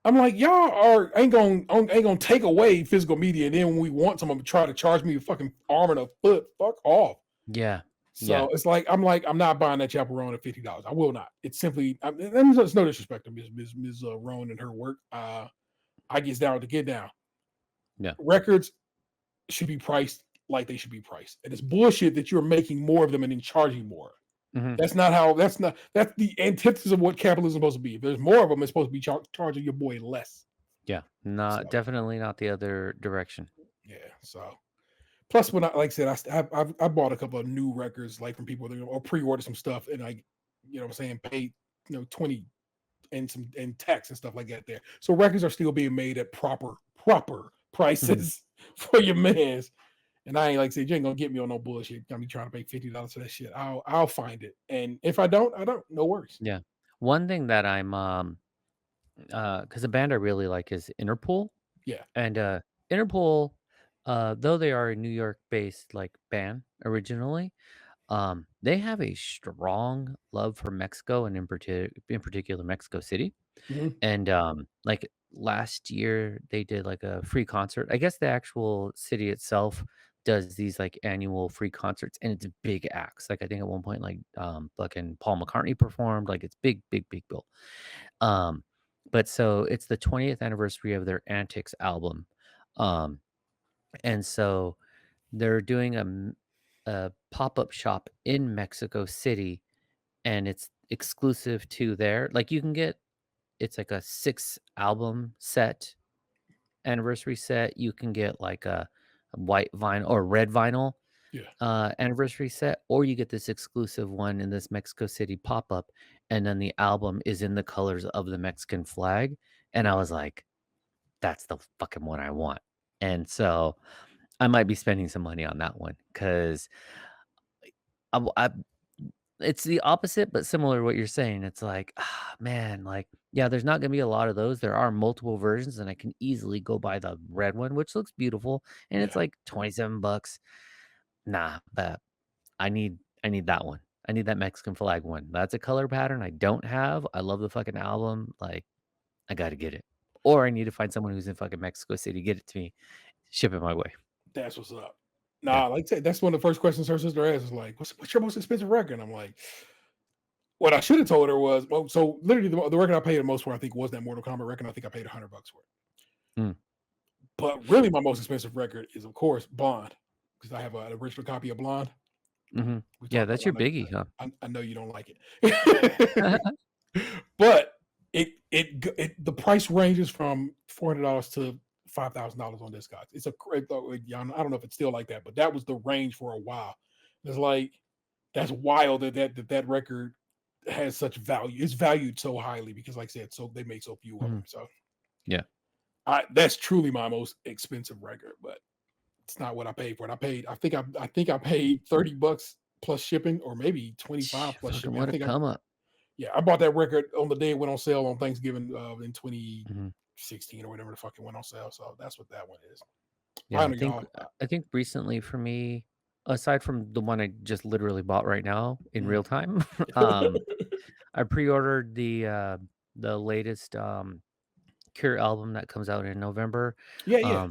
I'm like, y'all ain't gonna take away physical media, and then when we want someone to try to charge me a fucking arm and a foot, fuck off. Yeah. Yeah. So it's like I'm not buying that chaperone at $50. I will not. It's simply there's no disrespect to Ms. Roan and her work. I gets down to get down. Yeah. Records should be priced like they should be priced, and it's bullshit that you're making more of them and then charging more. Hmm. That's the antithesis of what capitalism is supposed to be. If there's more of them, it's supposed to be charging your boy less. Yeah. So Definitely not the other direction. yeah, so plus, when I like I said, I bought a couple of new records like from people that or pre-ordered some stuff, and I, what I'm saying, paid 20 and some and tax and stuff like that there. So records are still being made at proper Mhm. prices for your mans. And I ain't like I said, you ain't gonna get me on no bullshit. Got me trying to pay $50 for that shit. I'll find it, and if I don't, I don't. No worries. Yeah. One thing that I'm because a band I really like is Interpol, Yeah. and Interpol, though they are a New York-based like band originally, they have a strong love for Mexico and in particular Mexico City. Mhm. And like last year, they did like a free concert. I guess the actual city itself does these like annual free concerts, and it's big acts. Like I think at one point, like fucking Paul McCartney performed. Like it's big, big, big bill. Um, but so it's the 20th anniversary of their Antics album. Um, and so they're doing a pop-up shop in Mexico City, and it's exclusive to there. Like you can get it's like a 6 album set, anniversary set. You can get like a white vinyl or red vinyl Yeah. anniversary set, or you get this exclusive one in this Mexico City pop-up, and then the album is in the colors of the Mexican flag. And I Yeah. was like, that's the fucking one I want. And so I might be spending some money on that one because it's the opposite, but similar to what you're saying. It's like, man, like, yeah, there's not gonna be a lot of those. There are multiple versions, and I can easily go buy the red one, which looks beautiful, and it's Yeah, like $27. Nah, but I need that one. I need that Mexican flag one. That's a color pattern I don't have. I love the fucking album. Like, I gotta get it. Or I need to find someone who's in fucking Mexico City, get it to me, ship it my way. that's what's up. Yeah. Nah, like I said, that's one of the first questions her sister asked is like, what's your most expensive record? And I'm like, what I should have told her was, well, so literally the record I paid the most for, I think, was that Mortal Kombat record. I think I paid $100 for it. Mm. But really, my most expensive record is, of course, Blonde, because I have an original copy of Blonde. Mm-hmm. We Yeah, talked that's about your it. biggie, huh? I know you don't like it, but the price ranges from $400 to $5,000 on Discogs. It's a I don't know if it's still like that, but that was the range for a while. It's like that's wild that record has such value. It's valued so highly because, like I said, so they make so few of them. So Yeah. that's truly my most expensive record, but it's not what I paid for it. I think I paid $30 plus shipping, or maybe 25 plus Fucking shipping. what a come up. I bought that record on the day it went on sale on Thanksgiving in Mhm. 2016 or whatever the fuck it went on sale. So that's what that one is. Yeah, $500. I think recently for me, aside from the one I just literally bought right now in real time, I pre-ordered the latest Cure album that comes out in November. Yeah.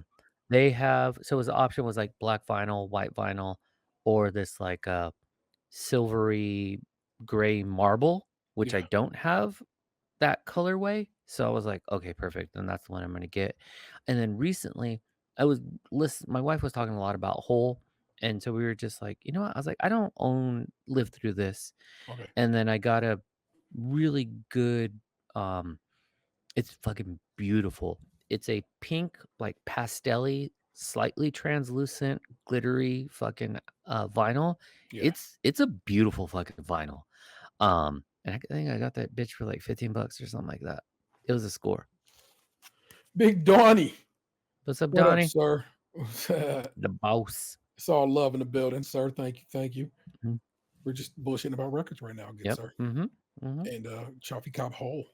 They have so his option was like black vinyl, white vinyl, or this like silvery gray marble, which I Yeah. don't have that colorway. So I was like, okay, perfect. Then that's the one I'm gonna get. And then recently I was my wife was talking a lot about Hole. And so we were just like, you know what? I was like, I don't live through this. Okay. And then I got a really good it's fucking beautiful. It's a pink, like pastel-y, slightly translucent, glittery fucking vinyl. Yeah. It's a beautiful fucking vinyl. And I think I got that bitch for like $15 or something like that. It was a score. Big Donnie. What's up, What up, Donnie? sir? The boss. It's all love in the building, sir. Thank you. Thank you. Mhm. We're just bullshitting about records right now, good Yep. sir. Mm-hmm. And Chaufie Cop Hole.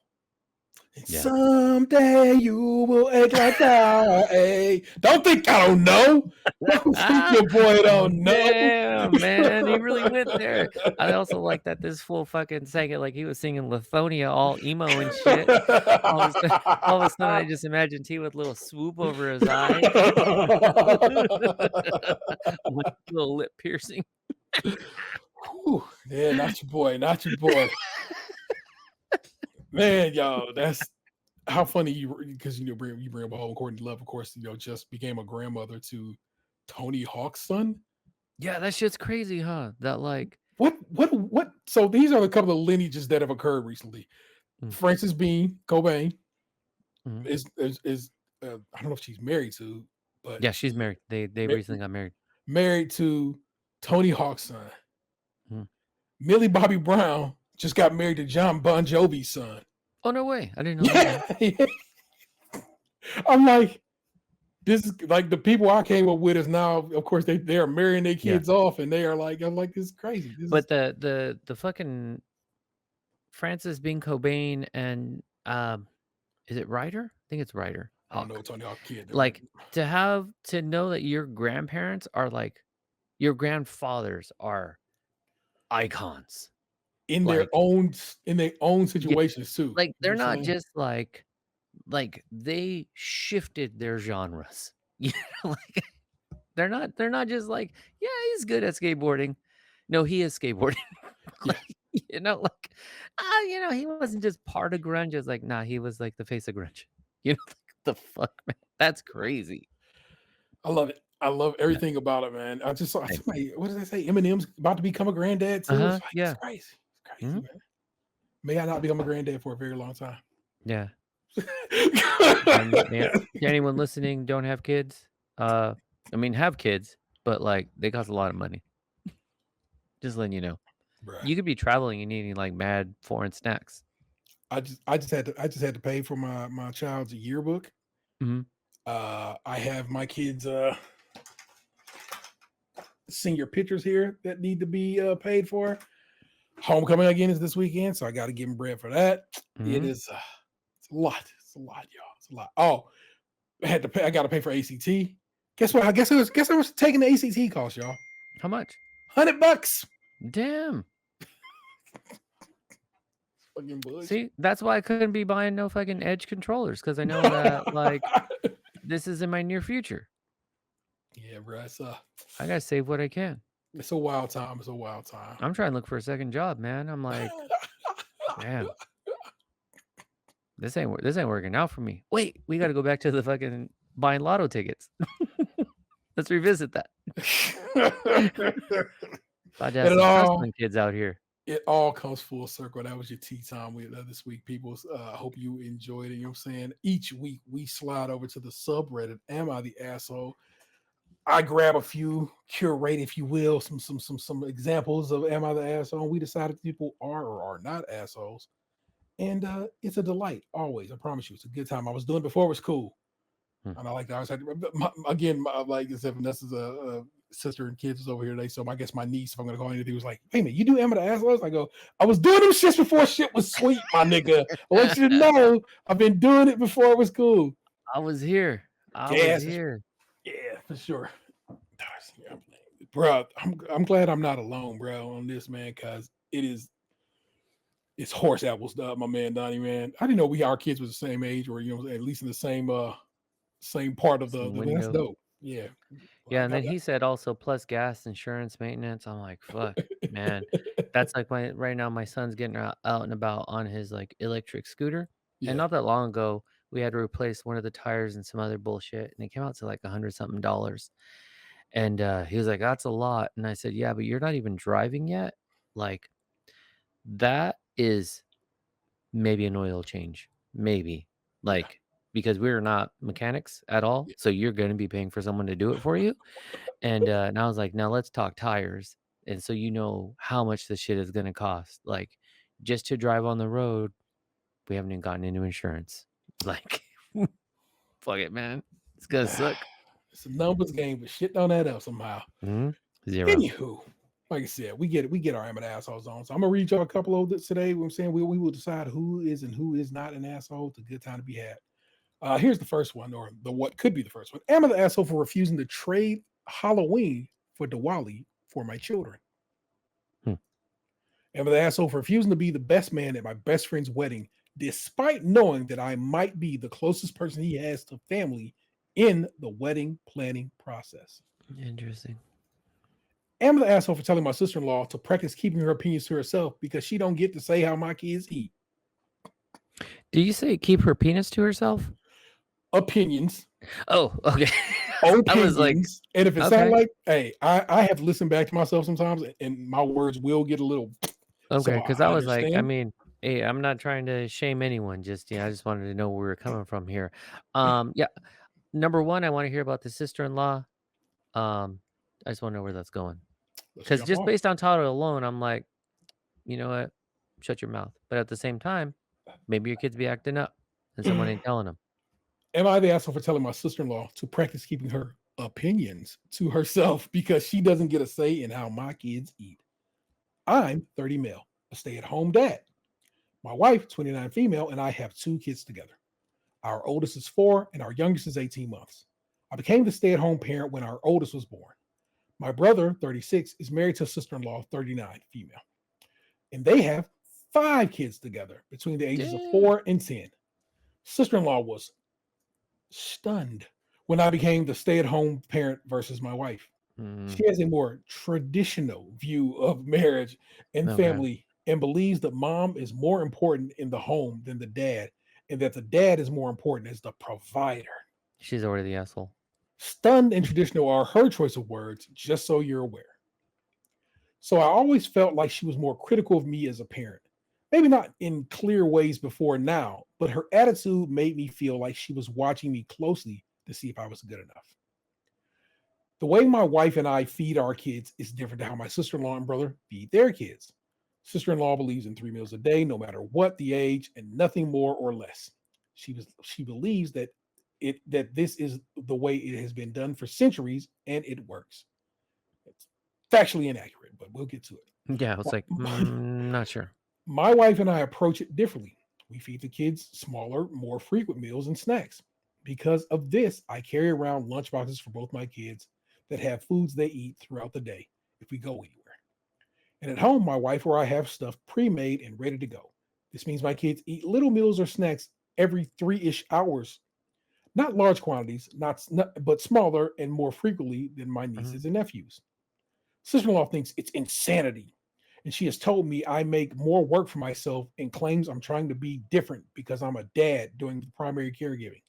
And Yeah. someday you will act like I. Don't think I don't know. Don't think your boy don't know. Damn, man, he really went there. I also like that this fool fucking sang it like he was singing Lithonia, all emo and shit. All of a sudden, I just imagined T with a little swoop over his eye, with a little lip piercing. Whew. Yeah, not your boy. Not your boy. Man, y'all, that's how funny because you bring up a whole Courtney Love, of course, just became a grandmother to Tony Hawk's son. Yeah, that shit's crazy, huh? That like What? So these are a couple of lineages that have occurred recently. Frances Bean Cobain is I don't know if she's married to, but yeah, she's married. They recently got married. Married to Tony Hawk's son. Mhm. Millie Bobby Brown just got married to John Bon Jovi's son. Oh no way! I didn't know that. Yeah. I'm like, this is like the people I came up with is now, of course, they are marrying their kids off, and they are like, I'm like, this is crazy. But the fucking Francis Bean Cobain and is it Ryder? I think it's Ryder. I don't know Tony Hawk kid. Like to know that your grandparents are like your grandfathers are icons in like, their own situations too. like they're You know what I'm not saying? just like they shifted their genres. You know, like they're not just like, yeah, he's good at skateboarding. No, he is skateboarding. Yeah. You know, like he wasn't just part of grunge. It's like, nah, he was like the face of grunge. You know, like, the fuck, man. That's crazy. I love it. I love everything about it, man. I saw somebody, what did I say? Eminem's about to become a granddad too. It's like, Yeah. it's crazy. It's crazy, man. May I not become a granddad for a very long time. Yeah. Yeah. Anyone listening don't have kids? I mean, have kids, but like they cost a lot of money. Just letting you know. Bruh. You could be traveling and eating like mad foreign snacks. I just had to pay for my child's yearbook. I have my kids' senior pictures here that need to be paid for. Homecoming again is this weekend, so I got to give him bread for that. It Mhm. is it's a lot. It's a lot, y'all. It's a lot. Oh, I had to pay. I got to pay for ACT. Guess what? Guess I was taking the ACT cost, y'all. How much? $100. Damn. Fucking bullshit. See, that's why I couldn't be buying no fucking Edge controllers, because I know that like this is in my near future. Yeah, bro. I gotta save what I can. It's a wild time. It's a wild time. I'm trying to look for a second job, man. I'm like, damn, this ain't working out for me. Wait, we got to go back to the fucking buying lotto tickets. Let's revisit that. About to have some hustling kids out here. It all comes full circle. That was your tea time with this week, people. Hope you enjoyed it. You know what I'm saying? Each week we slide over to the subreddit. Am I the asshole? I grab a few, curate, if you will, some examples of am I the asshole? We decided people are or are not assholes. And it's a delight, always. I promise you, it's a good time. I was doing it before it was cool. And I like that. I was again, like I said, Vanessa's a sister and kids is over here today. So I guess my niece, if I'm gonna call anything, was like, "Hey man, you do Am I the assholes?" I go, "I was doing them shits before shit was sweet, my nigga. I want you to know I've been doing it before it was cool." I was here. I was here. Yeah, for sure. Bro, I'm glad I'm not alone, bro, on this, man, because it's horse apples, my man Donnie, man. I didn't know our kids were the same age, or at least in the same part of the that's dope. Yeah. Yeah, and then he said also plus gas, insurance, maintenance. I'm like, fuck, man. That's like right now my son's getting out and about on his like electric scooter. Yeah. And not that long ago, we had to replace one of the tires and some other bullshit. And it came out to like $100-something. And he was like, that's a lot. And I said, yeah, but you're not even driving yet. Like, that is maybe an oil change. Maybe. Like, because we're not mechanics at all. Yeah. So you're going to be paying for someone to do it for you. And I was like, now let's talk tires. And so you know how much this shit is going to cost. Like, just to drive on the road, we haven't even gotten into insurance. Like, fuck it, man. It's going to suck. It's a numbers game, but shit don't add up somehow. Zero. Anywho, like I said, we get our amateur assholes on. So I'm gonna read y'all a couple of this today. What I'm saying, we will decide who is and who is not an asshole. It's a good time to be had. Here's the first one, or the what could be the first one. Am I the asshole for refusing to trade Halloween for Diwali for my children? Am I the asshole for refusing to be the best man at my best friend's wedding, despite knowing that I might be the closest person he has to family in the wedding planning process? Interesting. Am I the asshole for telling my sister-in-law to practice keeping her opinions to herself because she don't get to say how my kids eat? Do you say keep her penis to herself? Opinions. Oh, okay. Opinions. I was like, and if it sounds like, hey, I have to listen back to myself sometimes, and my words will get a little. Okay, because I was like, I understand. mean, hey, I'm not trying to shame anyone. Just I just wanted to know where we're coming from here. Yeah. Number one, I want to hear about the sister-in-law. I just want to know where that's going. Because just based on title alone, I'm like, you know what? Shut your mouth. But at the same time, maybe your kids be acting up and someone ain't telling them. Am I the asshole for telling my sister-in-law to practice keeping her opinions to herself because she doesn't get a say in how my kids eat? I'm 30 male, a stay-at-home dad. My wife, 29 female, and I have 2 kids together. Our oldest is 4 and our youngest is 18 months. I became the stay-at-home parent when our oldest was born. My brother, 36, is married to a sister-in-law, 39 female. And they have 5 kids together between the ages of 4 and 10. Sister-in-law was stunned when I became the stay-at-home parent versus my wife. She has a more traditional view of marriage and family and believes that mom is more important in the home than the dad, and that the dad is more important as the provider. She's already the asshole. Stunned and traditional are her choice of words, just so you're aware. So I always felt like she was more critical of me as a parent. Maybe not in clear ways before now, but her attitude made me feel like she was watching me closely to see if I was good enough. The way my wife and I feed our kids is different to how my sister-in-law and brother feed their kids. Sister-in-law believes in 3 meals a day, no matter what the age, and nothing more or less. She believes that this is the way it has been done for centuries, and it works. It's factually inaccurate, but we'll get to it. Yeah, I was like, not sure. My wife and I approach it differently. We feed the kids smaller, more frequent meals and snacks. Because of this, I carry around lunchboxes for both my kids that have foods they eat throughout the day if we go anywhere. And at home, my wife or I have stuff pre made and ready to go. This means my kids eat little meals or snacks every 3 ish hours, not large quantities, but smaller and more frequently than my Mhm. nieces and nephews. Sister in law thinks it's insanity, and she has told me I make more work for myself and claims I'm trying to be different because I'm a dad doing the primary caregiving.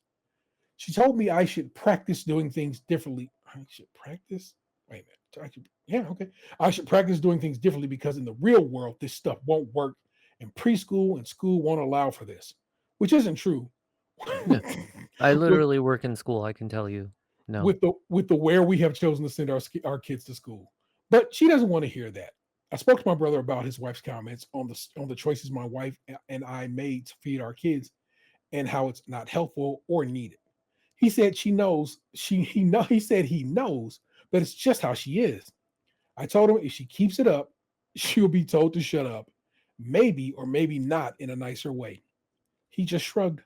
She told me I should practice doing things differently. I should practice? Wait a minute. Yeah, okay. I should practice doing things differently because in the real world, this stuff won't work, and preschool and school won't allow for this, which isn't true. Yeah, I with literally work in school. I can tell you, no. with the where we have chosen to send our kids to school. But she doesn't want to hear that. I spoke to my brother about his wife's comments on the choices my wife and I made to feed our kids and how it's not helpful or needed. He said she knows he said he knows, but it's just how she is. I told him if she keeps it up, she'll be told to shut up, maybe or maybe not in a nicer way. He just shrugged.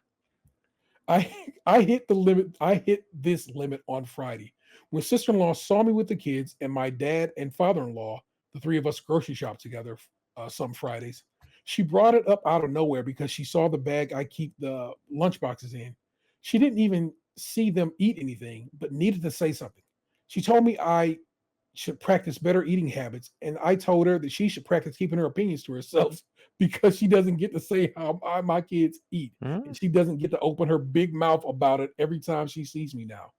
I I hit the limit. I hit this limit on Friday when sister-in-law saw me with the kids and my dad and father-in-law, the three of us grocery shop together some Fridays. She brought it up out of nowhere because she saw the bag I keep the lunch boxes in. She didn't even see them eat anything, but needed to say something. She told me I should practice better eating habits, and I told her that she should practice keeping her opinions to herself because she doesn't get to say how my kids eat Mhm. and she doesn't get to open her big mouth about it every time she sees me now.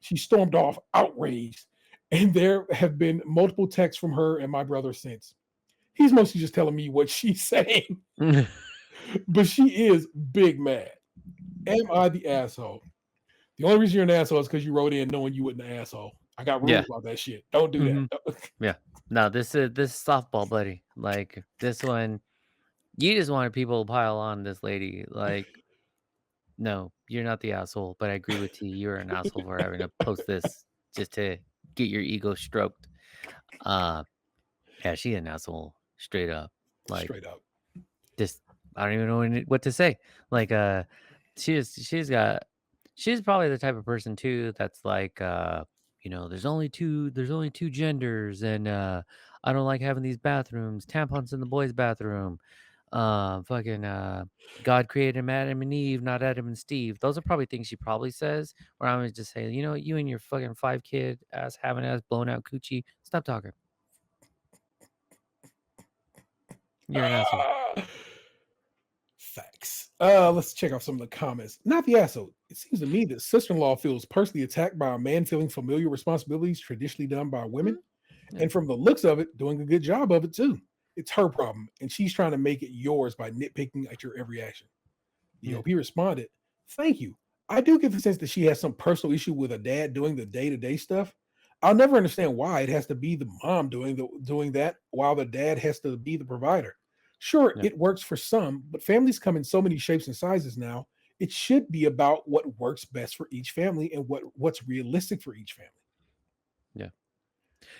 She stormed off, outraged, and there have been multiple texts from her and my brother since. He's mostly just telling me what she's saying, but she is big mad. Am I the asshole? The only reason you're an asshole is because you wrote in knowing you wasn't an asshole. I got rules Yeah. about that shit. Don't do Hmm. that. Yeah. No, this is softball, buddy. Like this one, you just wanted people to pile on this lady. Like, no, you're not the asshole. But I agree with you. You're an asshole for having to post this just to get your ego stroked. Uh, yeah, she an asshole, straight up. Like, Straight up. just I don't even know what to say. Like, she's probably the type of person too that's like, there's only two genders, and I don't like having these bathrooms, tampons in the boys' bathroom. Fucking God created Adam and Eve, not Adam and Steve. Those are probably things she probably says. Where I'm gonna just say, you and your fucking 5 kid ass having ass blown out coochie. Stop talking. You're an asshole. Ah, facts. Let's check out some of the comments. Not the asshole. It seems to me that sister-in-law feels personally attacked by a man feeling familiar responsibilities traditionally done by women, Mhm. Yeah. and from the looks of it, doing a good job of it too. It's her problem, and she's trying to make it yours by nitpicking at your every action. The Yeah. OP responded, "Thank you. I do get the sense that she has some personal issue with a dad doing the day-to-day stuff. I'll never understand why it has to be the mom doing that while the dad has to be the provider. Sure, Yeah. it works for some, but families come in so many shapes and sizes now. It should be about what works best for each family and what's realistic for each family." Yeah.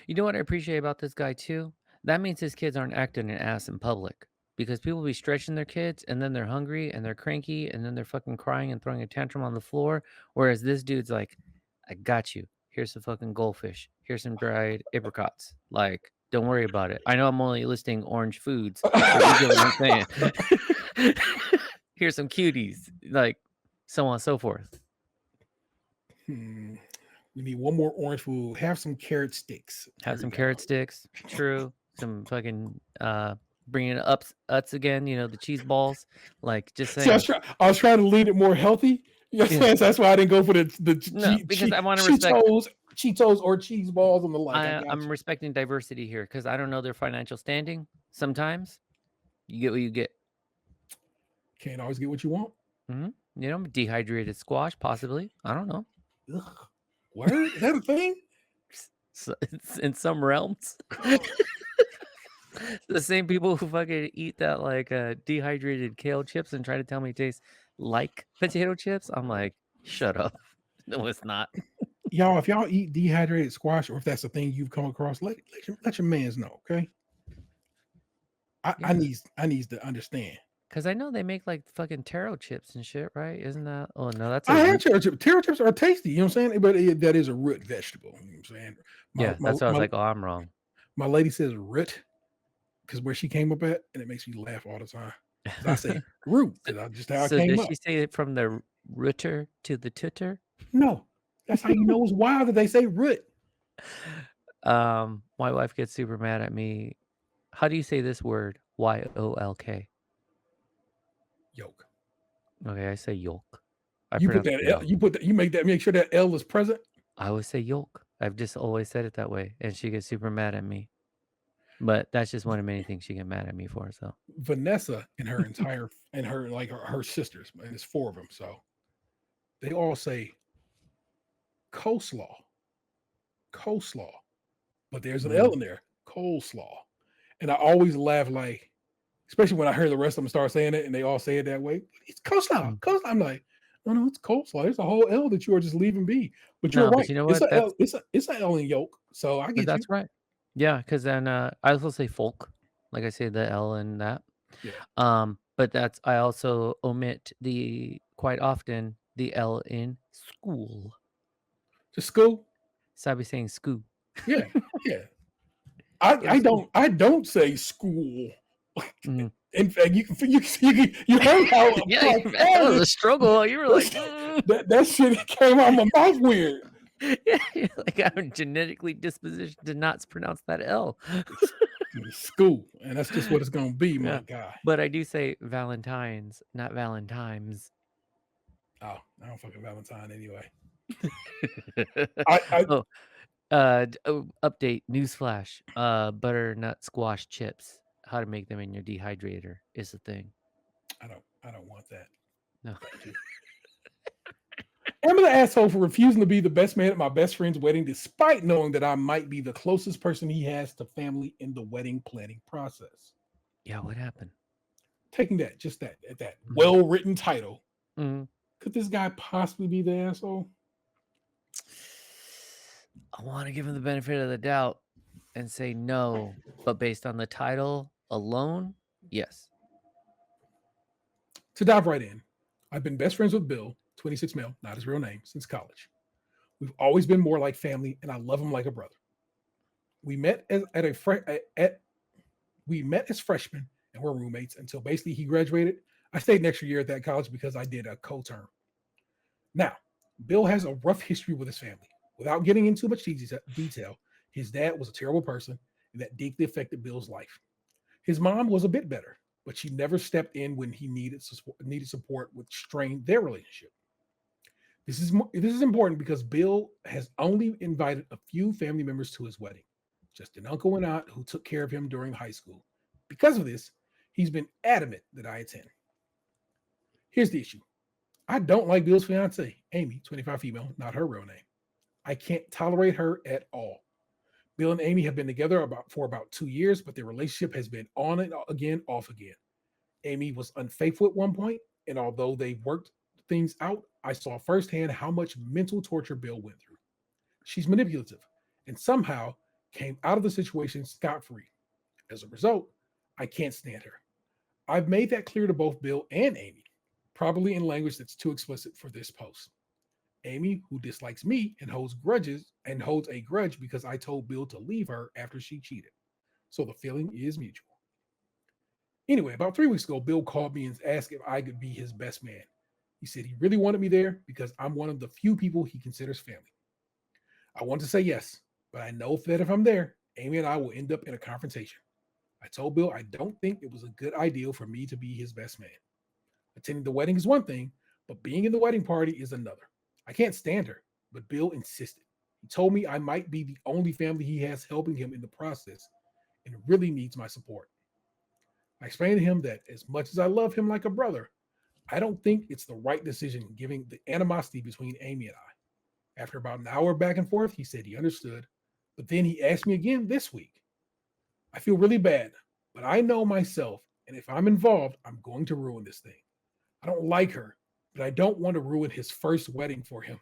You know what I appreciate about this guy too? That means his kids aren't acting an ass in public. Because people be stretching their kids and then they're hungry and they're cranky and then they're fucking crying and throwing a tantrum on the floor. Whereas this dude's like, I got you. Here's some fucking goldfish. Here's some dried apricots. Like, don't worry about it. I know I'm only listing orange foods, but you get what I'm saying. Here's some cuties. Like, so on and so forth. Hmm. We need one more orange food. Have some carrot sticks. Have There we some go. carrot sticks. True. Some fucking bringing uts again. The cheese balls. Like just See, saying. I was trying to lean it more healthy. You know what I'm Yeah. saying? So that's why I didn't go for the No, because I want to respect. Cheetos or cheese balls and the like. I got I'm you. respecting diversity here because I don't know their financial standing. Sometimes you get what you get. Can't always get what you want. Dehydrated squash, possibly. I don't know. Ugh. Word? Is that a thing? So, it's in some realms. The same people who fucking eat that like dehydrated kale chips and try to tell me it tastes like potato chips. I'm like, shut up. No, it's not. Y'all, if y'all eat dehydrated squash or if that's a thing you've come across, let your mans know, okay? I Yeah. need to understand. Because I know they make like fucking taro chips and shit, right? Isn't that? Oh no, that's I a had root. taro chips. Taro chips are tasty, you know what I'm saying? But that is a root vegetable. You know what I'm saying? Yeah, that's why I was like, oh, I'm wrong. My lady says root because where she came up at, and it makes me laugh all the time. Because I say root because I just how I So came does up. she say it from the rooter to the tutor? No, that's how you know it's wild that they say root. My wife gets super mad at me. How do you say this word? YOLK. Yolk. Okay, I say yolk. I You put pronounce that the L, L. you put that, you make sure that L is present. I always say yolk. I've just always said it that way, and she gets super mad at me. But that's just one of many things she get mad at me for. So Vanessa and her her sisters, and it's 4 of them. So they all say coleslaw, coleslaw, but there's an L in there, coleslaw. And I always laugh like, especially when I hear the rest of them start saying it and they all say it that way. It's coleslaw, coleslaw. I'm like, no, it's coleslaw. There's a whole L that you are just leaving be. But you're no, right. but you know It's what? a L. It's an L in yolk. So I get you. That's right. Yeah, because then I also say folk, like I say the L in that. Yeah. But that's I also omit quite often the L in school. Just school. So I'd be saying school. Yeah. Yeah. Go to I school. don't say school. Mm. In fact, you heard how Yeah, like, that was a struggle. You were like, that shit came out of my mouth weird. yeah, like I'm genetically dispositioned to not pronounce that L. School, and that's just what it's gonna be, my guy. But I do say Valentine's, not Valentine's. Oh, I don't fucking Valentine anyway. Update, newsflash. Butternut squash chips. How to make them in your dehydrator is the thing. I don't want that. No. Thank you. I'm an asshole for refusing to be the best man at my best friend's wedding, despite knowing that I might be the closest person he has to family in the wedding planning process. Yeah, what happened? Taking that well-written title, Mhm. could this guy possibly be the asshole? I want to give him the benefit of the doubt and say no, but based on the title alone, yes. To dive right in, I've been best friends with Bill, 26 male, not his real name, since college. We've always been more like family, and I love him like a brother. We met as freshmen and were roommates until basically he graduated. I stayed an extra year at that college because I did a co-term. Now, Bill has a rough history with his family. Without getting into much detail, his dad was a terrible person, and that deeply affected Bill's life. His mom was a bit better, but she never stepped in when he needed support, which strained their relationship. This is important because Bill has only invited a few family members to his wedding, just an uncle and aunt who took care of him during high school. Because of this, he's been adamant that I attend. Here's the issue. I don't like Bill's fiance, Amy, 25 female, not her real name. I can't tolerate her at all. Bill and Amy have been together for about 2 years, but their relationship has been on and again, off again. Amy was unfaithful at one point, and although they worked things out, I saw firsthand how much mental torture Bill went through. She's manipulative and somehow came out of the situation scot-free. As a result, I can't stand her. I've made that clear to both Bill and Amy, probably in language that's too explicit for this post. Amy, who dislikes me and holds a grudge because I told Bill to leave her after she cheated. So the feeling is mutual. Anyway, about 3 weeks ago, Bill called me and asked if I could be his best man. He said he really wanted me there because I'm one of the few people he considers family. I want to say yes, but I know that if I'm there, Amy and I will end up in a confrontation. I told Bill I don't think it was a good idea for me to be his best man. Attending the wedding is one thing, but being in the wedding party is another. I can't stand her, but Bill insisted. He told me I might be the only family he has helping him in the process and really needs my support. I explained to him that as much as I love him like a brother, I don't think it's the right decision given the animosity between Amy and I. After about an hour back and forth, he said he understood, but then he asked me again this week. I feel really bad, but I know myself, and if I'm involved, I'm going to ruin this thing. I don't like her, but I don't want to ruin his first wedding for him.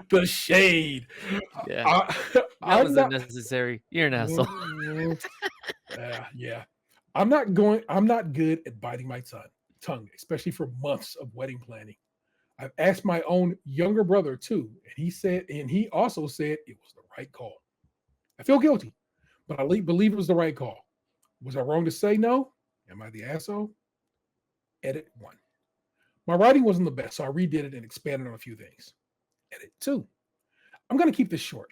The shade. Yeah, I, that I'm was not. unnecessary. You're an asshole. Yeah. I'm not good at biting my tongue, especially for months of wedding planning. I've asked my own younger brother too, and he also said it was the right call. I feel guilty, but I believe it was the right call. Was I wrong to say no? Am I the asshole? Edit 1. My writing wasn't the best, so I redid it and expanded on a few things. Edit 2. I'm going to keep this short.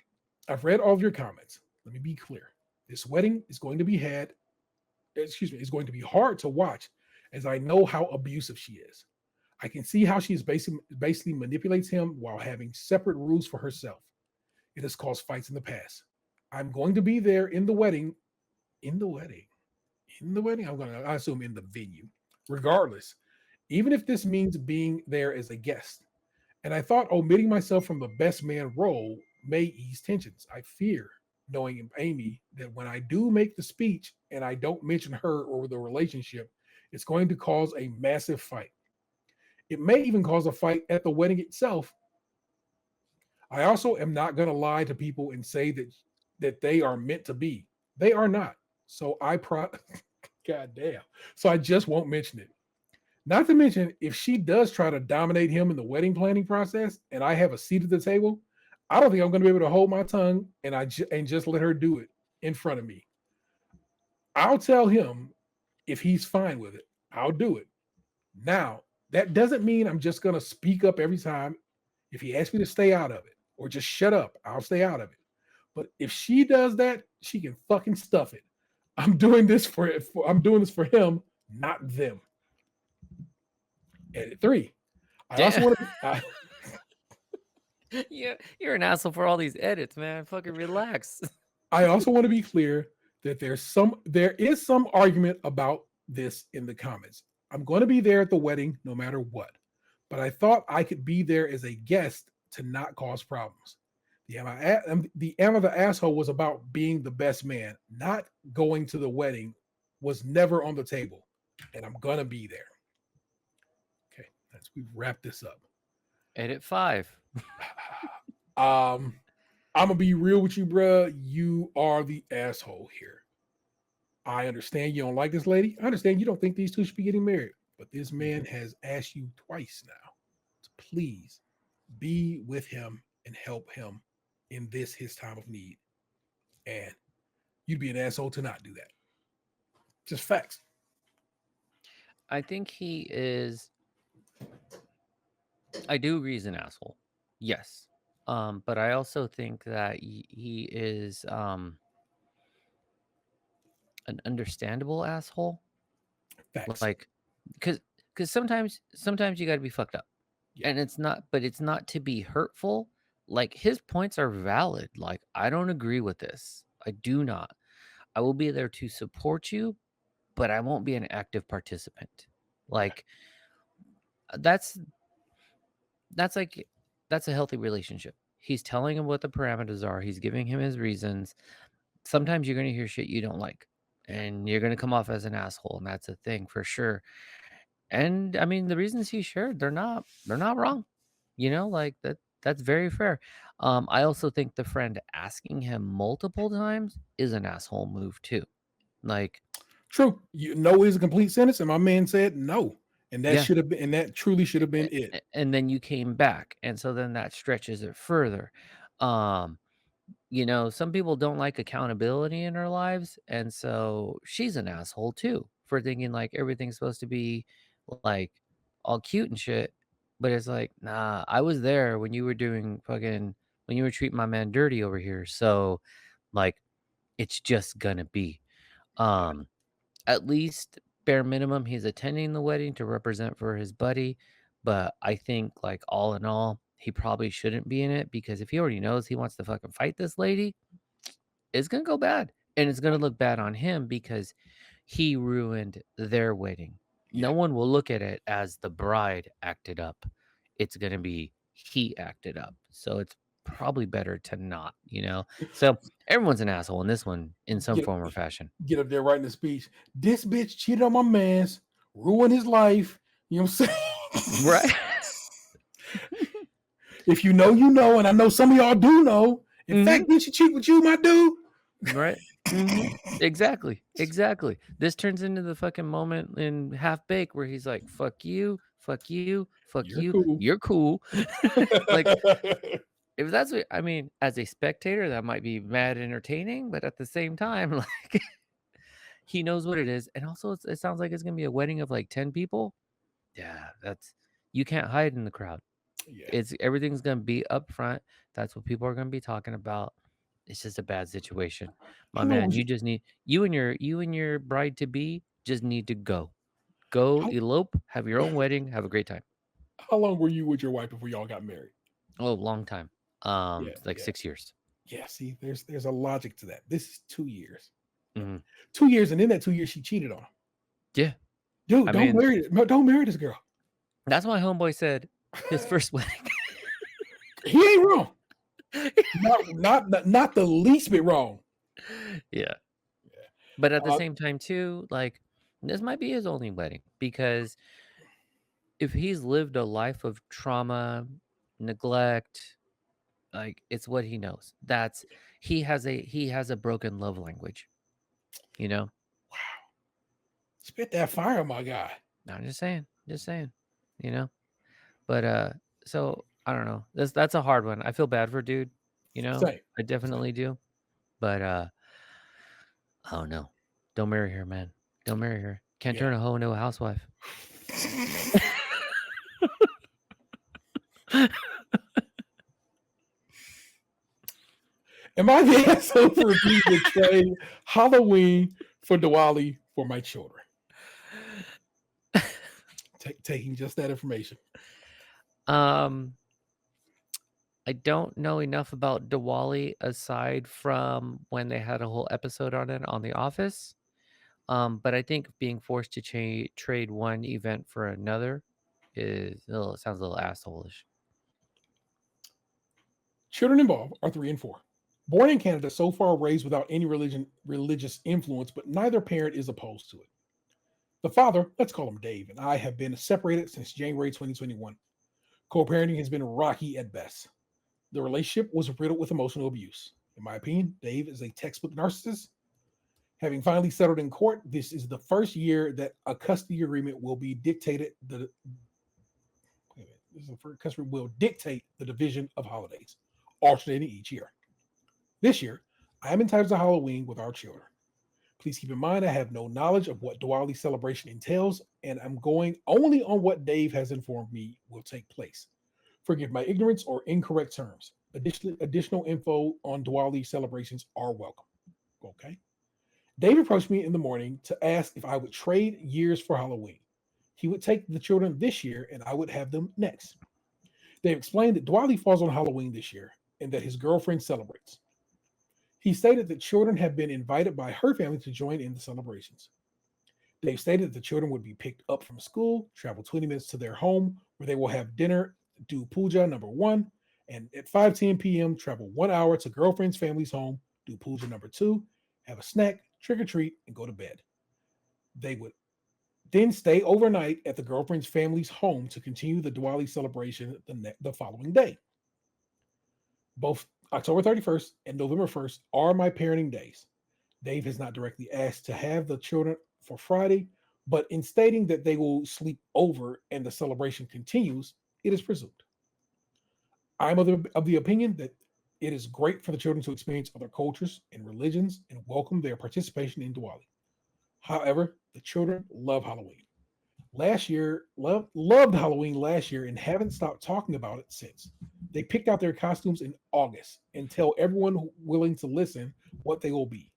I've read all of your comments. Let me be clear. This wedding is going to be is going to be hard to watch as I know how abusive she is. I can see how she is basically manipulates him while having separate rules for herself. It has caused fights in the past. I'm going to be there in the wedding, in the wedding, in the wedding. I assume in the venue, regardless, even if this means being there as a guest. And I thought omitting myself from the best man role may ease tensions. I fear, knowing Amy, that when I do make the speech and I don't mention her or the relationship, it's going to cause a massive fight. It may even cause a fight at the wedding itself. I also am not going to lie to people and say that they are meant to be. They are not. So God damn. So I just won't mention it. Not to mention, if she does try to dominate him in the wedding planning process and I have a seat at the table, I don't think I'm going to be able to hold my tongue and just let her do it in front of me. I'll tell him if he's fine with it. I'll do it. Now, that doesn't mean I'm just going to speak up every time. If he asks me to stay out of it or just shut up, I'll stay out of it. But if she does that, she can fucking stuff it. I'm doing this for him, not them. Edit 3. I also want to. Yeah, you're an asshole for all these edits, man. Fucking relax. I also want to be clear that there is some argument about this in the comments. I'm going to be there at the wedding no matter what, but I thought I could be there as a guest to not cause problems. The am I the asshole was about being the best man, not going to the wedding was never on the table, and I'm gonna be there. Okay, we've wrapped this up. Edit 5. I'm gonna be real with you, bruh. You are the asshole here. I understand you don't like this lady. I understand you don't think these two should be getting married, but this man has asked you twice now to please be with him and help him in his time of need. And you'd be an asshole to not do that. Just facts. I think he is. I do agree he's an asshole. Yes. But I also think that he is an understandable asshole. Facts. Like, because sometimes you got to be fucked up, Yeah. and it's not to be hurtful. Like, his points are valid. Like, I don't agree with this. I do not. I will be there to support you, but I won't be an active participant. Like, that's a healthy relationship. He's telling him what the parameters are. He's giving him his reasons. Sometimes you're going to hear shit you don't like, and you're going to come off as an asshole, and that's a thing for sure. And I mean, the reasons he shared, they're not wrong. You know, like that's very fair. I also think the friend asking him multiple times is an asshole move too. Like, true. No is a complete sentence, and my man said no. And that yeah. should have been, and that truly should have been it. And then you came back, and so then that stretches it further. You know, some people don't like accountability in their lives, and so she's an asshole too for thinking like everything's supposed to be like all cute and shit. But it's like, nah, I was there when you were when you were treating my man dirty over here. So like, it's just gonna be. At least bare minimum, he's attending the wedding to represent for his buddy. But I think, like, all in all, he probably shouldn't be in it, because if he already knows he wants to fucking fight this lady, it's gonna go bad. And it's gonna look bad on him because he ruined their wedding. No one will look at it as the bride acted up. It's gonna be he acted up. So it's probably better to not, you know? So everyone's an asshole in this one in some form or fashion. Get up there writing a speech. This bitch cheated on my man's, ruined his life. You know what I'm saying? Right. If you know, you know, and I know some of y'all do know. In fact, did she cheat with you, my dude? Right. Exactly. This turns into the fucking moment in Half Baked where he's like, fuck you, fuck you, fuck You're you, cool. you're cool. Like, if that's what I mean, as a spectator, that might be mad entertaining, but at the same time, like, he knows what it is. And also, it sounds like it's gonna be a wedding of like 10 people. Yeah, you can't hide in the crowd. Yeah. Everything's gonna be up front. That's what people are gonna be talking about. It's just a bad situation, my How long man. was You just need you and your bride to be just need to go elope, have your own wedding, have a great time. How long were you with your wife before y'all got married? Oh, long time. Yeah, Like yeah. 6 years. Yeah, see, there's a logic to that. This is 2 years. Mhm. 2 years, and in that 2 years, she cheated on him. Yeah, Dude, I don't mean, marry this girl. that's why homeboy said his first wedding. He ain't wrong. Not the least bit wrong. Yeah. But at the Uh, same time, too, like, this might be his only wedding because if he's lived a life of trauma, neglect, like, it's what he knows. He has a broken love language, you know? Spit that fire, my guy. I'm just saying, you know? But so I don't know. That's a hard one. I feel bad for dude, you know? Same. I definitely do. But oh no. Don't marry her, man. Don't marry her. Can't turn a hoe into a housewife. Am I the asshole for refusing to trade Halloween for Diwali for my children? Taking just that information. I don't know enough about Diwali aside from when they had a whole episode on it on The Office. But I think being forced to trade one event for another sounds a little asshole-ish. Children involved are 3 and 4. Born in Canada, so far raised without any religious influence, but neither parent is opposed to it. The father, let's call him Dave, and I have been separated since January 2021. Co-parenting has been rocky at best. The relationship was riddled with emotional abuse. In my opinion, Dave is a textbook narcissist. Having finally settled in court, this is the first year that a custody agreement will be dictated. Custody will dictate the division of holidays, alternating each year. This year, I am entitled to Halloween with our children. Please keep in mind I have no knowledge of what Diwali celebration entails, and I'm going only on what Dave has informed me will take place. Forgive my ignorance or incorrect terms. Additional info on Diwali celebrations are welcome. Okay. Dave approached me in the morning to ask if I would trade years for Halloween. He would take the children this year and I would have them next. Dave explained that Diwali falls on Halloween this year and that his girlfriend celebrates. He stated that children have been invited by her family to join in the celebrations. Dave stated that the children would be picked up from school, travel 20 minutes to their home, where they will have dinner, do puja number 1, and at 5:10 p.m. travel 1 hour to girlfriend's family's home, do puja number 2, have a snack, trick or treat, and go to bed. They would then stay overnight at the girlfriend's family's home to continue the Diwali celebration the following day. Both October 31st and November 1st are my parenting days. Dave has not directly asked to have the children for Friday, but in stating that they will sleep over and the celebration continues, it is presumed. I'm of the opinion that it is great for the children to experience other cultures and religions and welcome their participation in Diwali. However, the children love Halloween. Loved Halloween last year and haven't stopped talking about it since. They picked out their costumes in August and tell everyone willing to listen what they will be.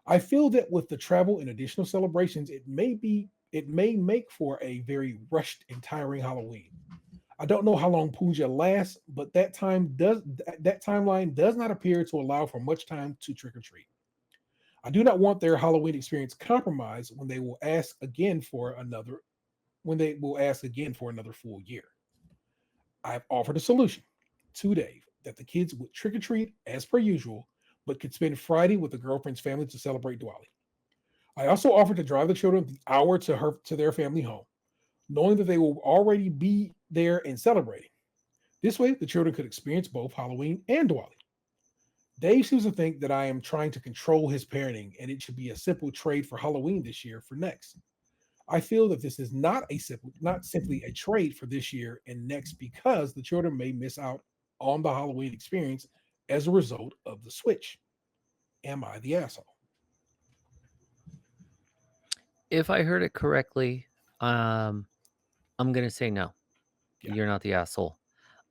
I feel that with the travel and additional celebrations, it may make for a very rushed and tiring Halloween. I don't know how long puja lasts, but that timeline does not appear to allow for much time to trick or treat. I do not want their Halloween experience compromised when they will ask again for another full year. I have offered a solution to Dave that the kids would trick or treat as per usual, but could spend Friday with the girlfriend's family to celebrate Diwali. I also offered to drive the children the hour to their family home, knowing that they will already be there and celebrating. This way, the children could experience both Halloween and Diwali. Dave seems to think that I am trying to control his parenting and it should be a simple trade for Halloween this year for next. I feel that this is not simply a trade for this year and next because the children may miss out on the Halloween experience as a result of the switch. Am I the asshole? If I heard it correctly, I'm gonna say no. Yeah. You're not the asshole.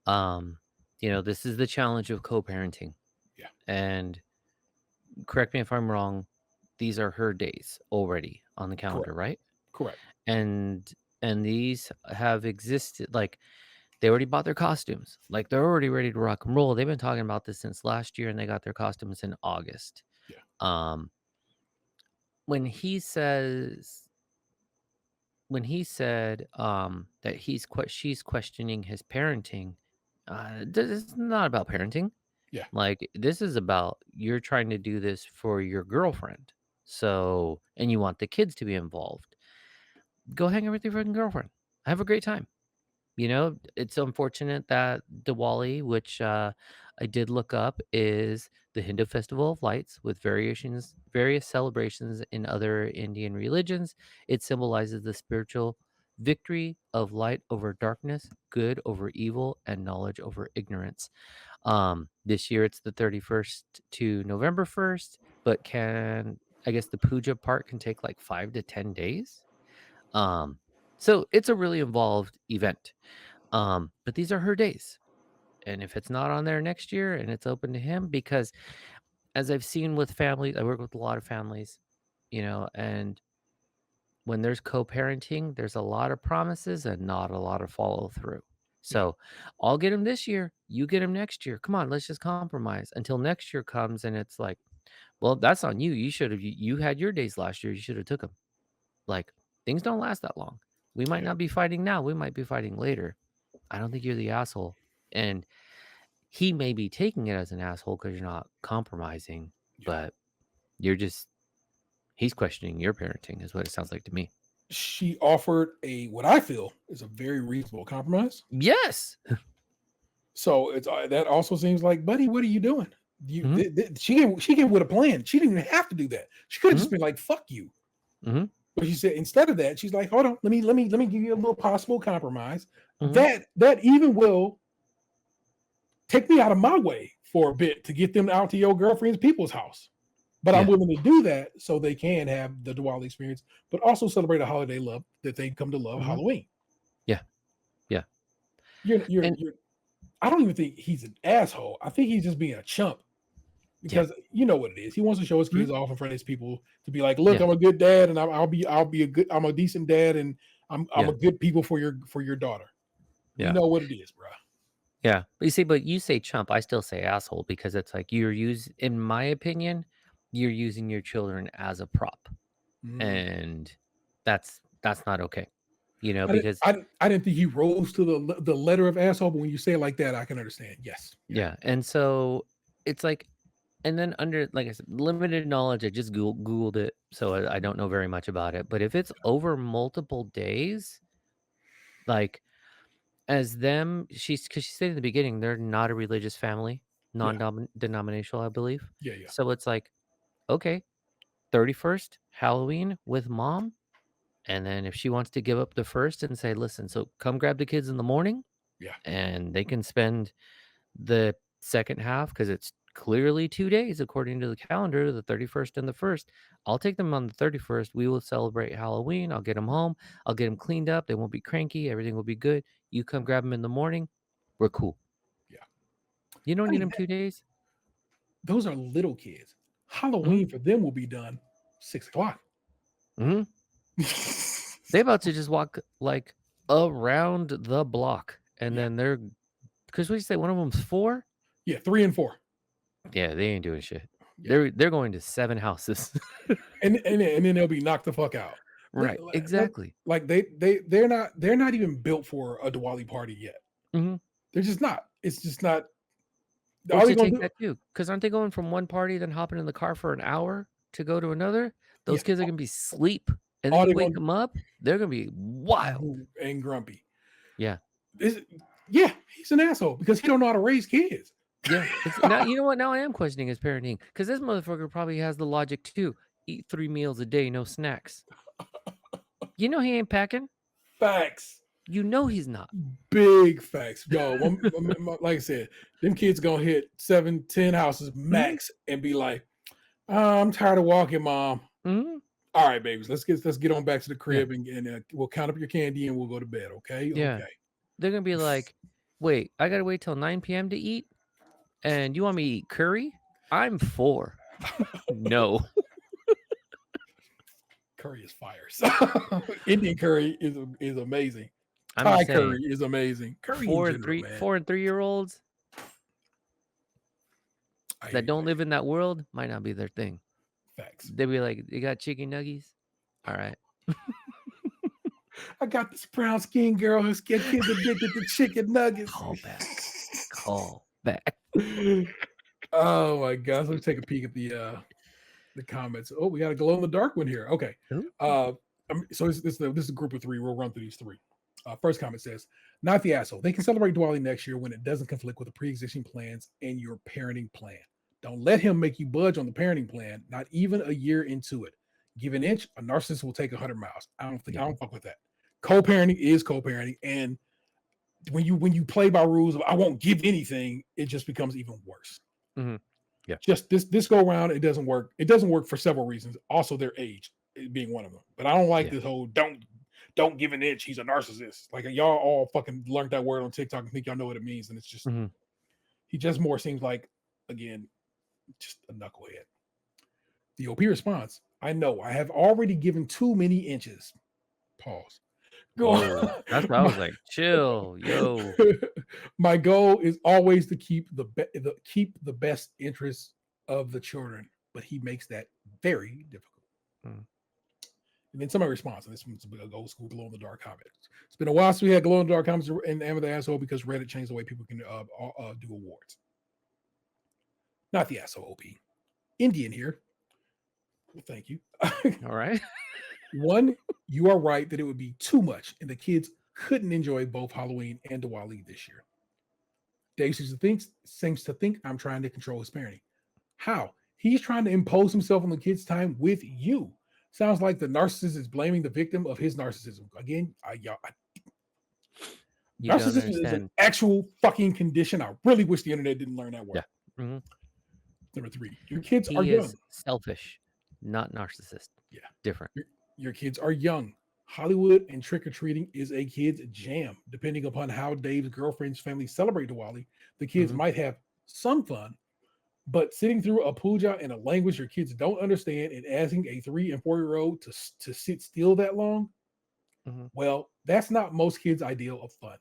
This is the challenge of co-parenting. Yeah. And correct me if I'm wrong, these are her days already on the calendar, right? Correct. And these have existed, like they already bought their costumes. Like they're already ready to rock and roll. They've been talking about this since last year and they got their costumes in August. Yeah. When he says that she's questioning his parenting, this is not about parenting. Yeah. Like this is about you're trying to do this for your girlfriend. So, and you want the kids to be involved. Go hang out with your fucking girlfriend. Have a great time. It's unfortunate that Diwali, which I did look up, is the Hindu festival of lights with various celebrations in other Indian religions. It symbolizes the spiritual victory of light over darkness, good over evil, and knowledge over ignorance. This year it's the 31st to November 1st, but I guess the puja part can take like 5 to 10 days. So it's a really involved event. But these are her days. And if it's not on there next year and it's open to him, because as I've seen with families, I work with a lot of families, and when there's co-parenting, there's a lot of promises and not a lot of follow through. So I'll get him this year. You get him next year. Come on, let's just compromise until next year comes. And it's like, well, that's on you. You had your days last year. You should have took them. Like things don't last that long. We might not be fighting now. We might be fighting later. I don't think you're the asshole. And he may be taking it as an asshole because you're not compromising, but he's questioning your parenting is what it sounds like to me. She offered what I feel is a very reasonable compromise. Yes. So it's that also seems like, buddy, what are you doing? She came with a plan. She didn't even have to do that. She could have just been like, fuck you. But she said instead of that, she's like, hold on, let me give you a little possible compromise that even will take me out of my way for a bit to get them out to your girlfriend's people's house. But I'm willing to do that so they can have the Diwali experience, but also celebrate a holiday love that they come to love, Halloween. Yeah. I don't even think he's an asshole. I think he's just being a chump because you know what it is. He wants to show his kids off in front of his people to be like, look, I'm a good dad, and I'm a decent dad, and I'm a good people for your daughter. Yeah. You know what it is, bro. Yeah, but you say chump, I still say asshole because it's like in my opinion, you're using your children as a prop, and that's not okay. Because I didn't think he rose to the letter of asshole, but when you say it like that, I can understand. Yes. Yeah, and so it's like, and then under, like I said, limited knowledge, I just Googled it, so I don't know very much about it. But if it's over multiple days, like as them, because she said in the beginning, they're not a religious family, non-denominational, I believe. Yeah. So it's like, okay, 31st, Halloween with mom. And then if she wants to give up the first and say, listen, so come grab the kids in the morning. Yeah. And they can spend the second half because it's clearly 2 days according to the calendar, the 31st and the 1st. I'll take them on the 31st. We will celebrate Halloween. I'll get them home. I'll get them cleaned up. They won't be cranky. Everything will be good. You come grab them in the morning. We're cool. Yeah. You don't need them 2 days. Those are little kids. Halloween for them will be done 6 o'clock. They about to just walk like around the block, and then they're because what you say, one of them's 4? Yeah, 3 and 4. Yeah, they ain't doing shit. Yeah. They're going to 7 houses, and then they'll be knocked the fuck out. Right, exactly. Like they're not even built for a Diwali party yet. They're just not. It's just not. Or to take that too, because aren't they going from one party then hopping in the car for an hour to go to another? Those kids are gonna be asleep, and then you wake them up. They're gonna be wild and grumpy. Yeah. Yeah, he's an asshole because he don't know how to raise kids. Yeah. Now you know what? Now I am questioning his parenting because this motherfucker probably has the logic too. Eat 3 meals a day, no snacks. You know he ain't packing. Facts. You know he's not. Big facts. Yo, like I said, them kids gonna hit 7, 10 houses max and be like, I'm tired of walking, Mom. Mm-hmm. All right, babies, let's get on back to the crib and we'll count up your candy and we'll go to bed. Okay. Yeah. Okay. They're gonna be like, wait, I gotta wait till 9 p.m. to eat? And you want me to eat curry? I'm 4. No. Curry is fire. So, Indian curry is amazing. I'm Thai just saying, curry is amazing. Curry 4 in and general, 3 man. 4 and 3-year-olds I hear that you, don't man. live in that world might not be their thing. Facts. They'd be like, you got chicken nuggies? All right. I got this brown skin girl who's kids addicted to chicken nuggets. Call back. Call back. Oh my gosh. Let me take a peek at the comments. Oh, we got a glow in the dark one here. Okay. Ooh. So this is a group of 3. We'll run through these 3. First comment says, not the asshole. They can celebrate Diwali next year when it doesn't conflict with the pre-existing plans and your parenting plan. Don't let him make you budge on the parenting plan, not even a year into it. Give an inch, a narcissist will take 100 miles. I don't fuck with that. Co-parenting is co-parenting, and when you play by rules of I won't give anything, it just becomes even worse. Mm-hmm. Yeah. Just this go around, it doesn't work. It doesn't work for several reasons. Also, their age being one of them. But I don't like this whole don't give an inch. He's a narcissist. Like y'all all fucking learned that word on TikTok and think y'all know what it means, and it's just he just more seems like again just a knucklehead. The OP response: I know I have already given too many inches. Pause. Whoa, that's what I was like. Chill, yo. My goal is always to keep the best interests of the children, but he makes that very difficult. And then somebody responds, and this one's a old school glow in the dark comment. It's been a while since we had glow in the dark comments in Am I the Asshole because Reddit changed the way people can do awards. Not the asshole OP. Indian here. Well, thank you. All right. 1, you are right that it would be too much, and the kids couldn't enjoy both Halloween and Diwali this year. Dave seems to think I'm trying to control his parenting. How? He's trying to impose himself on the kids' time with you. Sounds like the narcissist is blaming the victim of his narcissism. Again, narcissism is an actual fucking condition. I really wish the internet didn't learn that word. Yeah. Mm-hmm. Number 3, your kids he are young. is selfish, not narcissist. Yeah. Different. Your kids are young. Hollywood and trick-or-treating is a kid's jam. Depending upon how Dave's girlfriend's family celebrate Diwali, the kids might have some fun, but sitting through a puja in a language your kids don't understand and asking a 3 and 4-year-old to sit still that long, well, that's not most kids' ideal of fun.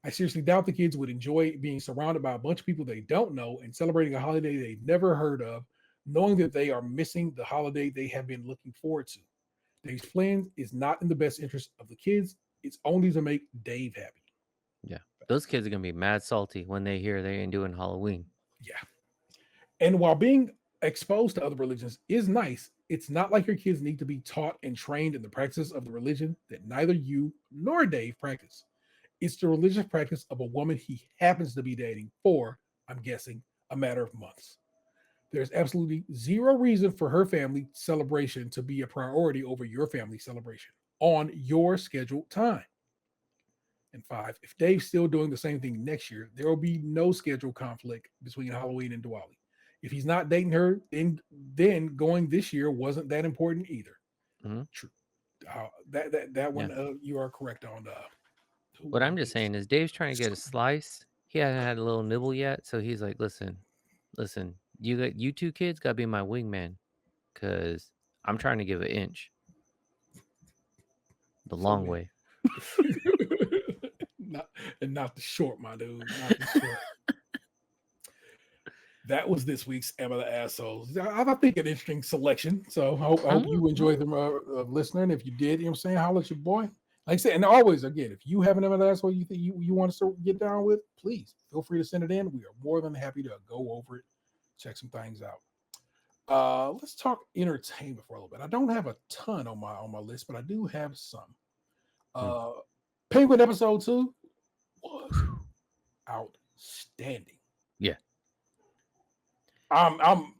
I seriously doubt the kids would enjoy being surrounded by a bunch of people they don't know and celebrating a holiday they've never heard of, knowing that they are missing the holiday they have been looking forward to. Dave's plan is not in the best interest of the kids. It's only to make Dave happy. Yeah. Those kids are going to be mad salty when they hear they ain't doing Halloween. Yeah. And while being exposed to other religions is nice, it's not like your kids need to be taught and trained in the practice of the religion that neither you nor Dave practice. It's the religious practice of a woman he happens to be dating for, I'm guessing, a matter of months. There's absolutely zero reason for her family celebration to be a priority over your family celebration on your scheduled time. And 5, if Dave's still doing the same thing next year, there will be no schedule conflict between Halloween and Diwali. If he's not dating her, then going this year wasn't that important either. True. That one, you are correct on. What I'm just saying is Dave's trying to get a slice. He hasn't had a little nibble yet, so he's like, listen, you 2 kids gotta be my wingman, because I'm trying to give an inch. The long way. not the short, my dude. Not the short. That was this week's Am I the Assholes. I think an interesting selection. So I hope you enjoyed them listening. If you did, you know what I'm saying, holla at your boy. Like I said, and always, again, if you have an Am I the Asshole you think you want us to get down with, please feel free to send it in. We are more than happy to go over it, check some things out. Let's talk entertainment for a little bit. I don't have a ton on my list, but I do have some. Penguin episode 2 was outstanding. Yeah. I'm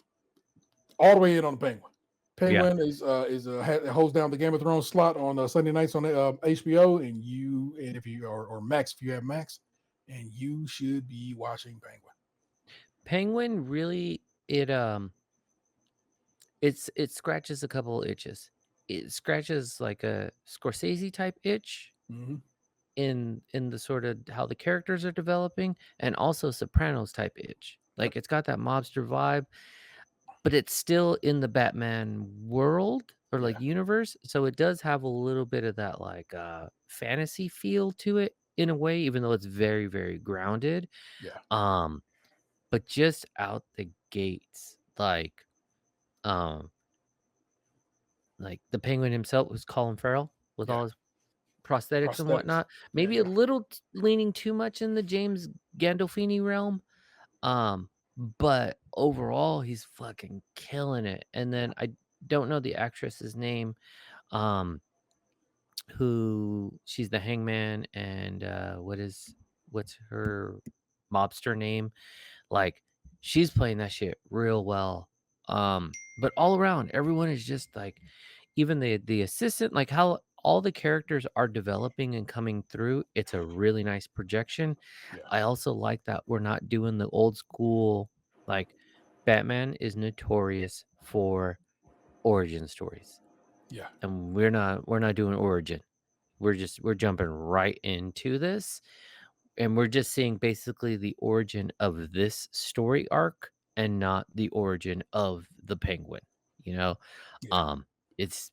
all the way in on the Penguin. Yeah. Penguin holds down the Game of Thrones slot on Sunday nights on HBO, and if you or Max if you have Max, and you should be watching Penguin. Penguin really it scratches a couple itches. It scratches like a Scorsese type itch Mm-hmm. in the sort of how the characters are developing, and also Sopranos type itch. Yep. Like it's got that mobster vibe, but it's still in the Batman world or Yeah. like universe, so it does have a little bit of that like fantasy feel to it in a way, even though it's very, very grounded. Yeah. Um, but just out the gates, um, like the Penguin himself was Colin Farrell with Yeah. all his prosthetics and Prosthetics. whatnot. Yeah. Maybe a little leaning too much in the James Gandolfini realm. Um, but overall, he's fucking killing it. And then I don't know the actress's name, um, who she's the hangman, and what's her mobster name? Like she's playing that shit real well. But all around, everyone is just like, even the assistant, like how all the characters are developing and coming through. It's a really nice projection. Yeah. I also like that we're not doing the old school, like Batman is notorious for origin stories, Yeah. and we're not doing origin. We're jumping right into this, and we're just seeing basically the origin of this story arc and not the origin of the Penguin, you know? Yeah. It's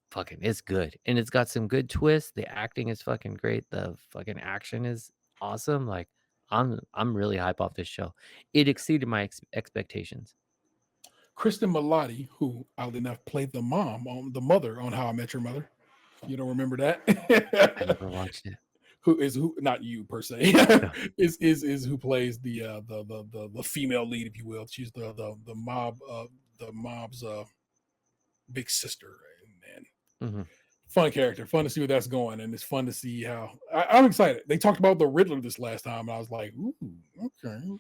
good. And it's got some good twists. The acting is fucking great. The fucking action is awesome. Like I'm really hype off this show. It exceeded my expectations. Kristen Milotti, who oddly enough played the mother on How I Met Your Mother. You don't remember I that? never watched it. who not you per se No. is who plays the female lead, if you will. She's the mob's big sister, and Hmm. fun character. Fun to see where that's going, and it's fun to see how I'm excited. They talked about the Riddler this last time, and I was like, ooh, okay.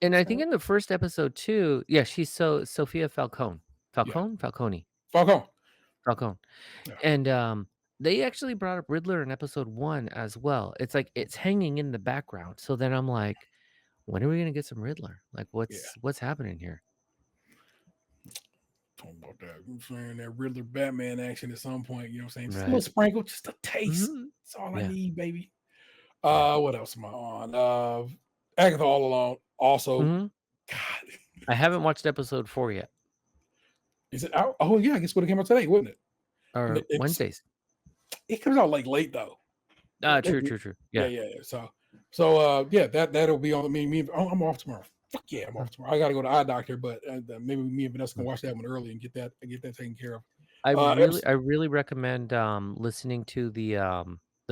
And I think in the first episode too, yeah, she's Sophia Falcone. Yeah. Falcone. Falcone. Falcone. Yeah. And they actually brought up Riddler in episode 1 as well. It's like it's hanging in the background. So then I'm like, when are we gonna get some Riddler? Like what's happening here? Talking about that. I'm saying that Riddler Batman action at some point, you know what I'm saying? Just a Right. little sprinkle, just a taste. Mhm. That's all I Yeah. need, baby. Yeah. What else am I on? Agatha All Alone. Also, Mhm. God, I haven't watched episode 4 yet. is it out? Oh yeah, I guess it would have came out today, wouldn't it? Or Wednesdays. It comes out like late though. True. Yeah. Yeah. So yeah, that'll be on me. I'm off tomorrow. Fuck yeah, I'm off tomorrow. I gotta go to eye doctor, but maybe me and Vanessa can watch that one early and get that taken care of. I really recommend listening to the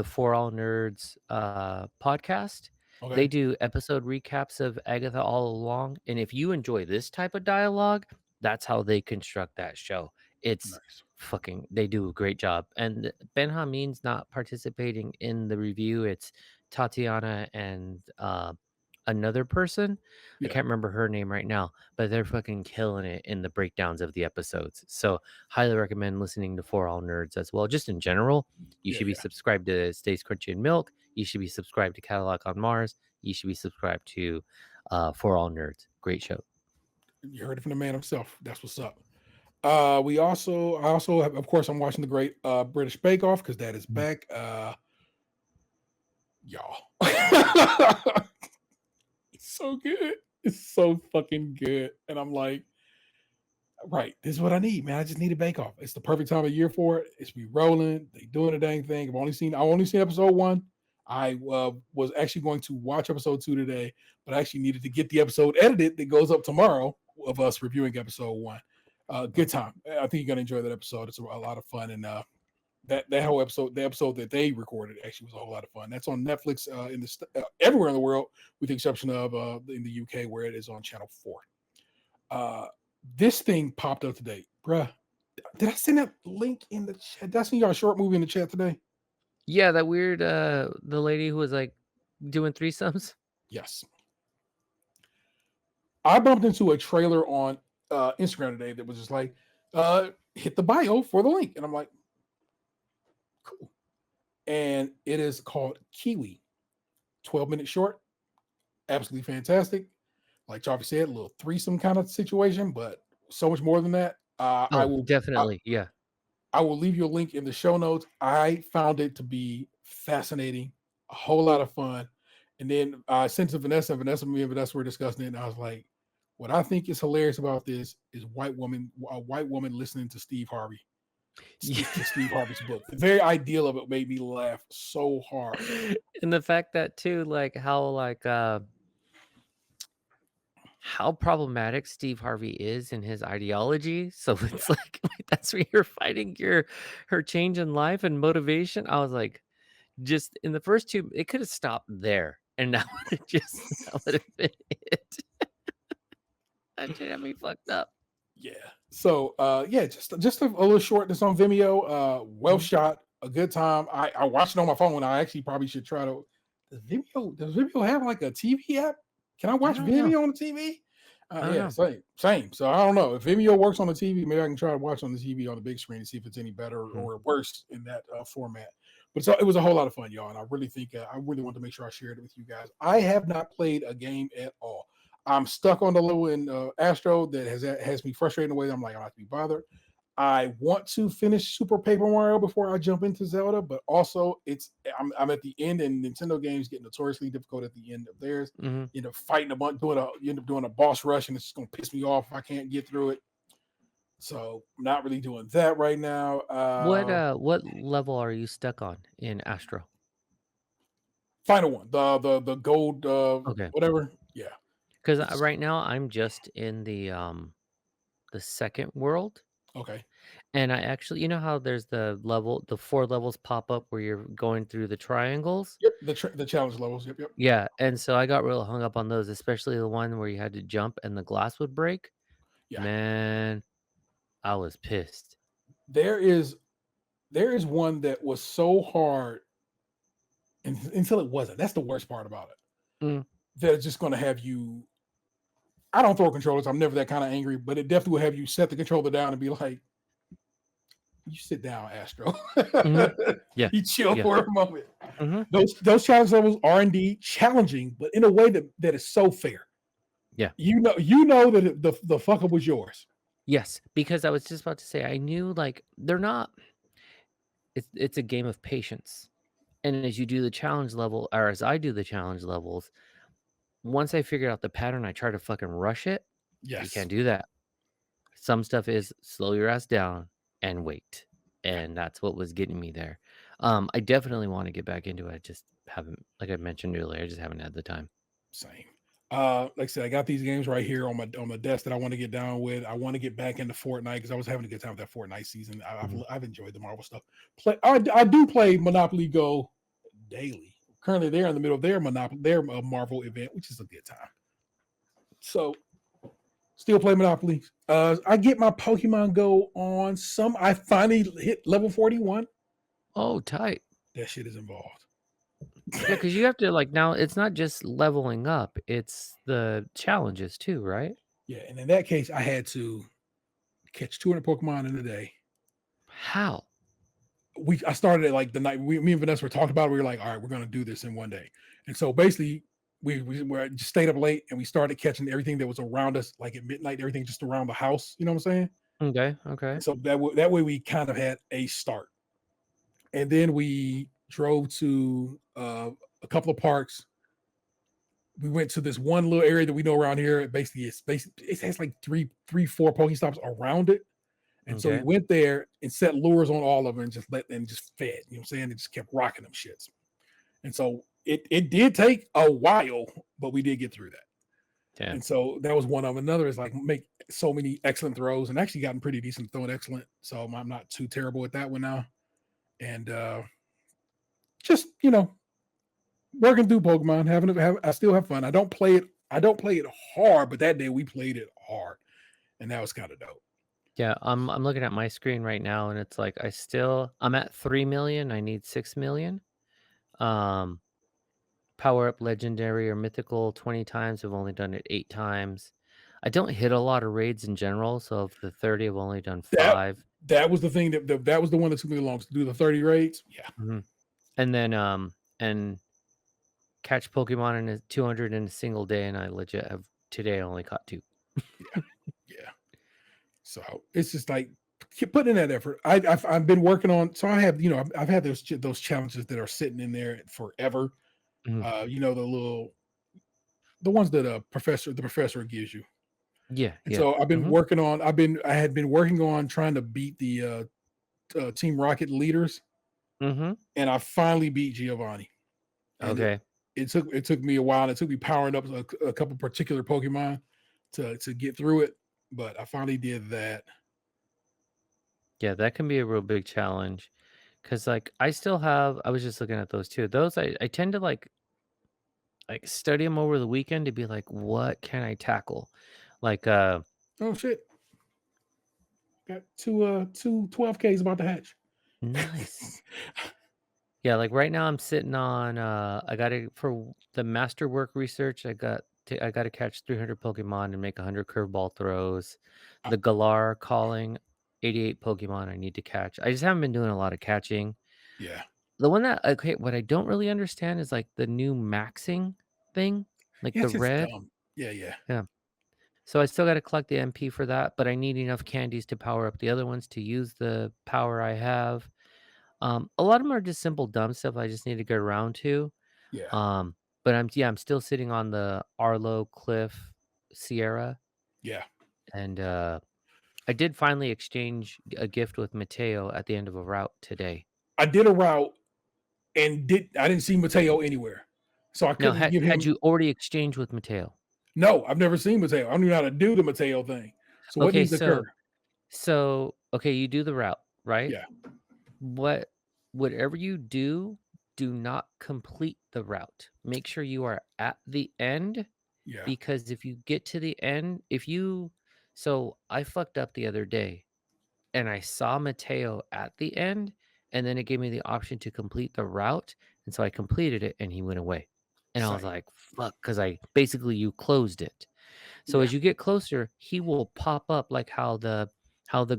For All Nerds podcast. Okay. They do episode recaps of Agatha All Along, and if you enjoy this type of dialogue, that's how they construct that show. It's nice. they do a great job. And Ben Hameen's not participating in the review. It's Tatiana and another person. I Yeah. can't remember her name right now, but they're fucking killing it in the breakdowns of the episodes. So highly recommend listening to For All Nerds as well. Just in general, you should be subscribed to Stays Crunchy and Milk. You should be subscribed to Cadillac on Mars. You should be subscribed to For All Nerds. Great show. You heard it from the man himself. That's what's up. I also have, of course, I'm watching the great British Bake Off because that is back. Y'all. It's so good. It's so fucking good. And I'm like, right, this is what I need, man. I just need a bake off. It's the perfect time of year for it. It's be rolling. They doing the dang thing. I've only seen episode 1. I was actually going to watch episode 2 today, but I actually needed to get the episode edited that goes up tomorrow of us reviewing episode 1. Good time. I think you're gonna enjoy that episode. It's a lot of fun, and that whole episode, the episode that they recorded, actually was a whole lot of fun. That's on Netflix in everywhere in the world, with the exception of in the UK where it is on Channel 4. This thing popped up today, bruh. Did I send that link in the chat? Did I send y'all a short movie in the chat today? Yeah, that weird the lady who was like doing threesomes. Yes. I bumped into a trailer on Instagram today that was just like, hit the bio for the link. And I'm like, cool. And it is called Kiwi, 12-minute short. Absolutely fantastic. Like Chaufie said, a little threesome kind of situation, but so much more than that. Oh, definitely. Yeah. I will leave you a link in the show notes. I found it to be fascinating, a whole lot of fun. And then I sent to Vanessa. Me and Vanessa were discussing it, and I was like, "What I think is hilarious about this is a white woman listening to Steve Harvey, Yeah. to Steve Harvey's book. The very ideal of it made me laugh so hard. And the fact that too, like how problematic Steve Harvey is in his ideology. So Yeah, it's like that's where you're fighting her change in life and motivation. I was like, just in the first two, it could have stopped there. And now that would have been it. That shit had me fucked up. yeah. So, yeah, just a little short. That's on Vimeo. Well Mhm. shot, a good time. I watched it on my phone. I actually probably should try to. Does Vimeo have like a TV app? Can I I watch don't know. Vimeo on the TV? I don't Yeah, know. same. So I don't know if Vimeo works on the TV. Maybe I can try to watch on the TV on the big screen and see if it's any better Mhm. or worse in that format. But so it was a whole lot of fun, y'all. And I really think I really want to make sure I shared it with you guys. I have not played a game at all. I'm stuck on the level in Astro that has me frustrated in a way that I'm like, I'm not to be bothered. I want to finish Super Paper Mario before I jump into Zelda, but also I'm at the end, and Nintendo games get notoriously difficult at the end of theirs. Mhm. You end up fighting a bunch, you end up doing a boss rush, and it's just gonna piss me off if I can't get through it. So I'm not really doing that right now. What level are you stuck on in Astro? Final one, the gold, Okay. whatever. Yeah, Because it's right now I'm just in the second world. okay. And I actually, you know how there's the 4 levels pop up where you're going through the triangles? Yep, the challenge levels. Yep, yep. Yeah, and so I got real hung up on those, especially the one where you had to jump and the glass would break. Yeah, Man, I was pissed. there is one that was so hard until it wasn't. That's the worst part about it. Mm, That it's just going to have you. I don't throw controllers. I'm never that kind of angry, but it definitely will have you set the controller down and be like, "You sit down, Astro. mhm. Yeah, You chill yeah, for a moment." mhm, Those challenge levels are indeed challenging, but in a way that is so fair. yeah. You know that the fuck up was yours. Yes, because I was just about to say, I knew, like, they're not it's a game of patience, and as you do the challenge level or as I do the challenge levels, once I figured out the pattern, I try to fucking rush it. You Yes. can't do that. Some stuff is slow your ass down and wait, Yeah. and that's what was getting me there. I definitely wanna get back into it, I just haven't like I mentioned earlier, I just haven't had the time. Same. Like I said, I got these games right here on my desk that I want to get down with. I want to get back into Fortnite because I was having a good time with that Fortnite season. Mhm. I've enjoyed the Marvel stuff. I do play Monopoly Go daily. Currently, they're in the middle of their Marvel event, which is a good time. So, still play Monopoly. I get my Pokemon Go on some. I finally hit level 41. Oh, tight. That shit is involved. Yeah, because you have to, like now it's not just leveling up, it's the challenges too, right? Yeah, and in that case, I had to catch 200 Pokemon in a day. How? I started it like the night me and Vanessa were talking about it. We were like, all right, we're gonna do this in one day. And so basically we just stayed up late and we started catching everything that was around us, like at midnight, everything just around the house. You know what I'm saying? Okay, okay. And so that way we kind of had a start. And then we drove to a couple of parks. We went to this one little area that we know around here. It has like four Pokestops around it. And so we Okay. went there and set lures on all of them and just let them just fed. You know what I'm saying? It just kept rocking them shits. And so it did take a while, but we did get through that. Damn. And so that was one of them. Another is like make so many excellent throws and actually gotten pretty decent throwing excellent. So I'm not too terrible at that one now. And just working through Pokemon, I still have fun. I don't play it hard, but that day we played it hard, and that was kind of dope. Yeah, I'm looking at my screen right now and it's like I'm at 3,000,000, I need 6,000,000. Power up legendary or mythical 20 times, I've only done it 8 times. I don't hit a lot of raids in general, so of the 30, I've only done That 5. that was the thing that was the one that took me the longest to do the 30 raids. Yeah. Mhm. And then, and catch Pokemon in 200 in a single day, and I legit have today I only caught 2. Yeah. Yeah. So it's just like keep putting in that effort. I've been working on. So I have I've had those challenges that are sitting in there forever. Mhm. The ones that the professor gives you. Yeah, And yeah. so Mhm. I had been working on trying to beat the Team Rocket leaders, Mhm. and I finally beat Giovanni. And Okay. it took me a while. And it took me powering up a couple particular Pokemon to get through it, but I finally did that. Yeah, that can be a real big challenge. Cause like, I was just looking at those too. Those I tend to, like, study them over the weekend to be like, "What can I tackle?" Like, Oh shit! Got two 12Ks about to hatch. nice. Yeah, like right now I'm sitting on I got to for the masterwork research, I got to catch 300 Pokemon and make 100 curveball throws. I, The Galar calling 88 Pokemon I need to catch. I just haven't been doing a lot of catching. yeah, The one that okay, what I don't really understand is like the new maxing thing, like yeah, the it's just red. dumb. Yeah, yeah, Yeah. So I still got to collect the MP for that, but I need enough candies to power up the other ones to use the power I have. A lot of them are just simple dumb stuff I just need to get around to. yeah. Um, but I'm still sitting on the Arlo Cliff Sierra, Yeah. and I did finally exchange a gift with Mateo at the end of a route today. I did a route and I didn't see Mateo anywhere, so I Now, couldn't give had him. you already exchanged with Mateo? No, I've never seen Mateo. I don't even know how to do the Mateo thing. So what Okay, needs to occur? so okay, you do the route, right? Yeah, What whatever you do, do not complete the route. Make sure you are at the end yeah, because if you get to the end, if you so I fucked up the other day and I saw Mateo at the end and then it gave me the option to complete the route and so I completed it and he went away. And I was same. like, fuck, because I basically you closed it. So Yeah, as you get closer, he will pop up like how the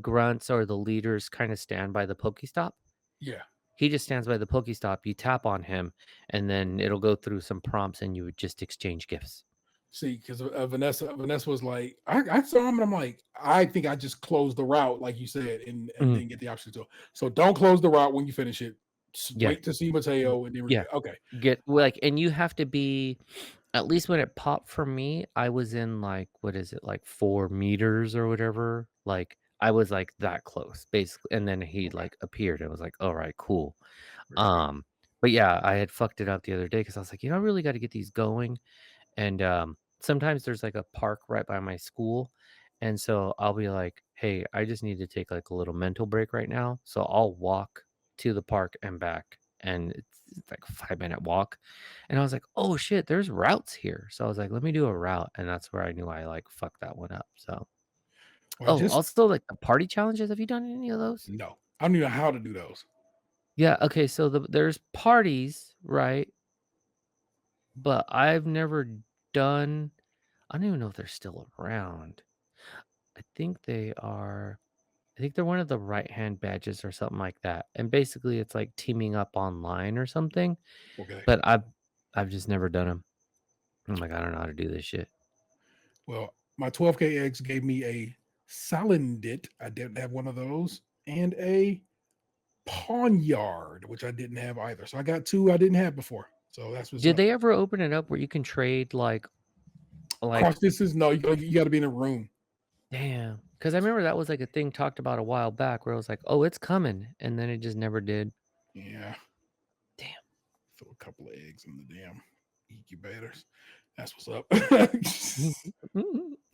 grunts or the leaders kind of stand by the Pokestop. yeah. He just stands by the Pokestop, you tap on him, and then it'll go through some prompts and you would just exchange gifts. See, because Vanessa was like, I saw him and I'm like, I think I just closed the route, like you said, and Mhm. didn't get the option to. So don't close the route when you finish it. Just Yeah. wait to see Mateo, and then we're Yeah. good. Okay. Get like and you have to be at least when it popped for me, I was in like what is it, like 4 meters or whatever. Like I was like that close, basically. And then he Okay. like appeared. I was like, all right, cool. Very good. Um, but yeah, I had fucked it up the other day because I was like, I really got to get these going. And sometimes there's like a park right by my school. And so I'll be like, hey, I just need to take like a little mental break right now. So I'll walk to the park and back. And it's like a 5 minute walk. And I was like, oh shit, there's routes here. So I was like, let me do a route. And that's where I knew I like fucked that one up. So, Well, oh, just also like the party challenges. Have you done any of those? no. I don't even know how to do those. Yeah. Okay. So there's parties, right? But I've never done, I don't even know if they're still around. I think they are. I think they're one of the right-hand badges or something like that. And basically, it's like teaming up online or something. Okay. But I've just never done them. I'm like, I don't know how to do this shit. Well, my 12K eggs gave me a Salandit. I didn't have one of those, and a Pawnyard, which I didn't have either. So I got two I didn't have before. So that's what's Did up. they ever open it up where you can trade like Cross distance? No, you got to be in a room. damn? Because I remember that was like a thing talked about a while back where I was like, oh, it's coming, and then it just never did. Yeah. Damn. Throw a couple of eggs in the damn incubators. That's what's up.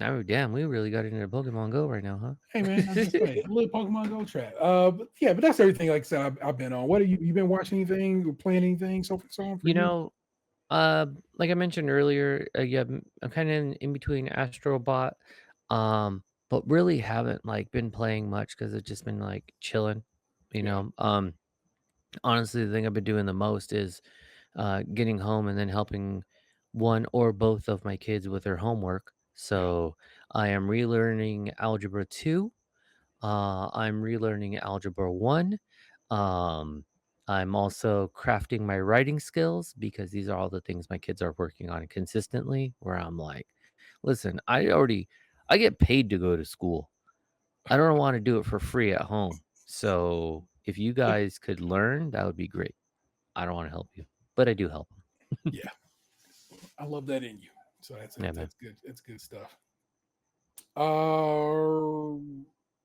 Oh damn, we really got into Pokemon Go right now, Hey man, I'm huh? just saying, a little Pokemon Go trap. But yeah, but that's everything. Like I said, I've been on. What have you been watching anything or playing anything so on for You you? know, like I mentioned earlier, yeah, I'm kind of in between Astrobot, but really haven't like been playing much because I've just been like chilling, you Yeah, know. Honestly, the thing I've been doing the most is getting home and then helping one or both of my kids with their homework. yeah, So I am relearning Algebra 2. I'm relearning Algebra 1. I'm also crafting my writing skills because these are all the things my kids are working on consistently. Where I'm like, listen, I get paid to go to school. I don't want to do it for free at home. So if you guys could learn, that would be great. I don't want to help you, but I do help them. Yeah, I love that in you. So that's Yeah, man. that's good. That's good stuff.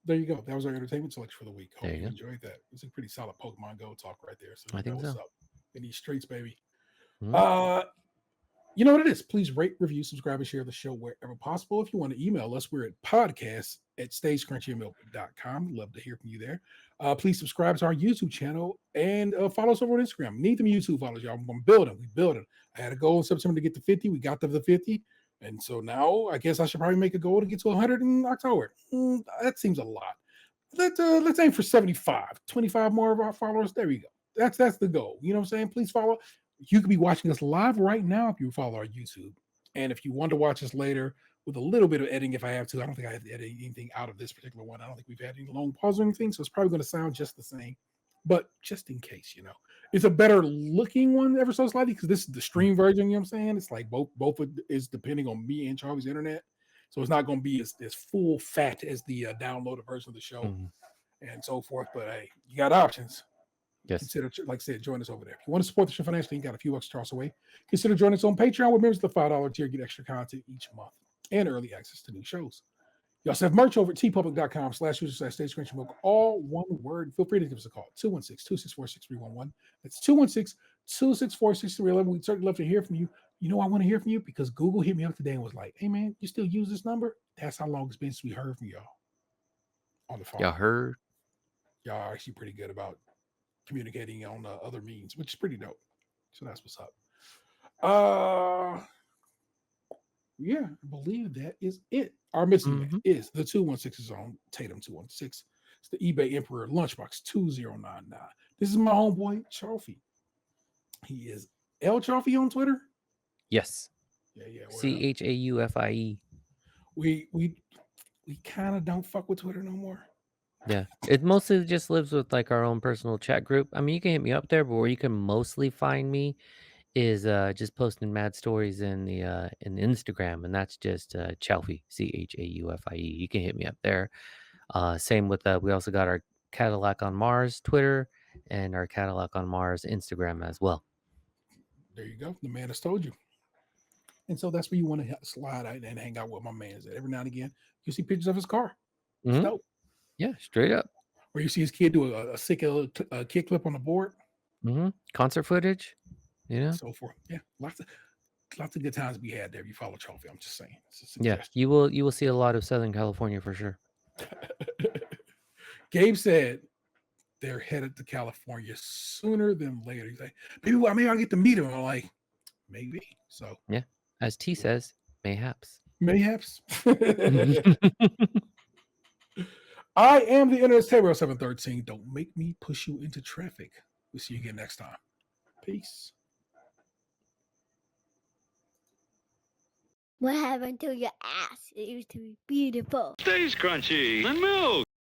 There you go. That was our entertainment selection for the week. Hope There you you go. enjoyed that. It's a pretty solid Pokemon Go talk right there. So I you know think what's so. up in these streets, baby. Mhm. You know what it is. Please rate, review, subscribe, and share the show wherever possible. If you want to email us, we're at podcast@stagecrunchy.com. Love to hear from you there. Please subscribe to our YouTube channel and follow us over on Instagram. Need them YouTube follows, y'all. I'm going to build them. We building. I had a goal in September to get to 50. We got to the 50. And so now I guess I should probably make a goal to get to 100 in October. That seems a lot. Let's aim for 75. 25 more of our followers. There we go. That's the goal. You know what I'm saying? Please follow. You could be watching us live right now if you follow our YouTube. And if you want to watch us later with a little bit of editing, if I have to, I don't think I have to edit anything out of this particular one. I don't think we've had any long pause or anything. So it's probably going to sound just the same. But just in case, it's a better looking one ever so slightly because this is the stream version. You know what I'm saying? It's like both is depending on me and Charlie's internet. So it's not going to be as full fat as the downloaded version of the show and so forth. But hey, you got options. Yes. Consider, like I said, join us over there. If you want to support the show financially, you got a few extra toss away. Consider joining us on Patreon, where members of the $5 tier get extra content each month and early access to new shows. You also have merch over at tpublic.com/user/StageCrunchyMilk, all one word. Feel free to give us a call, 216-264-6311. That's 216-264-6311. We'd certainly love to hear from you. You know I want to hear from you because Google hit me up today and was like, hey, man, you still use this number? That's how long it's been since we heard from y'all on the phone. Y'all heard? Y'all are actually pretty good about communicating on other means, which is pretty dope. So that's what's up. Yeah, I believe that is it. Our missing man is the 216 zone, Tatum 216. It's the eBay Emperor Lunchbox 2099. This is my homeboy Chaufie. He is L Chaufie on Twitter. Yes. Yeah. CHAUFIE. We kind of don't fuck with Twitter no more. Yeah, it mostly just lives with like our own personal chat group. I mean, you can hit me up there, but where you can mostly find me is just posting mad stories in the Instagram, and that's just Chaufie, CHAUFIE. You can hit me up there. Same with we also got our Cadillac on Mars Twitter and our Cadillac on Mars Instagram as well. There you go. The man has told you. And so that's where you want to slide out and hang out with my man. Every now and again, you see pictures of his car. It's dope. Yeah, straight up. Or you see his kid do a sick kickflip on the board. Concert footage, so forth. Yeah, lots of good times we had there. If you follow Chaufie, I'm just saying. Yeah, you will see a lot of Southern California for sure. Gabe said they're headed to California sooner than later. He's like, maybe I'll get to meet him. I'm like, maybe. So yeah, as T says, mayhaps. I am the Internet's Table 713. Don't make me push you into traffic. We'll see you again next time. Peace. What happened to your ass? It used to be beautiful. Stays crunchy and milk.